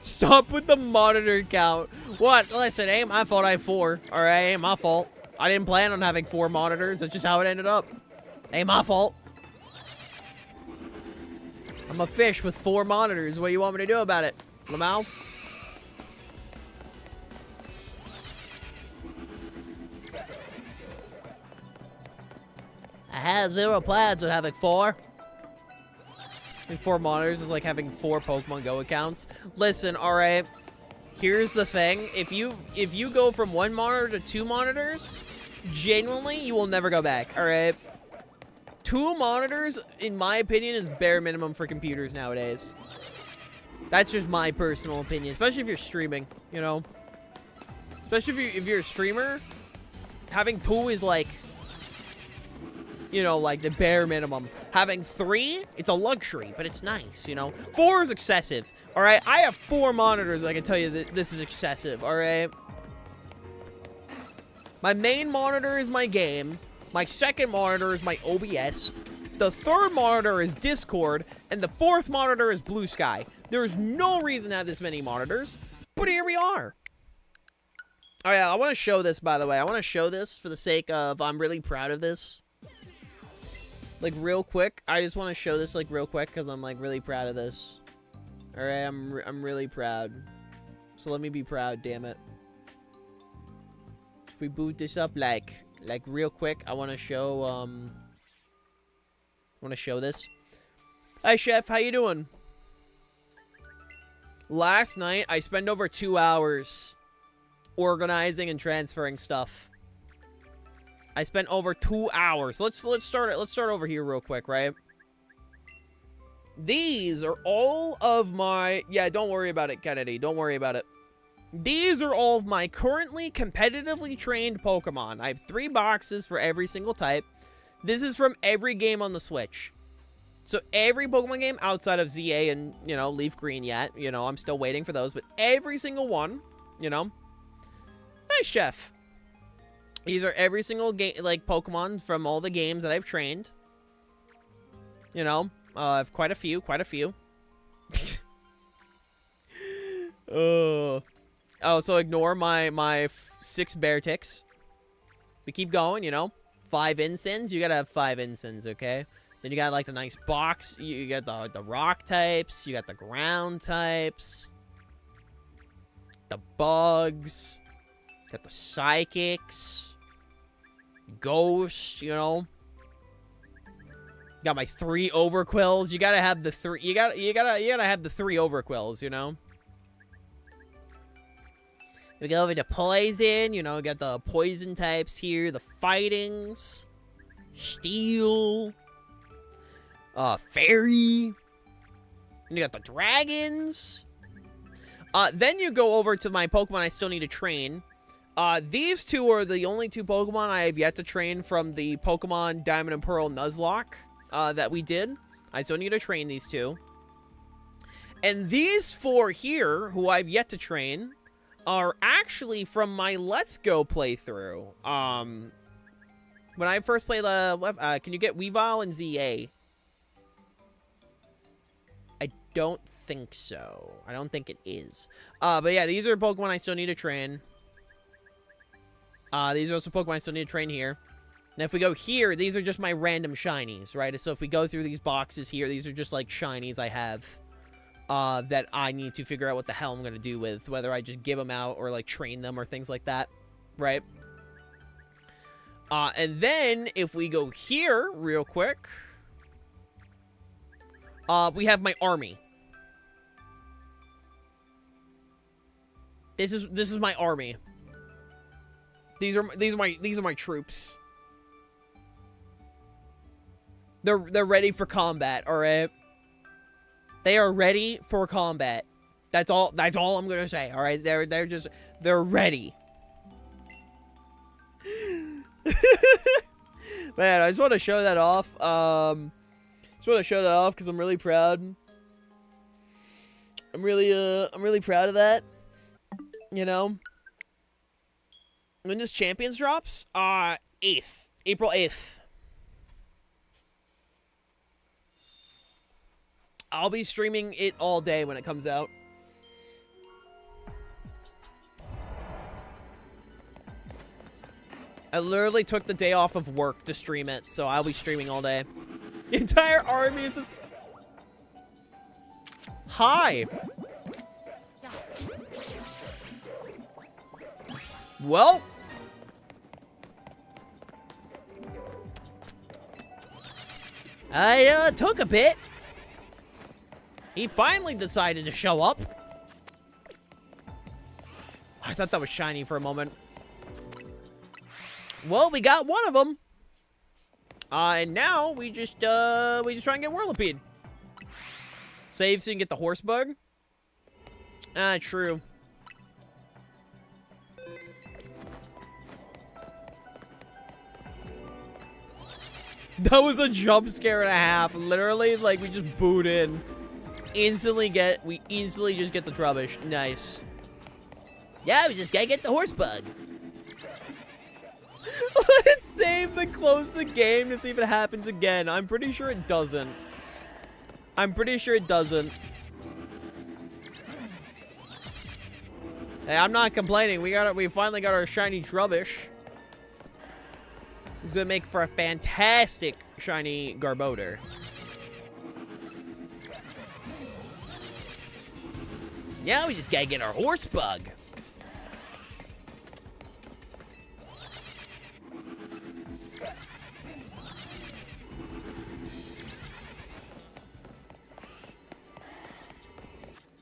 Speaker 1: Stop with the monitor count. What? Listen, ain't my fault I have 4. Alright, ain't my fault. I didn't plan on having 4 monitors. That's just how it ended up. Ain't my fault. I'm a fish with 4 monitors. What do you want me to do about it, Lamau? I had 0 plans with having 4. And 4 monitors is like having 4 Pokemon Go accounts. Listen, alright. Here's the thing. If you go from 1 monitor to 2 monitors, genuinely, you will never go back, alright? 2 monitors, in my opinion, is bare minimum for computers nowadays. That's just my personal opinion, especially if you're streaming, you know? Especially if you're a streamer, having 2 is like, you know, like the bare minimum. Having 3, it's a luxury, but it's nice, you know? 4 is excessive, alright? I have 4 monitors, I can tell you that this is excessive, alright? My main monitor is my game. My second monitor is my OBS. The third monitor is Discord. And the 4th monitor is Blue Sky. There's no reason to have this many monitors, but here we are. Oh yeah, I want to show this, by the way. I want to show this for the sake of I'm really proud of this. Like, real quick. I just want to show this, like, real quick because I'm, like, really proud of this. Alright, I'm really proud. So let me be proud, damn it. If we boot this up, like real quick, I want to show this. Hi Chef, how you doing? Last night I spent over 2 hours organizing and transferring stuff. I spent over 2 hours. Let's start over here real quick, right? These are all of my, yeah, don't worry about it, Kennedy. Don't worry about it. These are all of my currently competitively trained Pokemon. I have 3 boxes for every single type. This is from every game on the Switch. So every Pokemon game outside of ZA and, you know, Leaf Green yet. You know, I'm still waiting for those. But every single one, you know. Nice, Chef. These are every single game, like, Pokemon from all the games that I've trained. You know, I have quite a few. Oh, so ignore my 6 bear ticks. We keep going, you know. 5 Insins. You gotta have 5 Insins, okay? Then you got, like, the nice box. You got the rock types. You got the ground types. The bugs. Got the psychics. Ghosts, you know. Got my 3 Overquills. You gotta have the 3. You gotta have the 3 Overquills, you know. We go over to poison, you know, got the poison types here, the fightings, steel, fairy, and you got the dragons. Then you go over to my Pokemon I still need to train. These 2 are the only 2 Pokemon I have yet to train from the Pokemon Diamond and Pearl Nuzlocke, that we did. I still need to train these 2. And these 4 here, who I've yet to train, are actually from my Let's Go playthrough. When I first played the... can you get Weavile and ZA? I don't think so. I don't think it is. But yeah, these are Pokemon I still need to train. These are also Pokemon I still need to train here. And if we go here, these are just my random shinies, right? So if we go through these boxes here, these are just like shinies I have that I need to figure out what the hell I'm going to do with. Whether I just give them out or like train them or things like that, right? And then if we go here real quick, we have my army. This is my army. These are my troops. They're ready for combat, all right? They are ready for combat. That's all I'm going to say, all right? They're ready. Man, I just want to show that off. Just want to show that off because I'm really proud. I'm really proud of that. You know? When this Champions drops? 8th. April 8th. I'll be streaming it all day when it comes out. I literally took the day off of work to stream it, so I'll be streaming all day. The entire army is just... Hi! Well... I took a bit. He finally decided to show up. I thought that was shiny for a moment. Well, we got one of them. And now we just try and get Whirlipede. Save so you can get the horse bug. True. That was a jump scare and a half. Literally, like, we just boot in. We easily just get the Trubbish. Nice. Yeah, we just gotta get the horse bug. Let's save the close the game to see if it happens again. I'm pretty sure it doesn't. I'm pretty sure it doesn't. Hey, I'm not complaining. We finally got our shiny Trubbish. It's gonna make for a fantastic shiny Garbodor. Yeah, we just gotta get our horse bug.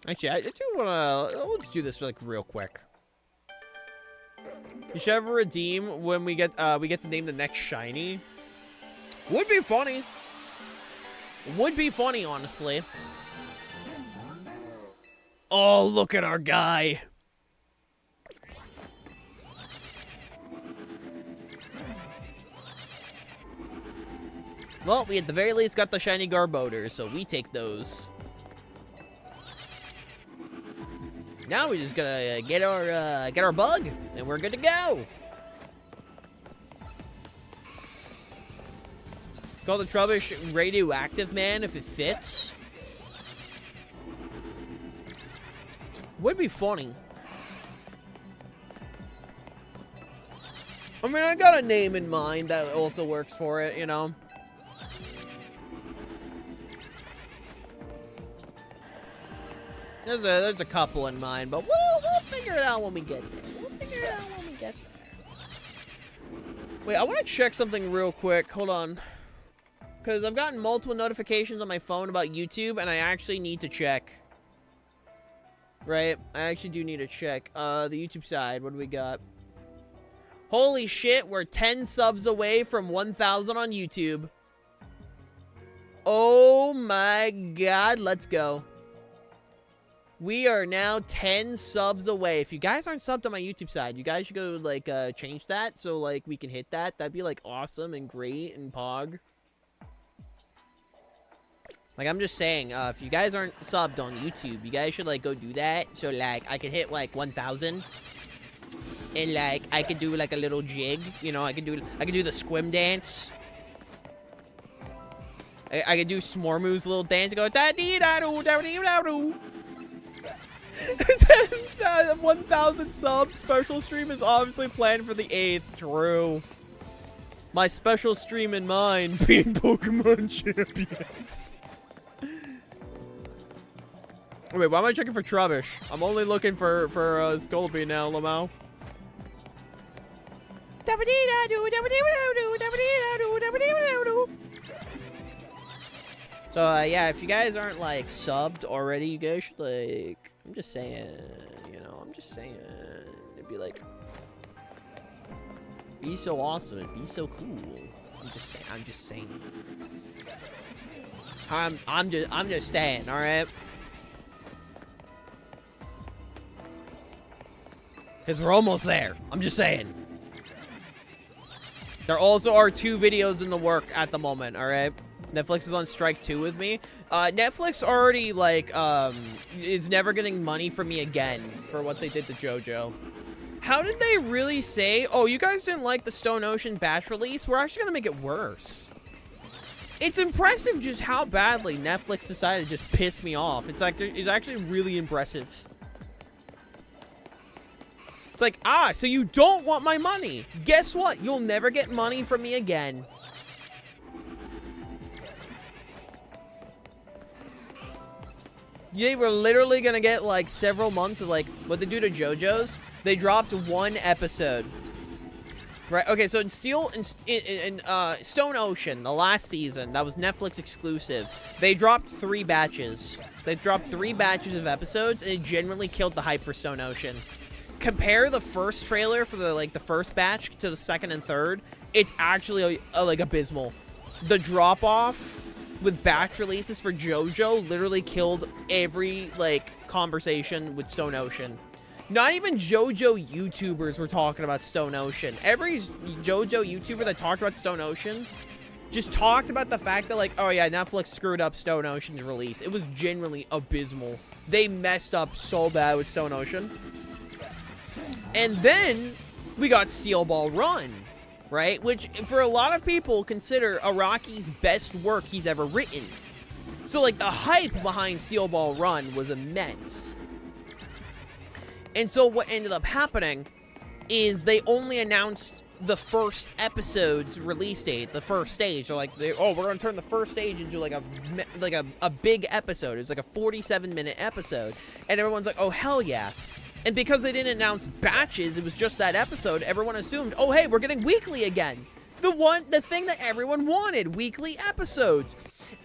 Speaker 1: Actually, I do wanna... Let's do this like real quick. You should ever redeem when we get to name the next shiny. Would be funny. Would be funny, honestly. Oh, look at our guy. Well, we at the very least got the shiny Garbodor, so we take those. Now we just gotta get our bug, and we're good to go. Call the Trubbish Radioactive Man if it fits. Would be funny. I mean, I got a name in mind that also works for it, you know? There's a couple in mind, but we'll figure it out when we get there. We'll figure it out when we get there. Wait, I want to check something real quick. Hold on. Because I've gotten multiple notifications on my phone about YouTube, and I actually need to check. Right? I actually do need to check. The YouTube side, what do we got? Holy shit, we're 10 subs away from 1,000 on YouTube. Oh my god, let's go. We are now 10 subs away. If you guys aren't subbed on my YouTube side, you guys should go, like, change that so, like, we can hit that. That'd be, like, awesome and great and pog. Like, I'm just saying, if you guys aren't subbed on YouTube, you guys should, like, go do that. So, like, I could hit, like, 1,000. And, like, I could do, like, a little jig. You know, I could do the squim dance. I could do Smormoo's little dance and go, da-dee-da-doo, da-dee-da-doo. 1,000 subs. Special stream is obviously planned for the 8th. True. My special stream in mind being Pokemon Champions. Wait, why am I checking for Trubbish? I'm only looking for Scolpy now, Lamau. So, yeah, if you guys aren't, like, subbed already, you guys should, like, I'm just saying, you know, I'm just saying, it'd be like, be so awesome and be so cool. I'm just saying. I'm just saying, alright? Because we're almost there. I'm just saying. There also are 2 videos in the work at the moment, alright? Netflix is on strike 2 with me. Netflix already, like, is never getting money from me again for what they did to JoJo. How did they really say, oh, you guys didn't like the Stone Ocean batch release? We're actually gonna make it worse. It's impressive just how badly Netflix decided to just piss me off. It's actually really impressive. It's like, so you don't want my money. Guess what? You'll never get money from me again. They were literally gonna get, like, several months of, like, what they do to JoJo's. They dropped 1 episode. Right, okay, so in Stone Ocean, the last season, that was Netflix exclusive, they dropped 3 batches. They dropped 3 batches of episodes, and it generally killed the hype for Stone Ocean. Compare the first trailer for the first batch to the second and third, it's actually, like, abysmal. The drop-off with batch releases for JoJo literally killed every, like, conversation with Stone Ocean. Not even JoJo YouTubers were talking about Stone Ocean. Every JoJo YouTuber that talked about Stone Ocean just talked about the fact that, like, oh yeah, Netflix screwed up Stone Ocean's release. It was genuinely abysmal. They messed up so bad with Stone Ocean. And then we got Steel Ball Run, right? Which, for a lot of people, consider Araki's best work he's ever written. So, like, the hype behind Steel Ball Run was immense. And so what ended up happening is they only announced the first episode's release date, the first stage. They're like, oh, we're going to turn the first stage into, like, a big episode. It was like a 47-minute episode. And everyone's like, oh, hell yeah. And because they didn't announce batches, it was just that episode, everyone assumed, oh, hey, we're getting weekly again. The thing that everyone wanted, weekly episodes.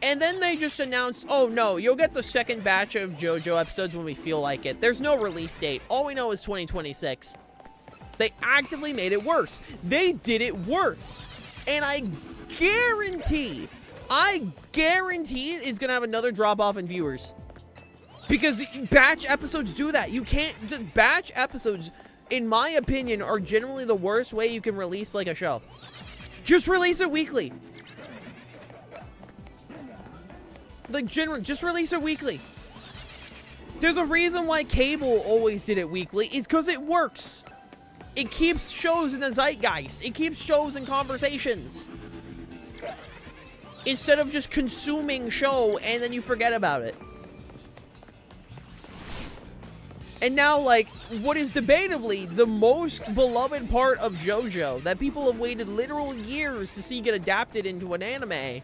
Speaker 1: And then they just announced, oh, no, you'll get the second batch of JoJo episodes when we feel like it. There's no release date. All we know is 2026. They actively made it worse. They did it worse. And I guarantee it's going to have another drop-off in viewers. Because batch episodes do that. You can't... Batch episodes, in my opinion, are generally the worst way you can release, like, a show. Just release it weekly. Like, just release it weekly. There's a reason why cable always did it weekly. It's because it works. It keeps shows in the zeitgeist. It keeps shows in conversations. Instead of just consuming show and then you forget about it. And now, like, what is debatably the most beloved part of JoJo that people have waited literal years to see get adapted into an anime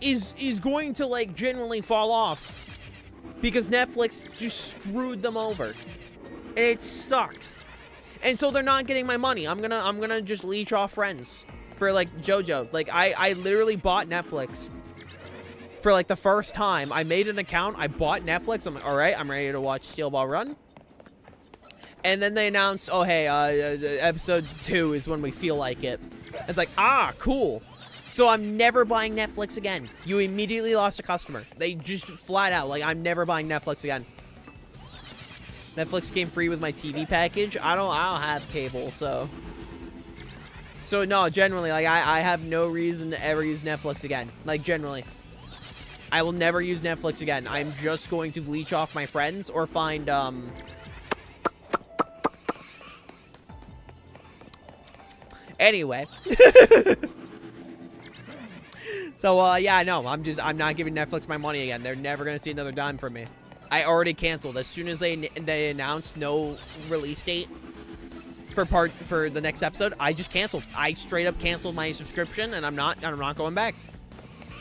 Speaker 1: is going to, like, genuinely fall off because Netflix just screwed them over. And it sucks. And so they're not getting my money. I'm gonna just leech off friends for, like, JoJo. Like, I literally bought Netflix for, like, the first time. I made an account. I bought Netflix. I'm like, all right, I'm ready to watch Steel Ball Run. And then they announced, oh, hey, episode 2 is when we feel like it. It's like, cool. So I'm never buying Netflix again. You immediately lost a customer. They just flat out, like, I'm never buying Netflix again. Netflix came free with my TV package. I don't have cable, so... So, no, generally, like, I have no reason to ever use Netflix again. Like, generally. I will never use Netflix again. I'm just going to leech off my friends or find, Anyway. So, yeah, no, I'm not giving Netflix my money again. They're never gonna see another dime from me. I already canceled. As soon as they announced no release date for the next episode, I just canceled. I straight up canceled my subscription, and I'm not going back.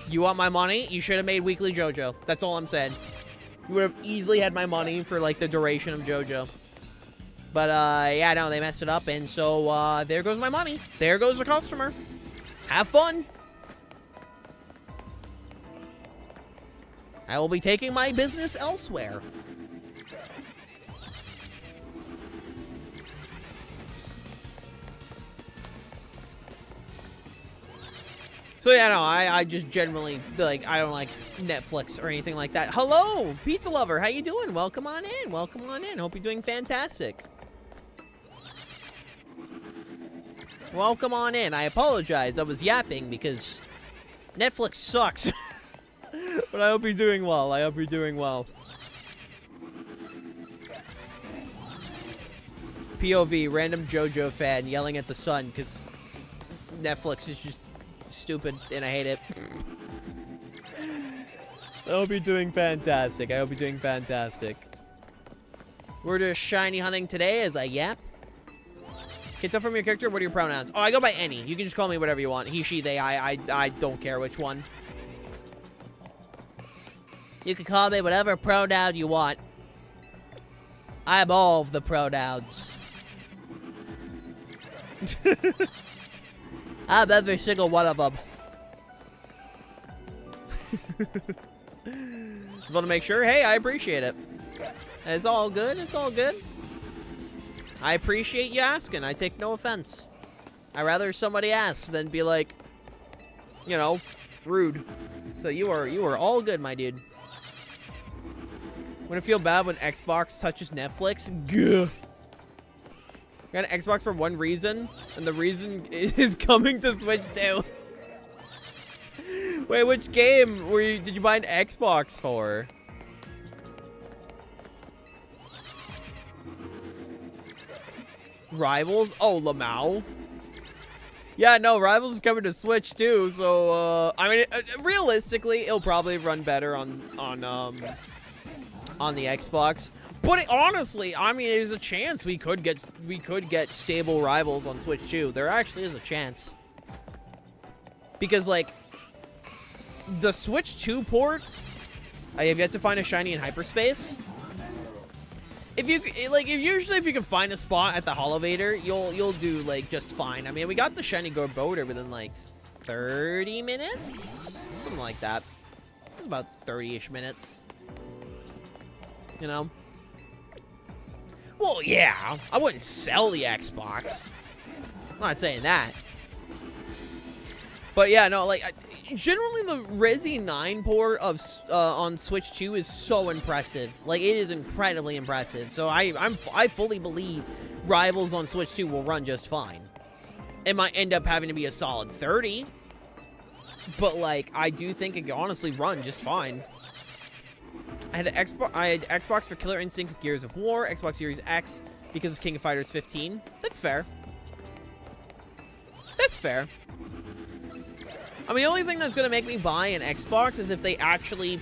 Speaker 1: You want my money? You should have made Weekly JoJo. That's all I'm saying. You would have easily had my money for, like, the duration of JoJo. But, yeah, no, they messed it up, and so, there goes my money. There goes the customer. Have fun. I will be taking my business elsewhere. So yeah, no, I just generally, like, I don't like Netflix or anything like that. Hello, pizza lover, how you doing? Welcome on in, welcome on in. Hope you're doing fantastic. Welcome on in. I apologize, I was yapping because Netflix sucks. But I hope you're doing well. I hope you're doing well. POV, random JoJo fan yelling at the sun because Netflix is just stupid and I hate it. I hope you're doing fantastic. I hope you're doing fantastic. We're just shiny hunting today as I yap. Can you tell from your character, what are your pronouns? Oh, I go by any. You can just call me whatever you want. He, she, they, I don't care which one. You can call me whatever pronoun you want. I have all of the pronouns. I have every single one of them. Just want to make sure. Hey, I appreciate it. It's all good. It's all good. I appreciate you asking. I take no offense. I'd rather somebody ask than be like, you know, rude. So you are all good, my dude. Wouldn't feel bad when Xbox touches Netflix? Gah. Got an Xbox for one reason, and the reason is coming to Switch too. Wait, which game did you buy an Xbox for? Rivals? Oh, Lamau. Yeah, no, Rivals is coming to Switch too, so, I mean, realistically, it'll probably run better on the Xbox. But honestly, I mean, there's a chance we could get stable Rivals on Switch too. There actually is a chance. Because, like, the Switch 2 port, I have yet to find a shiny in hyperspace. Usually if you can find a spot at the Holovator, you'll do, like, just fine. I mean, we got the shiny Gorboder within, like, 30 minutes? Something like that. It was about 30-ish minutes. You know? Well, yeah. I wouldn't sell the Xbox. I'm not saying that. But yeah, no, like, generally the Resi 9 port of on Switch 2 is so impressive. Like, it is incredibly impressive. So I fully believe Rivals on Switch 2 will run just fine. It might end up having to be a solid 30. But, like, I do think it can honestly run just fine. I had Xbox for Killer Instinct, Gears of War, Xbox Series X because of King of Fighters 15. That's fair. That's fair. I mean, the only thing that's going to make me buy an Xbox is if they actually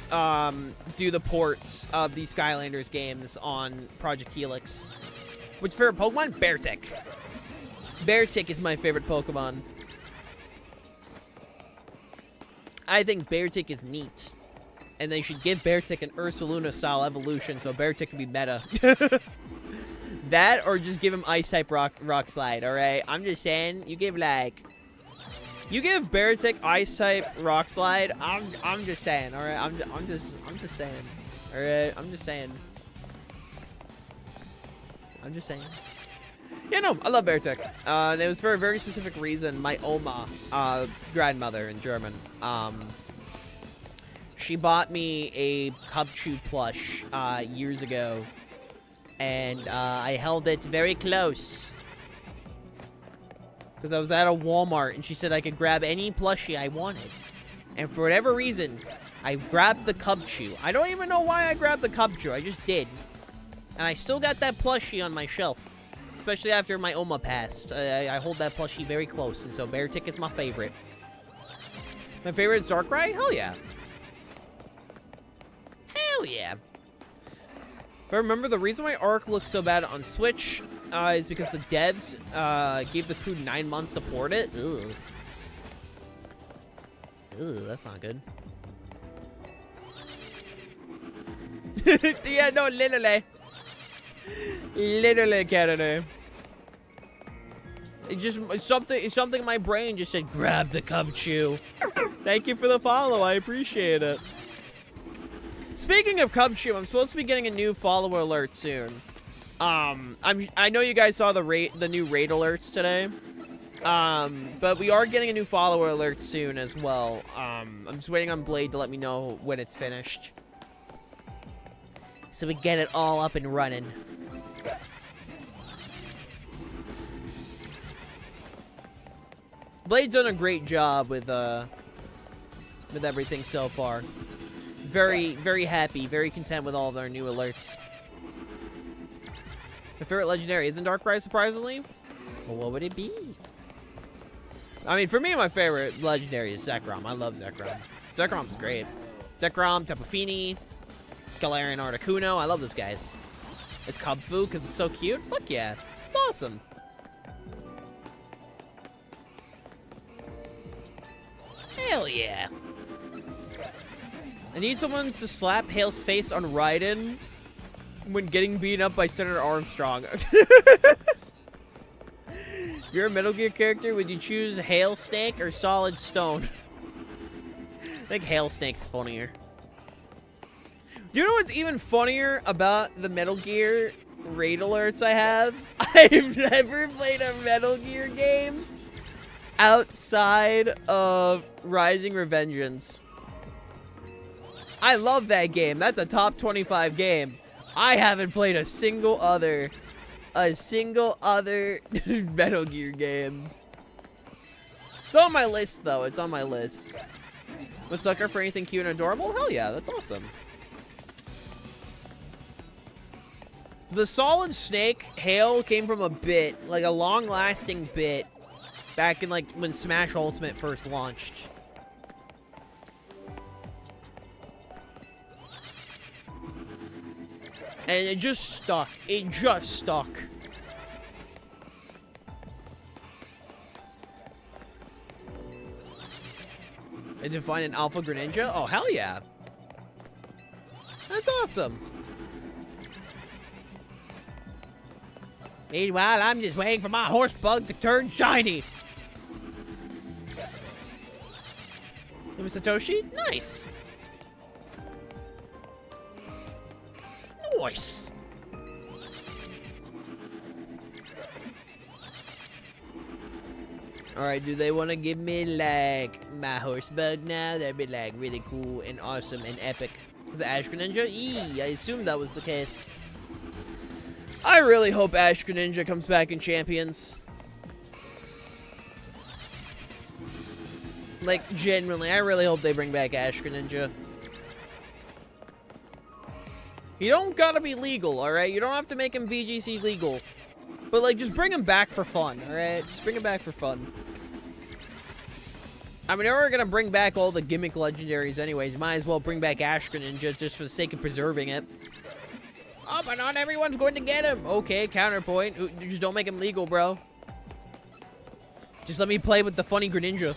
Speaker 1: do the ports of the Skylanders games on Project Helix. Which favorite Pokemon? Beartic. Beartic is my favorite Pokemon. I think Beartic is neat. And they should give Beartic an Ursaluna-style evolution so Beartic can be meta. That, or just give him Ice-type rock Slide, alright? I'm just saying, you give Beartic Ice-type Rock Slide, I'm just saying, alright? I'm just saying. Alright? I'm just saying. Yeah, no, I love Beartic. And it was for a very specific reason. My Oma, grandmother in German, she bought me a Cubchoo plush years ago, and I held it very close because I was at a Walmart, and she said I could grab any plushie I wanted, and for whatever reason, I grabbed the Cubchoo. I don't even know why I grabbed the Cubchoo. I just did. And I still got that plushie on my shelf. Especially after my Oma passed. I hold that plushie very close, and so Beartic is my favorite. My favorite is Darkrai? Hell yeah. Hell yeah. If I remember, the reason why Arc looks so bad on Switch is because the devs gave the crew 9 months to port it. Ugh. Ugh, that's not good. Yeah, no, literally. Literally, Canada. It's something in my brain just said, grab the Cubchoo. Thank you for the follow. I appreciate it. Speaking of Cubchoo, I'm supposed to be getting a new follower alert soon. I know you guys saw the new raid alerts today. But we are getting a new follower alert soon as well. I'm just waiting on Blade to let me know when it's finished, so we get it all up and running. Blade's done a great job with everything so far. Very, very happy, very content with all of our new alerts. My favorite legendary isn't Darkrai, surprisingly. Well, what would it be? I mean, for me, my favorite legendary is Zekrom. I love Zekrom. Zekrom's great. Zekrom, Tapu Fini, Galarian Articuno. I love those guys. It's Cubfu because it's so cute. Fuck yeah. It's awesome. Hell yeah. I need someone to slap Hale's face on Raiden when getting beaten up by Senator Armstrong. If you're a Metal Gear character, would you choose Hail Snake or Solid Stone? I think Hail Snake's funnier. You know what's even funnier about the Metal Gear raid alerts I have? I've never played a Metal Gear game outside of Rising Revengeance. I love that game. That's a top 25 game. I haven't played a single other Metal Gear game. It's on my list, though. It's on my list. I'm a sucker for anything cute and adorable? Hell yeah, that's awesome. The Solid Snake Hail came from a bit, like a long-lasting bit, back in like when Smash Ultimate first launched. And it just stuck. It just stuck. And to find an Alpha Greninja? Oh, hell yeah. That's awesome. Meanwhile, I'm just waiting for my horse bug to turn shiny. Give me Satoshi? Nice. Nice. Alright, do they want to give me, like, my horse bug now? That'd be, like, really cool and awesome and epic. The Ash Greninja? I assumed that was the case. I really hope Ash Greninja comes back in Champions. Like, genuinely, I really hope they bring back Ash Greninja. You don't gotta be legal, alright? You don't have to make him VGC legal. But, like, just bring him back for fun, alright? Just bring him back for fun. I mean, we're gonna bring back all the gimmick legendaries anyways. Might as well bring back Ash Greninja just for the sake of preserving it. Oh, but not everyone's going to get him. Okay, counterpoint. Just don't make him legal, bro. Just let me play with the funny Greninja.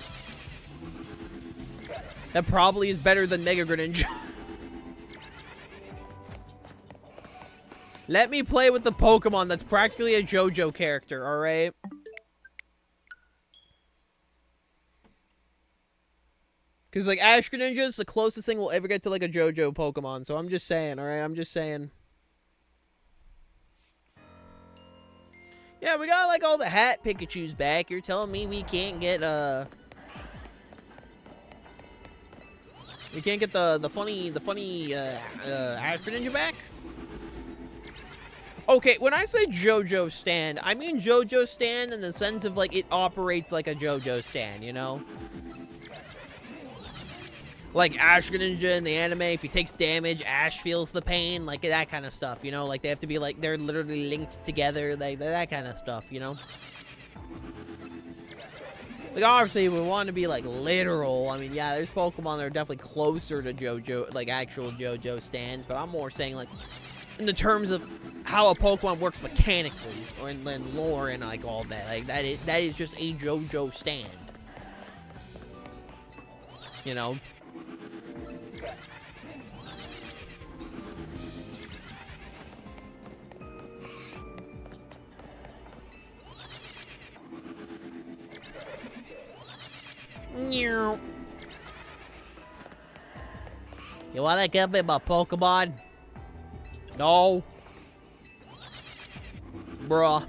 Speaker 1: That probably is better than Mega Greninja. Let me play with the Pokemon that's practically a JoJo character, alright? Because, like, Ash Greninja is the closest thing we'll ever get to, like, a JoJo Pokemon. So I'm just saying, alright? I'm just saying. Yeah, we got, like, all the hat Pikachus back. You're telling me we can't get, we can't get the funny Ash Greninja back? Okay, when I say JoJo stand, I mean JoJo stand in the sense of, like, it operates like a JoJo stand, you know? Like Ash Greninja in the anime, if he takes damage, Ash feels the pain, like that kind of stuff, you know? Like they have to be like, they're literally linked together, like that kind of stuff, you know? Like obviously we want to be like literal. I mean, yeah, there's Pokemon that are definitely closer to JoJo, like actual JoJo stands, but I'm more saying like in the terms of how a Pokemon works mechanically, or in lore and like all that. Like that is just a JoJo stand. You know? You wanna give me my Pokemon? No. Bruh.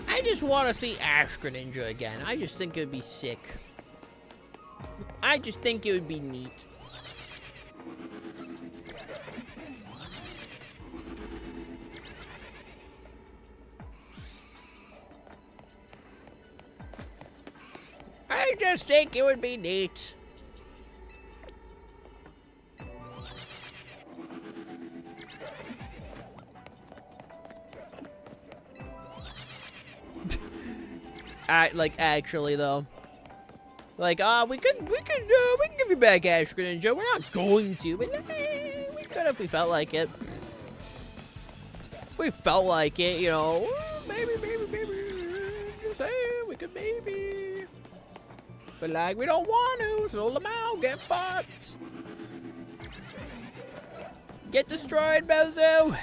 Speaker 1: I just want to see Ash Greninja again. I just think it would be sick. I just think it would be neat. I just think it would be neat. Like actually though, like we can give you back Ash Greninja. We're not going to, but we could if we felt like it. If we felt like it, you know, maybe. Just saying, we could maybe. But like we don't want to, so Lamau, get fucked. Get destroyed, Bozo.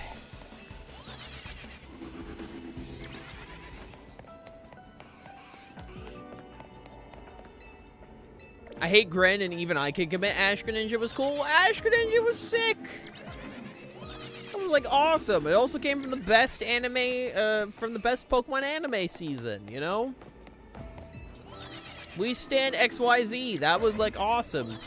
Speaker 1: I hate Gren, and even I could commit Ash Greninja was cool. Ash Greninja was sick. That was like awesome. It also came from the best anime, from the best Pokemon anime season, you know? We stand XYZ. That was like awesome.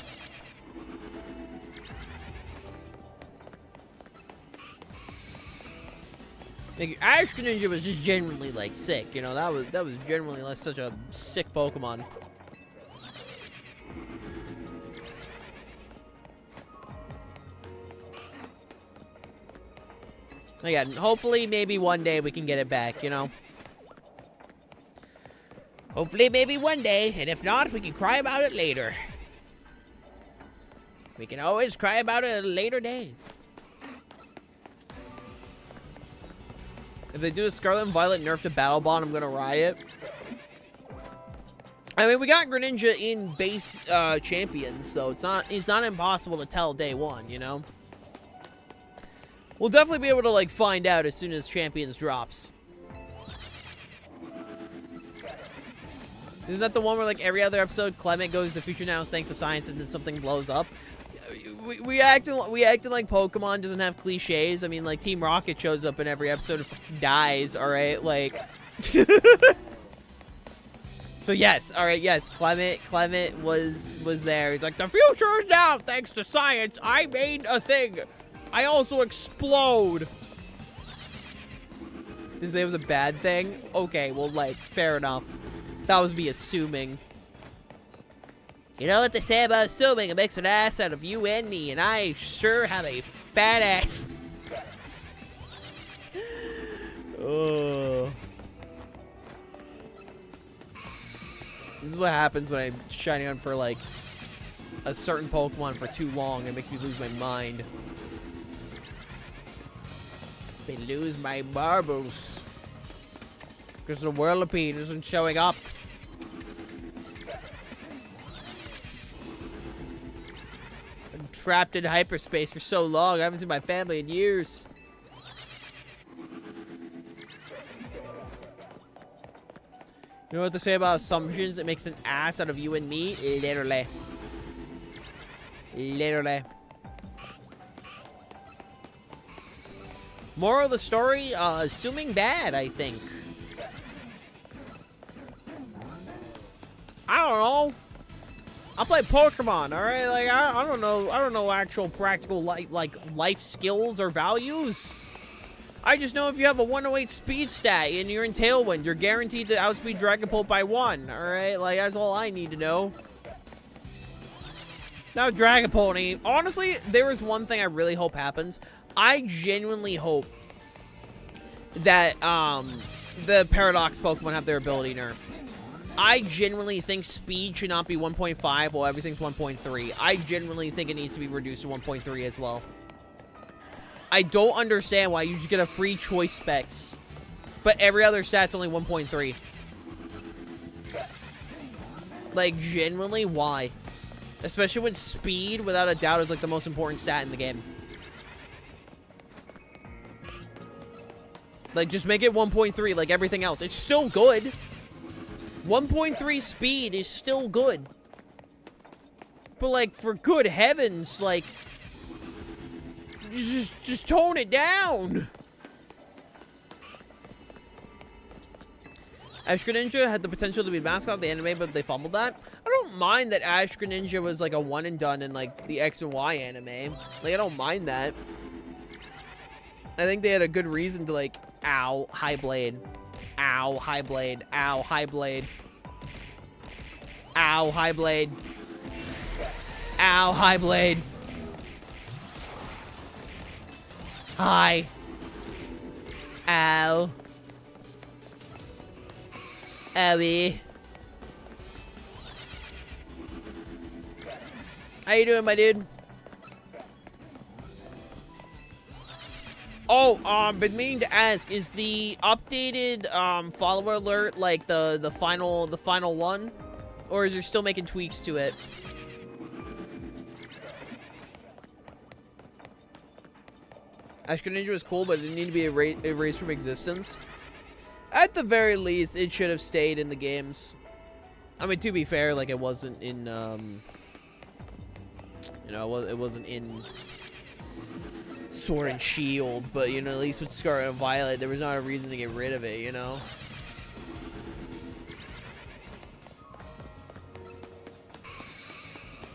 Speaker 1: Like, Ash Greninja was just genuinely like sick, you know? That was genuinely like such a sick Pokemon. Again, hopefully, maybe one day we can get it back, you know? Hopefully, maybe one day, and if not, we can cry about it later. We can always cry about it at a later day. If they do a Scarlet and Violet nerf to Battle Bond, I'm gonna riot. I mean, we got Greninja in base champions, so it's not impossible to tell day one, you know? We'll definitely be able to, like, find out as soon as Champions drops. Isn't that the one where, like, every other episode, Clement goes to Future Now thanks to science and then something blows up? We acting like Pokemon doesn't have cliches. I mean, like, Team Rocket shows up in every episode and fucking dies, alright? Like... So, yes, alright, yes, Clement was there. He's like, the future is now thanks to science. I made a thing. I also explode. Did you say it was a bad thing? Okay, well, like, fair enough. That was me assuming. You know what they say about assuming? It makes an ass out of you and me, and I sure have a fat ass. Oh. This is what happens when I'm shining on for, like, a certain Pokemon for too long. It makes me lose my mind. They lose my marbles. Because the Whirlipede isn't showing up. I'm trapped in hyperspace for so long. I haven't seen my family in years. You know what to say about assumptions? It makes an ass out of you and me. Literally. Literally. Moral of the story, assuming bad, I think. I don't know. I play Pokemon, alright? Like, I don't know actual practical life skills or values. I just know if you have a 108 speed stat and you're in Tailwind, you're guaranteed to outspeed Dragapult by 1, alright? Like, that's all I need to know. Now, Dragapult, honestly, there is one thing I really hope happens. I genuinely hope that, the Paradox Pokemon have their ability nerfed. I genuinely think speed should not be 1.5 while everything's 1.3. I genuinely think it needs to be reduced to 1.3 as well. I don't understand why you just get a free choice specs, but every other stat's only 1.3. Like, genuinely, why? Especially when speed, without a doubt, is like the most important stat in the game. Like, just make it 1.3 like everything else. It's still good. 1.3 speed is still good. But, like, for good heavens, like, just tone it down. Ash Greninja had the potential to be mascot of the anime, but they fumbled that. I don't mind that Ash Greninja was like a one and done in like the X and Y anime. Like, I don't mind that. I think they had a good reason to like, ow, high blade. Ow, high blade. Ow, high blade. Ow, high blade. Ow, high blade. Hi. Ow. Owie. How you doing, my dude? Oh, been meaning to ask, is the updated follower alert like the final one, or is there still making tweaks to it? Ash Greninja was cool, but it didn't need to be erased from existence. At the very least, it should have stayed in the games. I mean, to be fair, like, it wasn't in, you know, it wasn't in Sword and Shield, but, you know, at least with Scarlet and Violet, there was not a reason to get rid of it, you know?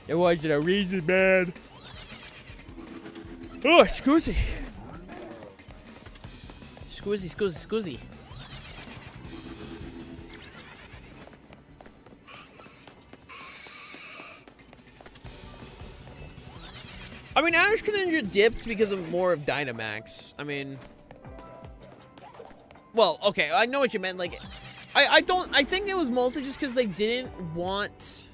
Speaker 1: There wasn't a reason, man. Oh, excuse me. Scoozy. I mean, Ash Greninja dipped because of more of Dynamax. I mean... Well, okay, I know what you meant. Like, I think it was mostly just because they didn't want...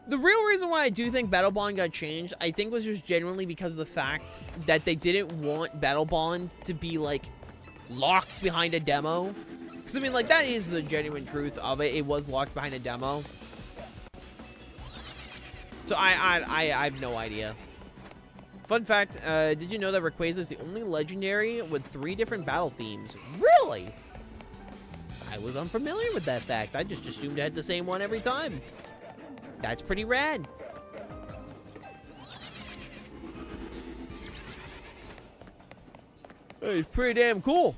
Speaker 1: The real reason why I do think Battle Bond got changed, I think, was just genuinely because of the fact that they didn't want Battle Bond to be, like, locked behind a demo. Because, I mean, like, that is the genuine truth of it. It was locked behind a demo. So, I have no idea. Fun fact, did you know that Rayquaza is the only legendary with 3 different battle themes? Really? I was unfamiliar with that fact. I just assumed it had the same one every time. That's pretty rad. Hey, it's pretty damn cool.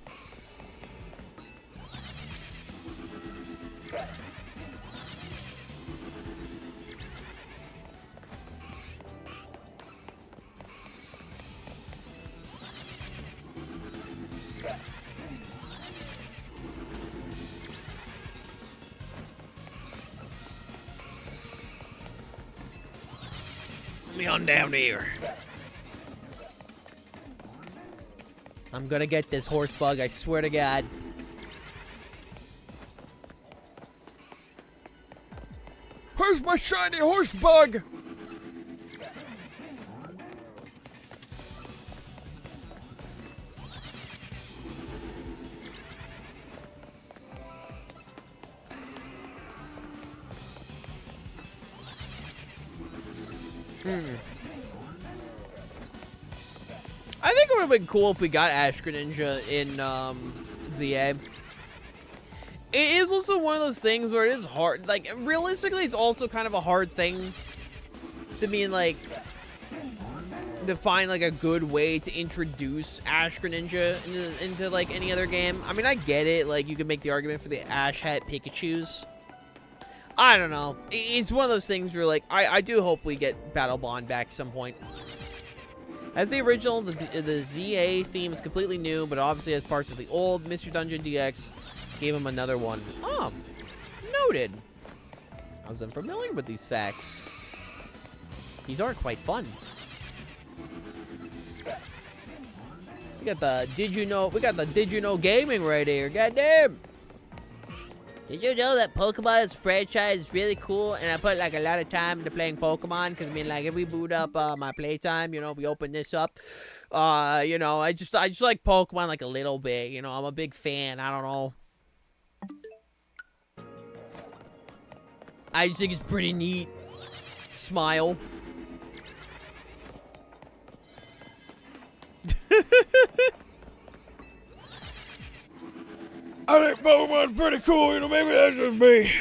Speaker 1: Me on down here. I'm gonna get this horse bug, I swear to God. Where's my shiny horse bug? I think it would have been cool if we got Ash Greninja in ZA. It is also one of those things where it is hard. Like, realistically, it's also kind of a hard thing to be like, to find like a good way to introduce Ash Greninja into like any other game. I mean, I get it. Like, you can make the argument for the Ash Hat Pikachus. I don't know. It's one of those things where, like, I do hope we get Battle Bond back at some point. As the original, the ZA theme is completely new, but obviously has parts of the old. Mystery Dungeon DX gave him another one. Oh, noted. I was unfamiliar with these facts. These are quite fun. We got the Did You Know gaming right here. Goddamn. Did you know that Pokemon franchise is really cool? And I put like a lot of time into playing Pokemon because I mean, like, if we boot up my playtime, you know, we open this up, you know, I just like Pokemon like a little bit. You know, I'm a big fan. I don't know. I just think it's pretty neat. Smile.
Speaker 2: I think Pokemon's pretty cool, you know, maybe that's just me.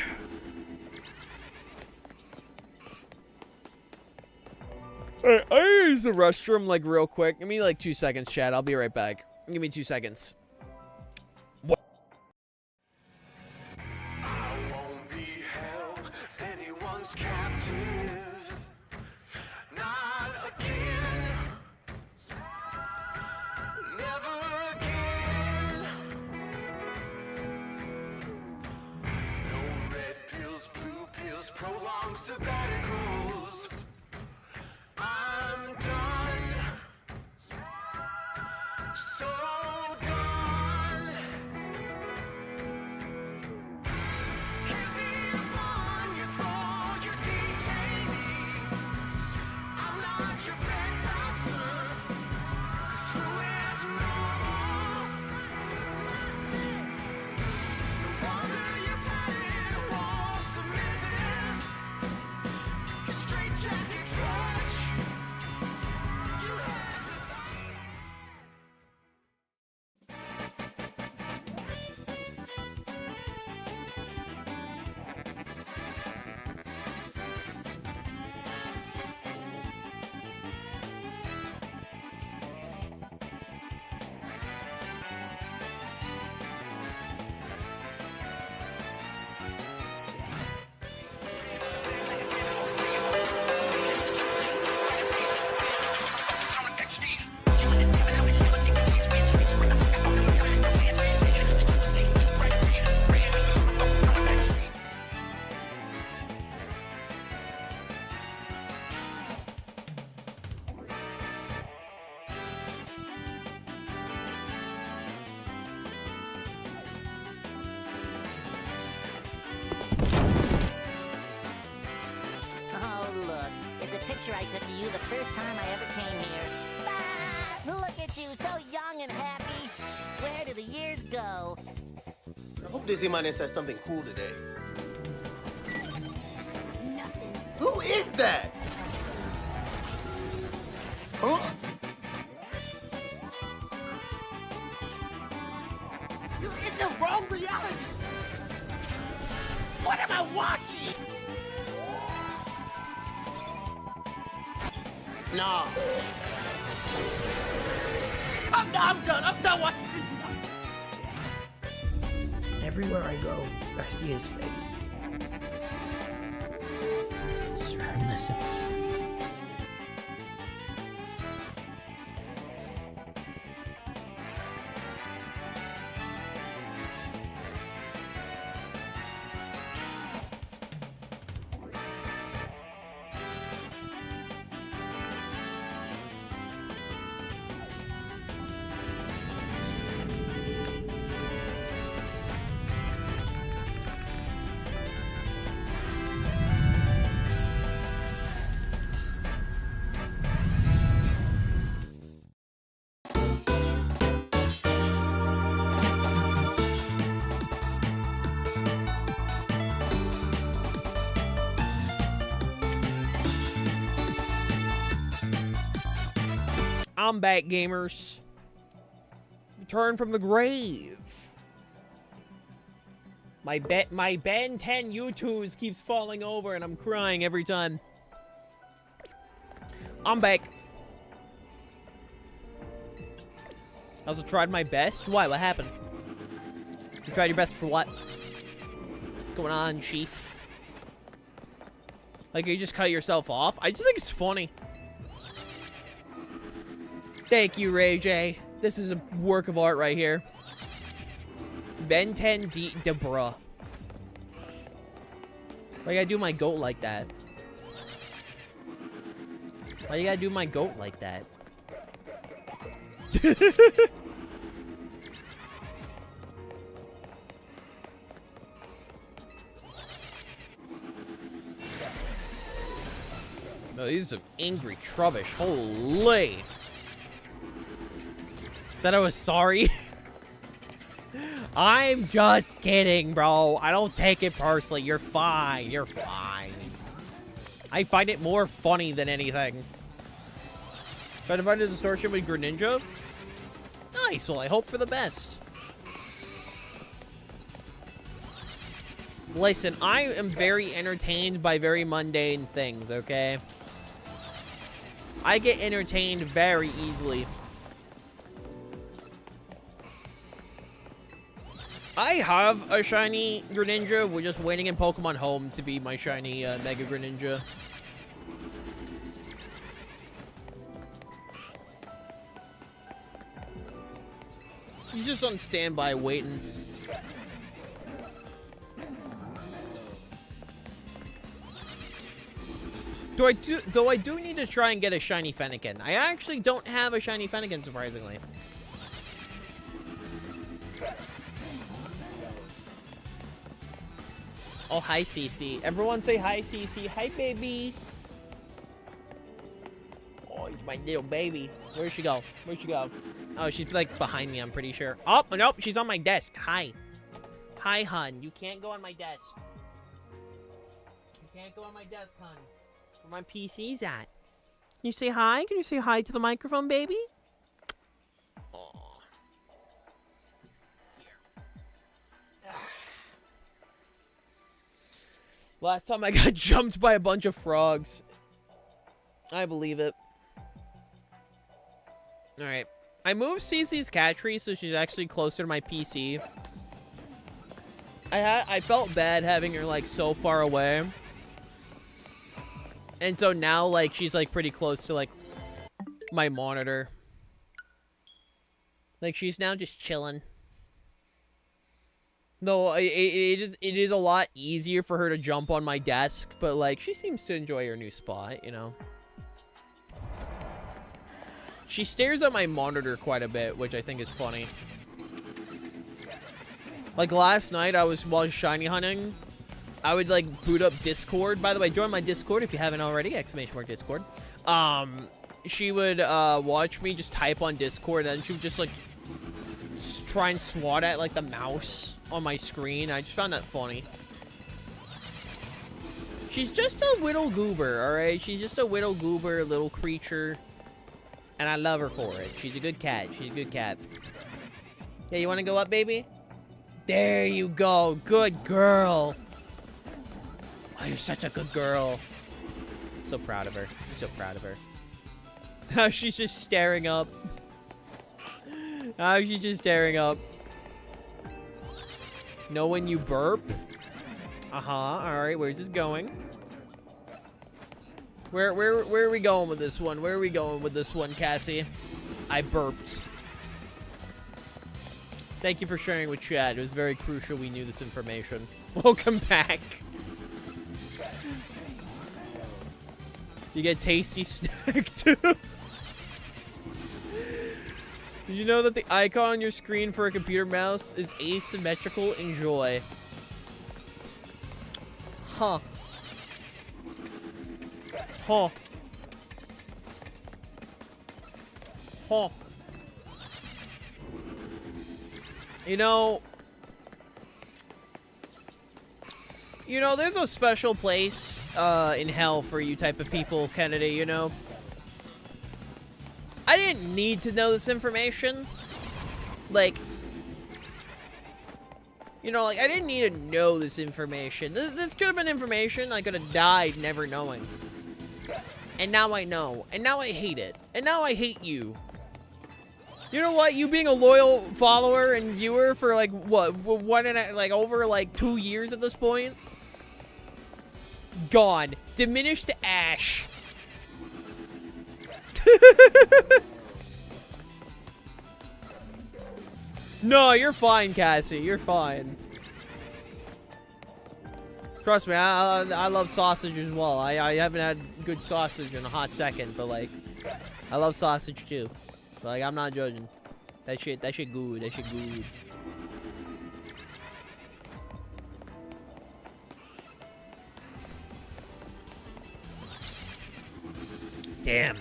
Speaker 1: Alright, I gotta use the restroom, like, real quick. Give me, like, 2 seconds, chat. I'll be right back. Give me 2 seconds. What?
Speaker 3: I won't be held anyone's captive. Not again. Never again. No red pills, blue pills, prolonged sabbaticals. I'm done. So done. Give me upon your throne, your detainee. I'm not your bed bouncer. 'Cause who is normal? No wonder you're padded wall submissive. You straight jacket trudge. You hesitate.
Speaker 4: Oh, look. It's a picture I took of you the first time I ever came here. Ah, look at you, so young and happy. Where do the years go?
Speaker 5: I hope Dizzy Man says something cool today.
Speaker 4: Nothing.
Speaker 5: Who is that? Huh? You're in the wrong reality. What am I watching? No. I'm done. I'm done watching this.
Speaker 2: Everywhere I go, I see his face. Just rather listen.
Speaker 1: I'm back, gamers. Return from the grave. My Ben 10 U2s keeps falling over and I'm crying every time. I'm back. I also tried my best. Why? What happened? You tried your best for what? What's going on, Chief? Like, you just cut yourself off? I just think it's funny. Thank you, Ray J. This is a work of art right here. Ben 10 Debra. Why you gotta do my goat like that? Why you gotta do my goat like that? Oh, these are some angry trubbish. Holy. Said I was sorry. I'm just kidding, bro. I don't take it personally. You're fine. You're fine. I find it more funny than anything. Try to find a distortion with Greninja? Nice. Well, I hope for the best. Listen, I am very entertained by very mundane things, okay? I get entertained very easily. I have a shiny Greninja. We're just waiting in Pokemon Home to be my shiny Mega Greninja. He's just on standby waiting. Though I do need to try and get a shiny Fennekin. I actually don't have a shiny Fennekin, surprisingly. Oh, hi, Cece. Everyone say hi, Cece. Hi, baby. Oh, it's my little baby. Where'd she go? Where'd she go? Oh, she's, like, behind me, I'm pretty sure. Oh, nope, she's on my desk. Hi. Hi, hun. You can't go on my desk. You can't go on my desk, hun. Where my PC's at. Can you say hi? Can you say hi to the microphone, baby? Aw. Here. Last time I got jumped by a bunch of frogs. I believe it. Alright. I moved Cece's cat tree so she's actually closer to my PC. I felt bad having her, like, so far away. And so now, like, she's, like, pretty close to, like, my monitor. Like, she's now just chilling. Though, it is a lot easier for her to jump on my desk, but, like, she seems to enjoy her new spot, you know? She stares at my monitor quite a bit, which I think is funny. Like, last night, while shiny hunting, I would, like, boot up Discord. By the way, join my Discord if you haven't already, !Discord. She would, watch me just type on Discord, and then she would just, like, try and swat at, like, the mouse on my screen. I just found that funny. She's just a little goober, alright? She's just a little goober, little creature. And I love her for it. She's a good cat. She's a good cat. Yeah, you want to go up, baby? There you go. Good girl. Oh, you're such a good girl. I'm so proud of her. I'm so proud of her. Now she's just staring up. Now she's just staring up. Know when you burp? Uh-huh. Alright, where's this going? Where are we going with this one? Where are we going with this one, Cassie? I burped. Thank you for sharing with chat. It was very crucial we knew this information. Welcome back. You get tasty snack too. Did you know that the icon on your screen for a computer mouse is asymmetrical? Enjoy. Huh. Huh. Huh. You know, there's a special place in hell for you type of people, Kennedy, you know? I didn't need to know this information. Like, you know, like, I didn't need to know this information. This could have been information I could have died never knowing. And now I know. And now I hate it. And now I hate you. You know what? You being a loyal follower and viewer for, like, what? Over, like, 2 years at this point? Gone. Diminished to ash. No, you're fine, Cassie. You're fine. Trust me, I love sausage as well. I haven't had good sausage in a hot second, but like, I love sausage too. But like, I'm not judging. That shit good. That shit good. Damn.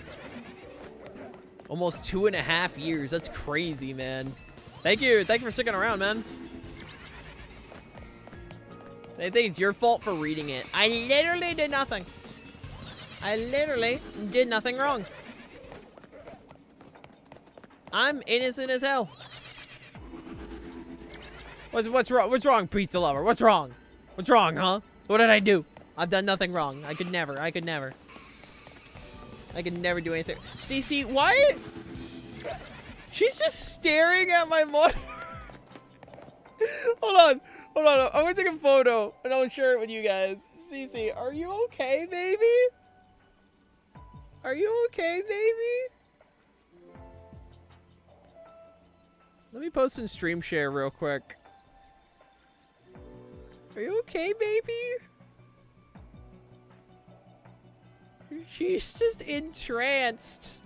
Speaker 1: Almost 2.5 years. That's crazy, man. Thank you for sticking around, man. I think it's your fault for reading it. I literally did nothing. I literally did nothing wrong. I'm innocent as hell. What's wrong? What's wrong, pizza lover? What's wrong? What's wrong, huh? What did I do? I've done nothing wrong. I could never do anything. CC, why? She's just staring at my monitor. Hold on. I'm gonna take a photo and I'll share it with you guys. CC, are you okay, baby? Are you okay, baby? Let me post in stream share real quick. Are you okay, baby? She's just entranced.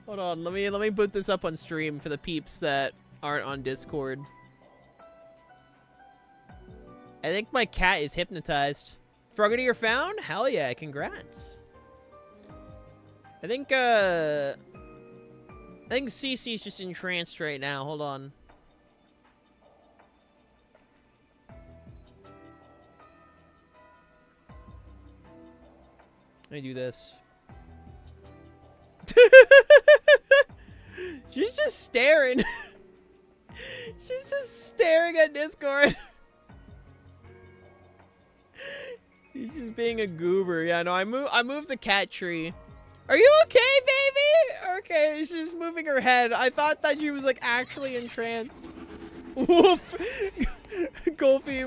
Speaker 1: Hold on, let me put this up on stream for the peeps that aren't on Discord. I think my cat is hypnotized. Froggy, you're found? Hell yeah, congrats. I think CC's just entranced right now. Hold on. Let me do this. She's just staring. She's just staring at Discord. She's just being a goober. Yeah, no, I moved the cat tree. Are you okay, baby? Okay, she's just moving her head. I thought that she was like actually entranced. Woof. Golfy,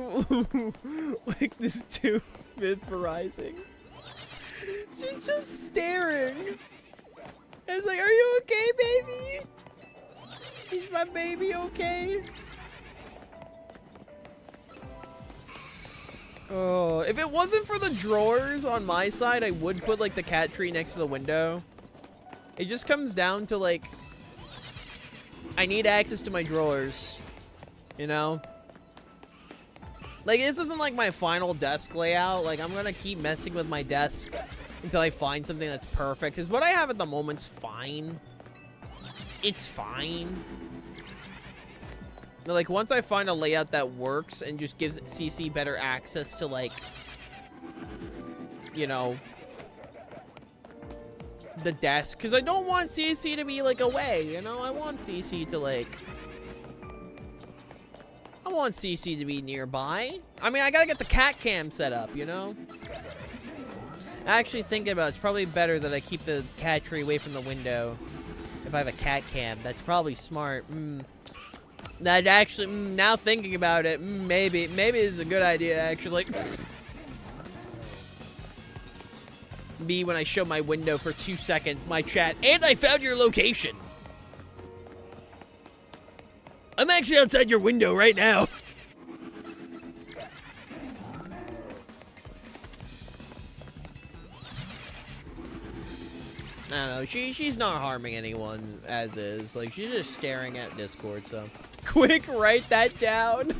Speaker 1: like this too mesmerizing. She's just staring. It's like, are you okay, baby? Is my baby okay? Oh, if it wasn't for the drawers on my side, I would put like the cat tree next to the window. It just comes down to like, I need access to my drawers, you know? Like, this isn't like my final desk layout. Like, I'm gonna keep messing with my desk until I find something that's perfect. Because what I have at the moment's fine. It's fine. But like, once I find a layout that works and just gives CC better access to, like, you know, the desk. Because I don't want CC to be, like, away, you know? I want CC to, like... I want CC to be nearby. I mean, I gotta get the cat cam set up, you know? Actually, thinking about it, it's probably better that I keep the cat tree away from the window. If I have a cat cam, that's probably smart. That actually, now thinking about it, maybe this is a good idea, actually. Me, when I show my window for 2 seconds, my chat, and I found your location. I'm actually outside your window right now. I don't know, she's not harming anyone as is. Like, she's just staring at Discord, so. Quick, write that down.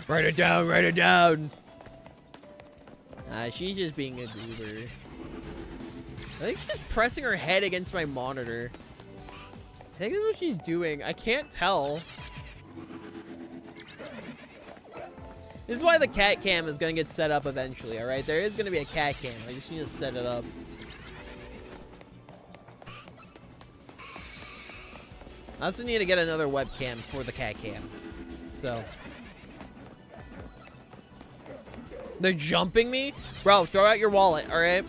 Speaker 1: Write it down, write it down. She's just being a goober. I think she's just pressing her head against my monitor. I think that's what she's doing. I can't tell. This is why the cat cam is gonna get set up eventually, alright? There is gonna be a cat cam. I just need to set it up. I also need to get another webcam for the cat cam. So. They're jumping me? Bro, throw out your wallet, alright?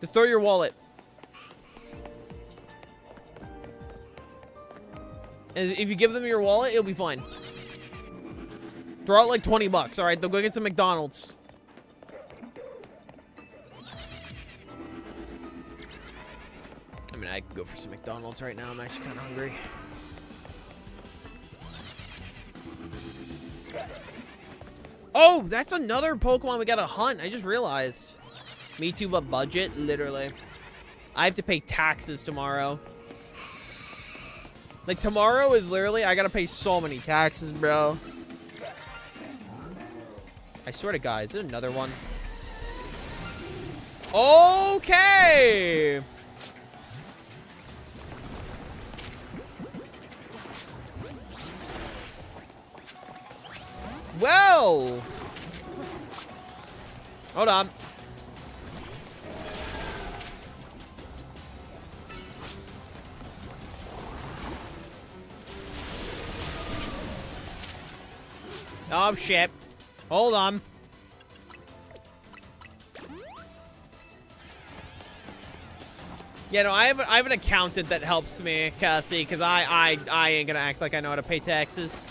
Speaker 1: Just throw your wallet. And if you give them your wallet, it'll be fine. Throw out like 20 bucks, alright? They'll go get some McDonald's. I mean, I could go for some McDonald's right now. I'm actually kind of hungry. Oh, that's another Pokemon we gotta hunt. I just realized. Me too, but budget, literally. I have to pay taxes tomorrow. Like, tomorrow is literally, I gotta pay so many taxes, bro. I swear to God, is there another one? Okay! Well! Hold on. Oh, shit. Hold on. Yeah, no, I have an accountant that helps me, Cassie, because I ain't gonna act like I know how to pay taxes.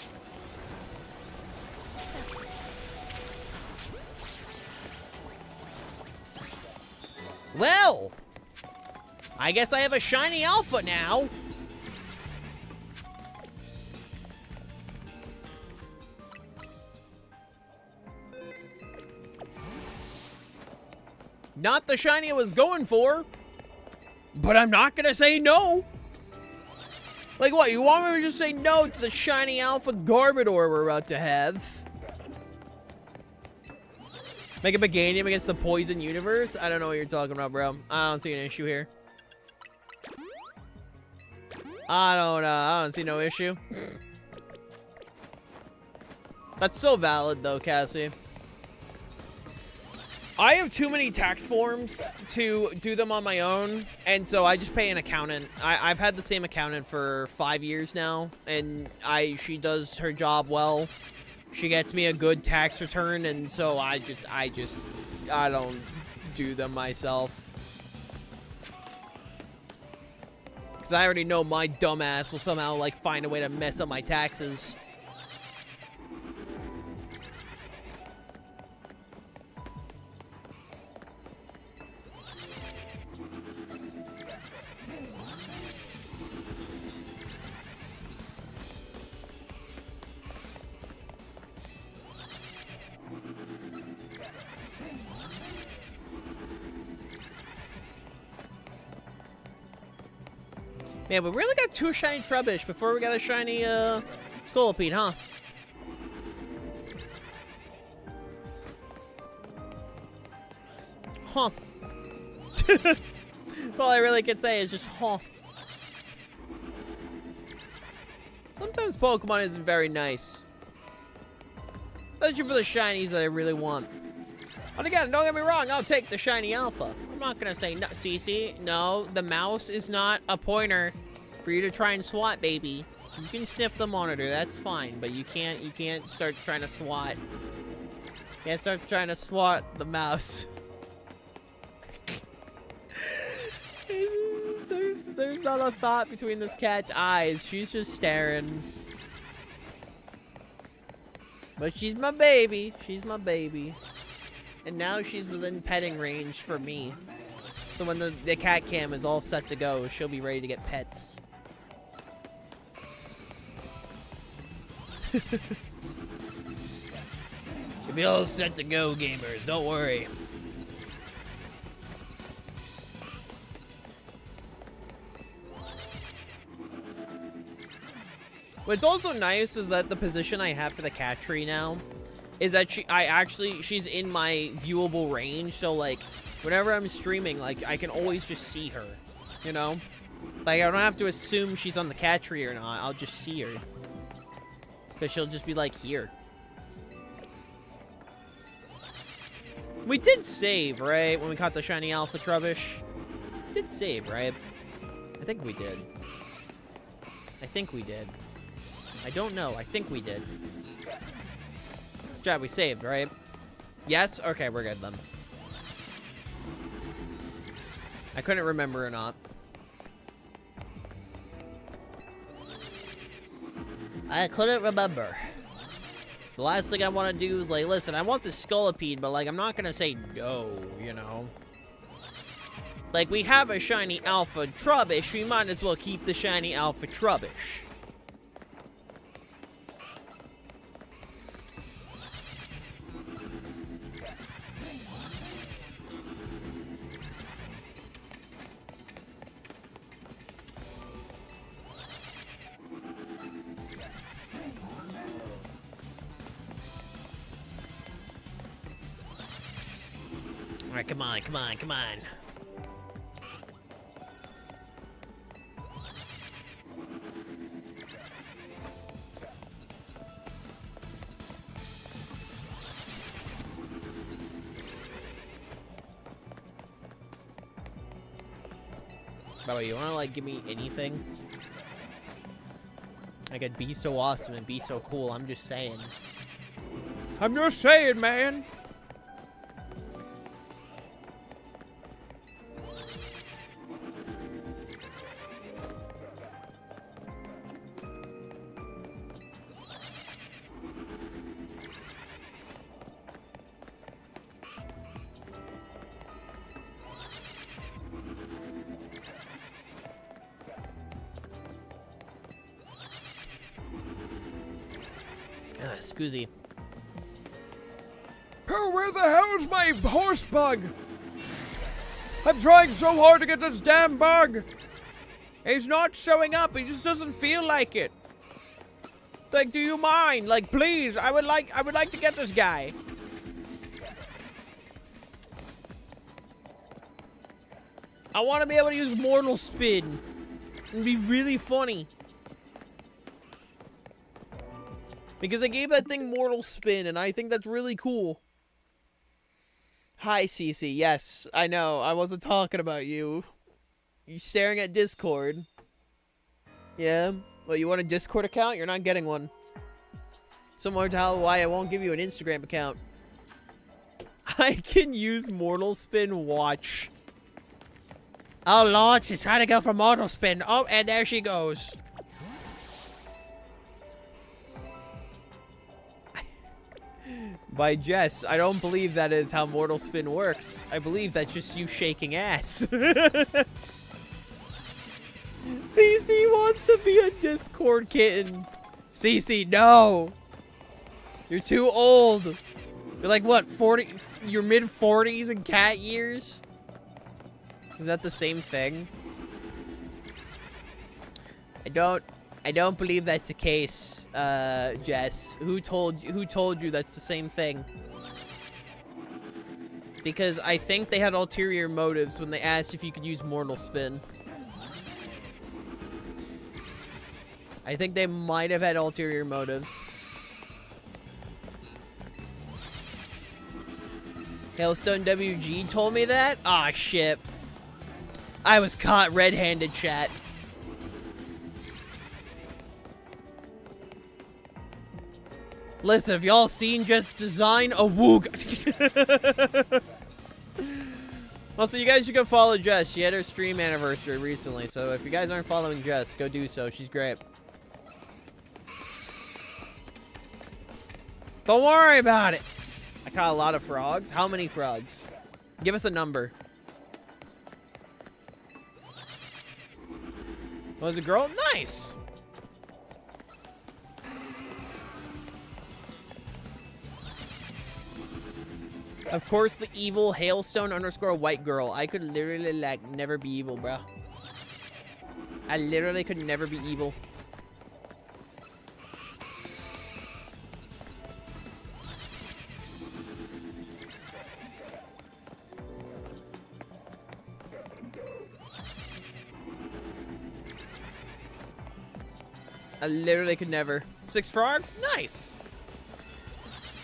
Speaker 1: Well, I guess I have a shiny alpha now. Not the shiny I was going for, but I'm not gonna say no. Like what, you want me to just say no to the shiny alpha Garbodor we're about to have? Make a Meganium against the Poison Universe? I don't know what you're talking about, bro. I don't see an issue here. I don't see no issue. That's so valid, though, Cassie. I have too many tax forms to do them on my own, and so I just pay an accountant. I've had the same accountant for 5 years now, and she does her job well. She gets me a good tax return, and so I don't do them myself. Because I already know my dumbass will somehow, like, find a way to mess up my taxes. Man, we really got 2 shiny Trubbish before we got a shiny, Scolipede, huh? Huh. That's all I really can say is just, huh. Sometimes Pokemon isn't very nice. Especially for the shinies that I really want. But again, don't get me wrong, I'll take the shiny alpha. I'm not gonna say no. Cece, no, the mouse is not a pointer for you to try and swat, baby. You can sniff the monitor, that's fine, but you can't start trying to swat. You can't start trying to swat the mouse. There's not a thought between this cat's eyes. She's just staring. But she's my baby. She's my baby. And now she's within petting range for me. So when the cat cam is all set to go, she'll be ready to get pets. She'll be all set to go, gamers. Don't worry. What's also nice is that the position I have for the cat tree now is that she's in my viewable range, so like whenever I'm streaming, like I can always just see her, you know? Like I don't have to assume she's on the cat tree or not, I'll just see her. Because she'll just be like here. We did save, right? When we caught the shiny alpha Trubbish. We did save, right? I think we did. I think we did. I don't know. I think we did. Chat, we saved, right? Yes? Okay, we're good then. I couldn't remember or not. I couldn't remember. The last thing I want to do is like, listen, I want the Scolipede, but like, I'm not going to say no, you know? Like, we have a shiny alpha Trubbish, we might as well keep the shiny alpha Trubbish. Alright, come on, come on, come on. By the way, you wanna, like, give me anything? I could be so awesome and be so cool, I'm just saying.
Speaker 2: I'm just saying, man.
Speaker 1: Scoozy.
Speaker 2: Oh, where the hell's my horse bug? I'm trying so hard to get this damn bug.
Speaker 1: He's not showing up. He just doesn't feel like it. Like, do you mind? Like, please. I would like to get this guy. I want to be able to use Mortal Spin. It'd be really funny. Because I gave that thing Mortal Spin, and I think that's really cool. Hi, Cece. Yes, I know. I wasn't talking about you. You staring at Discord. Yeah? Well, you want a Discord account? You're not getting one. Similar to why I won't give you an Instagram account. I can use Mortal Spin. Watch. Oh, Lord, she's trying to go for Mortal Spin. Oh, and there she goes. By Jess, I don't believe that is how Mortal Spin works. I believe that's just you shaking ass. Cece wants to be a Discord kitten. Cece, no. You're too old. You're like, what, 40? You're mid-40s in cat years? Is that the same thing? I don't believe that's the case, Jess. Who told you that's the same thing? Because I think they had ulterior motives when they asked if you could use Mortal Spin. I think they might have had ulterior motives. Hailstone WG told me that? Aw, shit. I was caught red-handed, chat. Listen, have y'all seen Just Design a Woog? Also, you guys should go follow Jess. She had her stream anniversary recently, so if you guys aren't following Jess, go do so. She's great. Don't worry about it. I caught a lot of frogs. How many frogs? Give us a number. Was a girl? Nice. Of course, the evil Hailstone _ white girl. I could literally, like, never be evil, bro. I literally could never be evil. I literally could never. 6 frogs? Nice.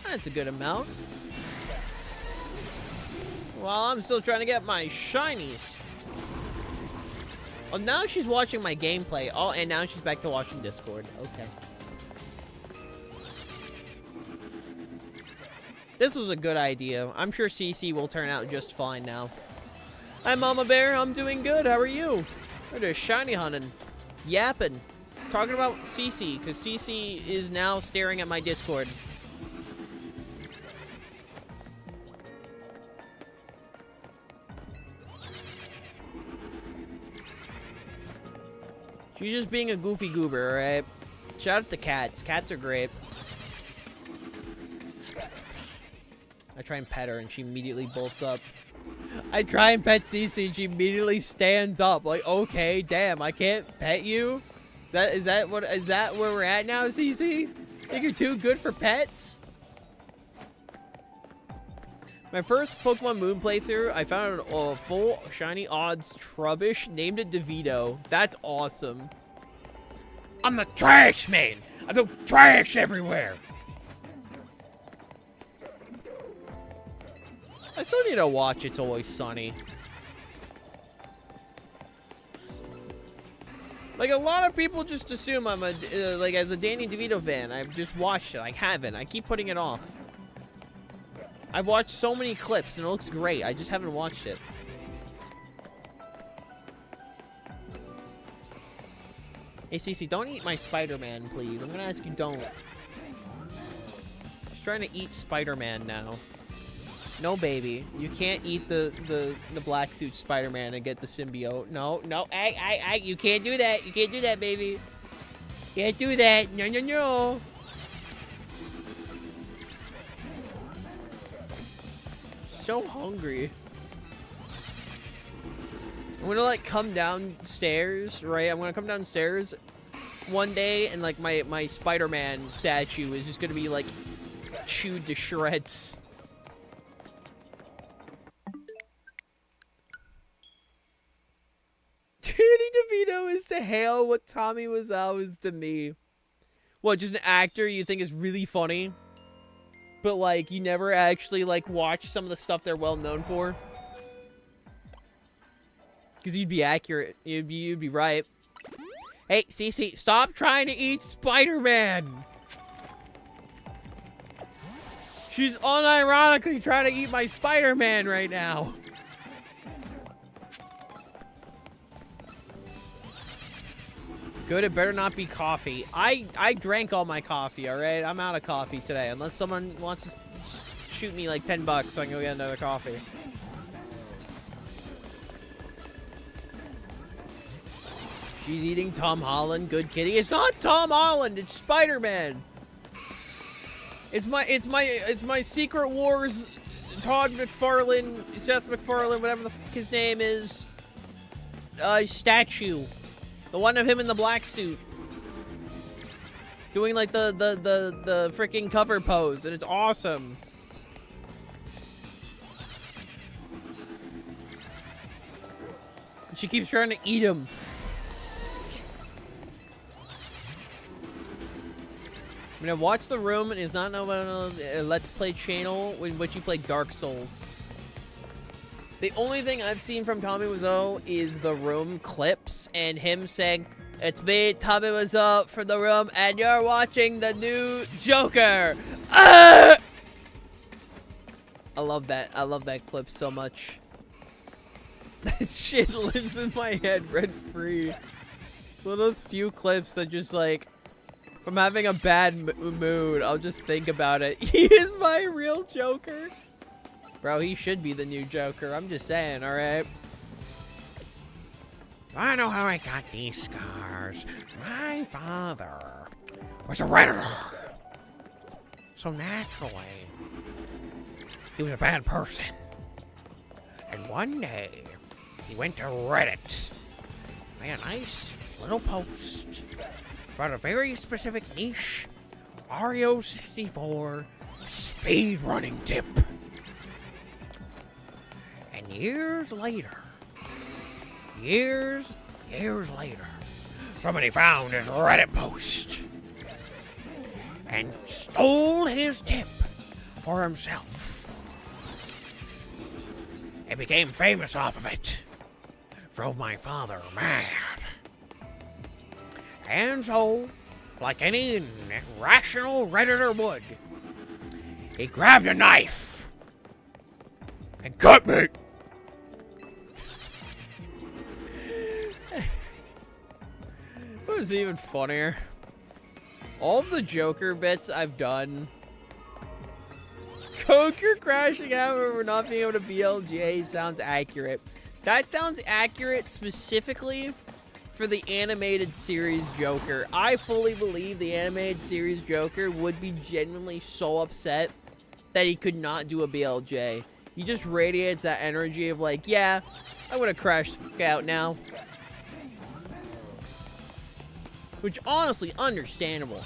Speaker 1: That's a good amount. While I'm still trying to get my shinies. Oh, now she's watching my gameplay. Oh, and now she's back to watching Discord. Okay. This was a good idea. I'm sure CC will turn out just fine now. Hi, Mama Bear. I'm doing good. How are you? We're just shiny hunting. Yapping. Talking about CC, because CC is now staring at my Discord. She's just being a goofy goober, alright? Shout out to cats. Cats are great. I try and pet her and she immediately bolts up. I try and pet Cece and she immediately stands up. Like, okay, damn, I can't pet you? Is that where we're at now, Cece? Think you're too good for pets? My first Pokemon Moon playthrough, I found a full shiny odds Trubbish, named it DeVito. That's awesome.
Speaker 2: I'm the trash man. I throw trash everywhere.
Speaker 1: I still need to watch It's Always Sunny. Like, a lot of people just assume I'm a, like, as a Danny DeVito fan, I've just watched it. I haven't. I keep putting it off. I've watched so many clips, and it looks great. I just haven't watched it. Hey, Cece, don't eat my Spider-Man, please. I'm gonna ask you don't. She's trying to eat Spider-Man now. No, baby. You can't eat the black suit Spider-Man and get the symbiote. No, no. Hey, you can't do that. You can't do that, baby. Can't do that. No, no, no. So hungry. I'm gonna like come downstairs, right? I'm gonna come downstairs one day and like my Spider-Man statue is just gonna be like chewed to shreds. Danny DeVito is to Hale what Tommy Wiseau is to me. What, just an actor you think is really funny? But like you never actually like watch some of the stuff they're well known for? Because you'd be accurate. You'd be right. Hey, Cece, stop trying to eat Spider-Man! She's unironically trying to eat my Spider-Man right now. Good, it better not be coffee. I drank all my coffee, alright? I'm out of coffee today. Unless someone wants to shoot me like $10 so I can go get another coffee. She's eating Tom Holland. Good kitty. It's not Tom Holland. It's Spider-Man. It's my Secret Wars Todd McFarlane, Seth MacFarlane, whatever the fuck his name is. Statue. The one of him in the black suit. Doing like the freaking cover pose, and it's awesome. She keeps trying to eat him. I'm gonna watch The Room and is not know a Let's Play channel in which you play Dark Souls. The only thing I've seen from Tommy Wiseau is The Room clips and him saying, "It's me, Tommy Wiseau from The Room, and you're watching the new Joker." Ah! I love that. I love that clip so much. That shit lives in my head rent free. It's one of those few clips that just like, if I'm having a bad mood, I'll just think about it. He is my real Joker. Bro, he should be the new Joker. I'm just saying, alright?
Speaker 2: I know how I got these scars. My father was a redditor. So naturally, he was a bad person. And one day, he went to Reddit. Made a nice little post about a very specific niche Mario 64 speedrunning tip. And years later, somebody found his Reddit post and stole his tip for himself. And became famous off of it. Drove my father mad. And so, like any rational Redditor would, he grabbed a knife and cut me.
Speaker 1: What is even funnier? All of the Joker bits I've done. Coker crashing out over not being able to BLJ sounds accurate. That sounds accurate specifically for the animated series Joker. I fully believe the animated series Joker would be genuinely so upset that he could not do a BLJ. He just radiates that energy of like, yeah, I'm gonna crash the fuck out now. Which honestly, understandable.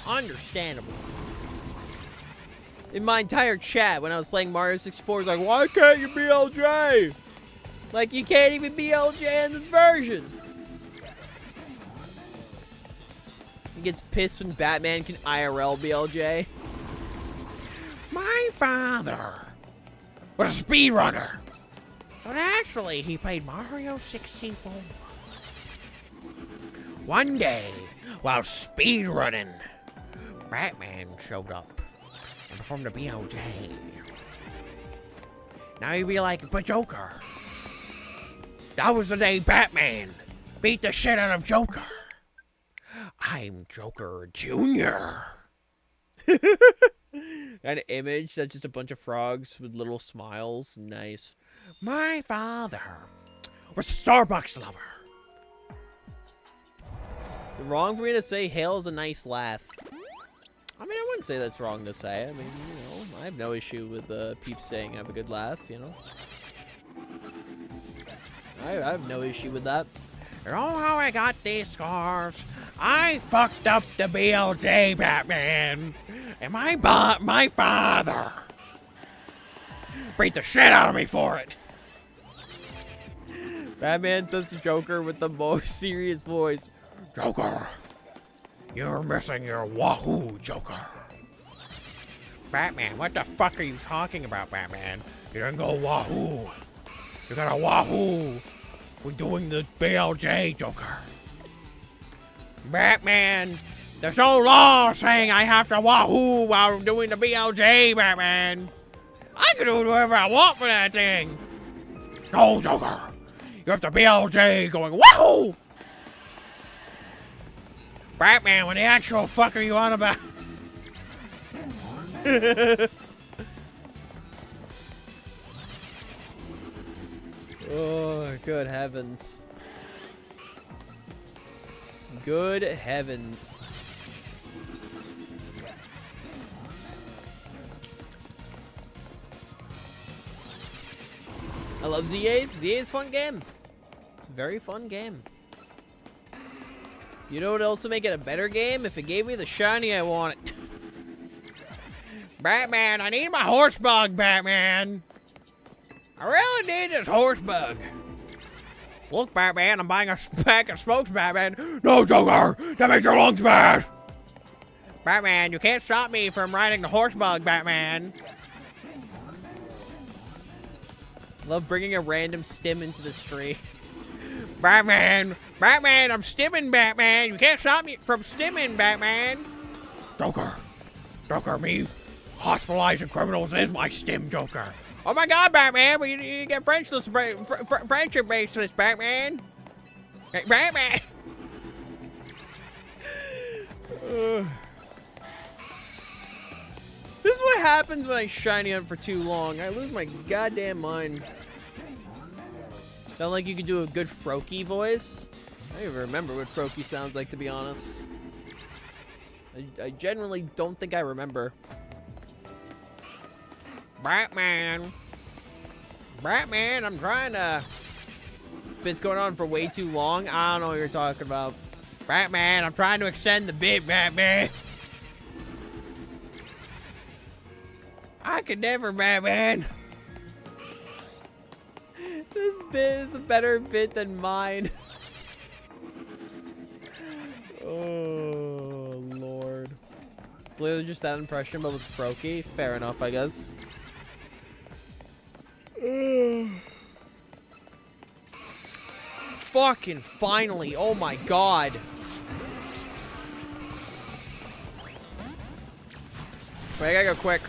Speaker 1: in my entire chat when I was playing Mario 64 is like, why can't you BLJ? Like, you can't even BLJ in this version. He gets pissed when Batman can IRL BLJ.
Speaker 2: My father was a speedrunner. So naturally, he played Mario 64. One day, while speedrunning, Batman showed up and performed a BLJ. Now you'd be like, but Joker. That was the day Batman beat the shit out of Joker. I'm Joker Jr.
Speaker 1: Got an image that's just a bunch of frogs with little smiles. Nice.
Speaker 2: My father was a Starbucks lover.
Speaker 1: Is it wrong for me to say Hale is a nice laugh? I mean, I wouldn't say that's wrong to say. I mean, you know, I have no issue with peeps saying I have a good laugh, you know? I have no issue with that.
Speaker 2: You know how I got these scars? I fucked up the BLJ, Batman. And my father beat the shit out of me for it.
Speaker 1: Batman says to Joker with the most serious voice.
Speaker 2: Joker, you're missing your wahoo, Joker. Batman, what the fuck are you talking about, Batman? You didn't go wahoo. You got a wahoo. We're doing the BLJ, Joker. Batman, there's no law saying I have to wahoo while doing the BLJ, Batman. I can do whatever I want for that thing. No, Joker. You have to BLJ going wahoo. Batman, what the actual fuck are you on about?
Speaker 1: Oh, good heavens. Good heavens. I love ZA. ZA is a fun game. It's a very fun game. You know what else would make it a better game? If it gave me the shiny I wanted.
Speaker 2: Batman, I need my horse bug, Batman. I really need this horse bug. Look, Batman, I'm buying a pack of smokes, Batman. No, Joker, that makes your lungs bad. Batman, you can't stop me from riding the horse bug, Batman.
Speaker 1: Love bringing a random stim into the street.
Speaker 2: Batman, I'm stimming, Batman. You can't stop me from stimming, Batman. Joker, me hospitalizing criminals is my stim, Joker. Oh my God, Batman, we need to get friendship bracelets, Batman. Hey, Batman.
Speaker 1: This is what happens when I shiny hunt for too long. I lose my goddamn mind. Sound like you could do a good Froakie voice? I don't even remember what Froakie sounds like, to be honest. I generally don't think I remember.
Speaker 2: Batman, I'm trying to...
Speaker 1: This bit's going on for way too long. I don't know what you're talking about.
Speaker 2: Batman, I'm trying to extend the bit, Batman. I could never, Batman.
Speaker 1: This bit is a better bit than mine. Oh, Lord. It's literally just that impression, but with Froakie. Fair enough, I guess. Fucking finally. Oh my God. Wait, I gotta go quick.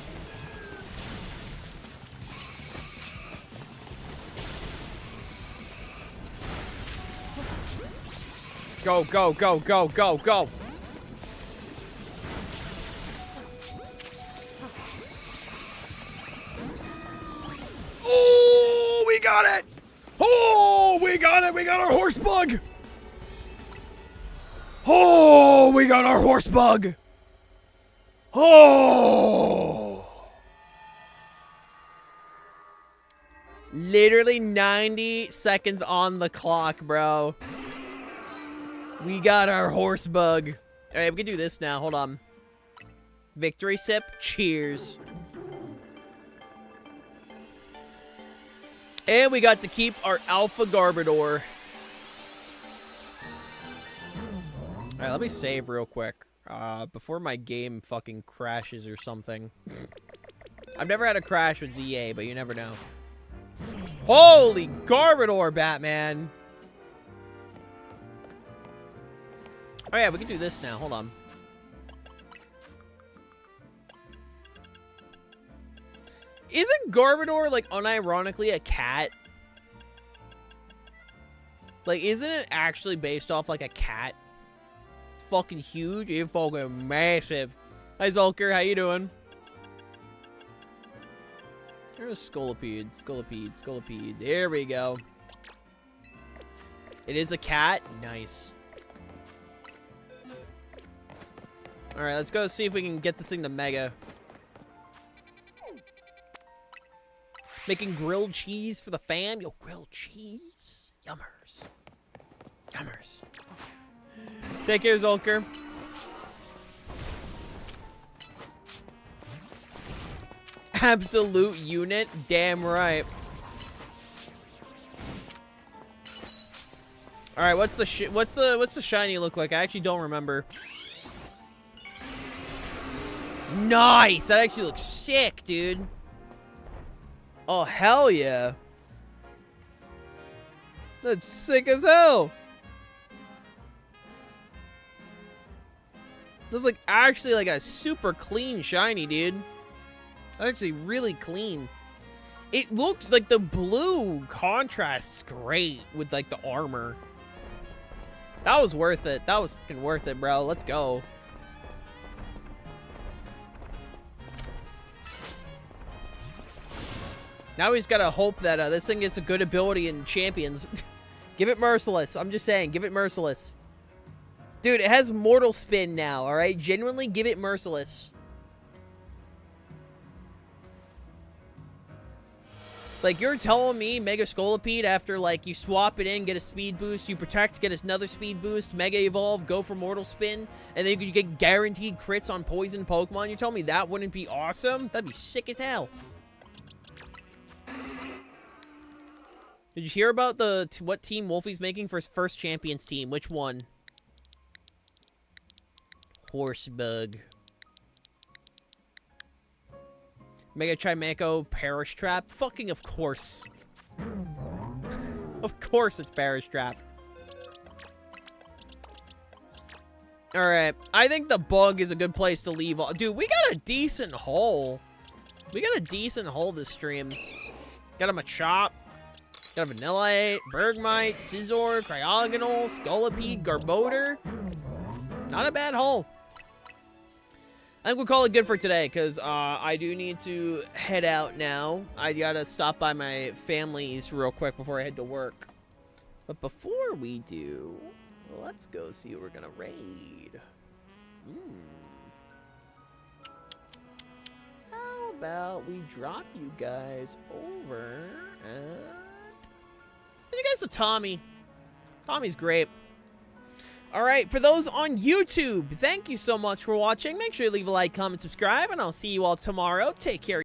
Speaker 1: Go, go, go, go, go, go.
Speaker 2: Oh, we got it. Oh, we got it. We got our horse bug. Oh, we got our horse bug. Oh.
Speaker 1: Literally 90 seconds on the clock, bro. We got our horse bug. All right, we can do this now. Hold on. Victory sip. Cheers. And we got to keep our Alpha Garbodor. Alright, let me save real quick. Before my game fucking crashes or something. I've never had a crash with ZA, but you never know. Holy Garbodor, Batman! Oh yeah, we can do this now. Hold on. Isn't Garbodor, like, unironically a cat? Like, isn't it actually based off, like, a cat? It's fucking huge. It's fucking massive. Hi, Zulker. How you doing? There's Scolipede. Scolipede. Scolipede. There we go. It is a cat. Nice. Alright, let's go see if we can get this thing to Mega. Making grilled cheese for the fam. Yo, grilled cheese. Yummers. Yummers. Take care, Zulker. Absolute unit. Damn right. Alright, what's the shiny look like? I actually don't remember. Nice! That actually looks sick, dude. Oh, hell yeah. That's sick as hell. This is like actually like a super clean shiny, dude. That's actually really clean. It looked like the blue contrasts great with like the armor. That was worth it. That was fucking worth it, bro. Let's go. Now he's got to hope that this thing gets a good ability in Champions. Give it Merciless. I'm just saying, give it Merciless. Dude, it has Mortal Spin now, alright? Genuinely, give it Merciless. Like, you're telling me Mega Scolipede after, like, you swap it in, get a speed boost, you protect, get another speed boost, Mega Evolve, go for Mortal Spin, and then you get guaranteed crits on poison Pokemon? You're telling me that wouldn't be awesome? That'd be sick as hell. Did you hear about what team Wolfie's making for his first Champions team? Which one? Horsebug. Mega Chimecho, Perish Trap? Fucking of course. Of course it's Perish Trap. Alright, I think the bug is a good place to leave off. Dude, we got a decent haul. We got a decent haul this stream. Got a Machop. Got a Vanillite, Bergmite, Scizor, Cryogonal, Scolipede, Garbodor. Not a bad haul. I think we'll call it good for today, because I do need to head out now. I gotta stop by my family's real quick before I head to work. But before we do, let's go see what we're gonna raid. How about we drop you guys over at... You guys are Tommy. Tommy's great. Alright, for those on YouTube, thank you so much for watching. Make sure you leave a like, comment, subscribe, and I'll see you all tomorrow. Take care.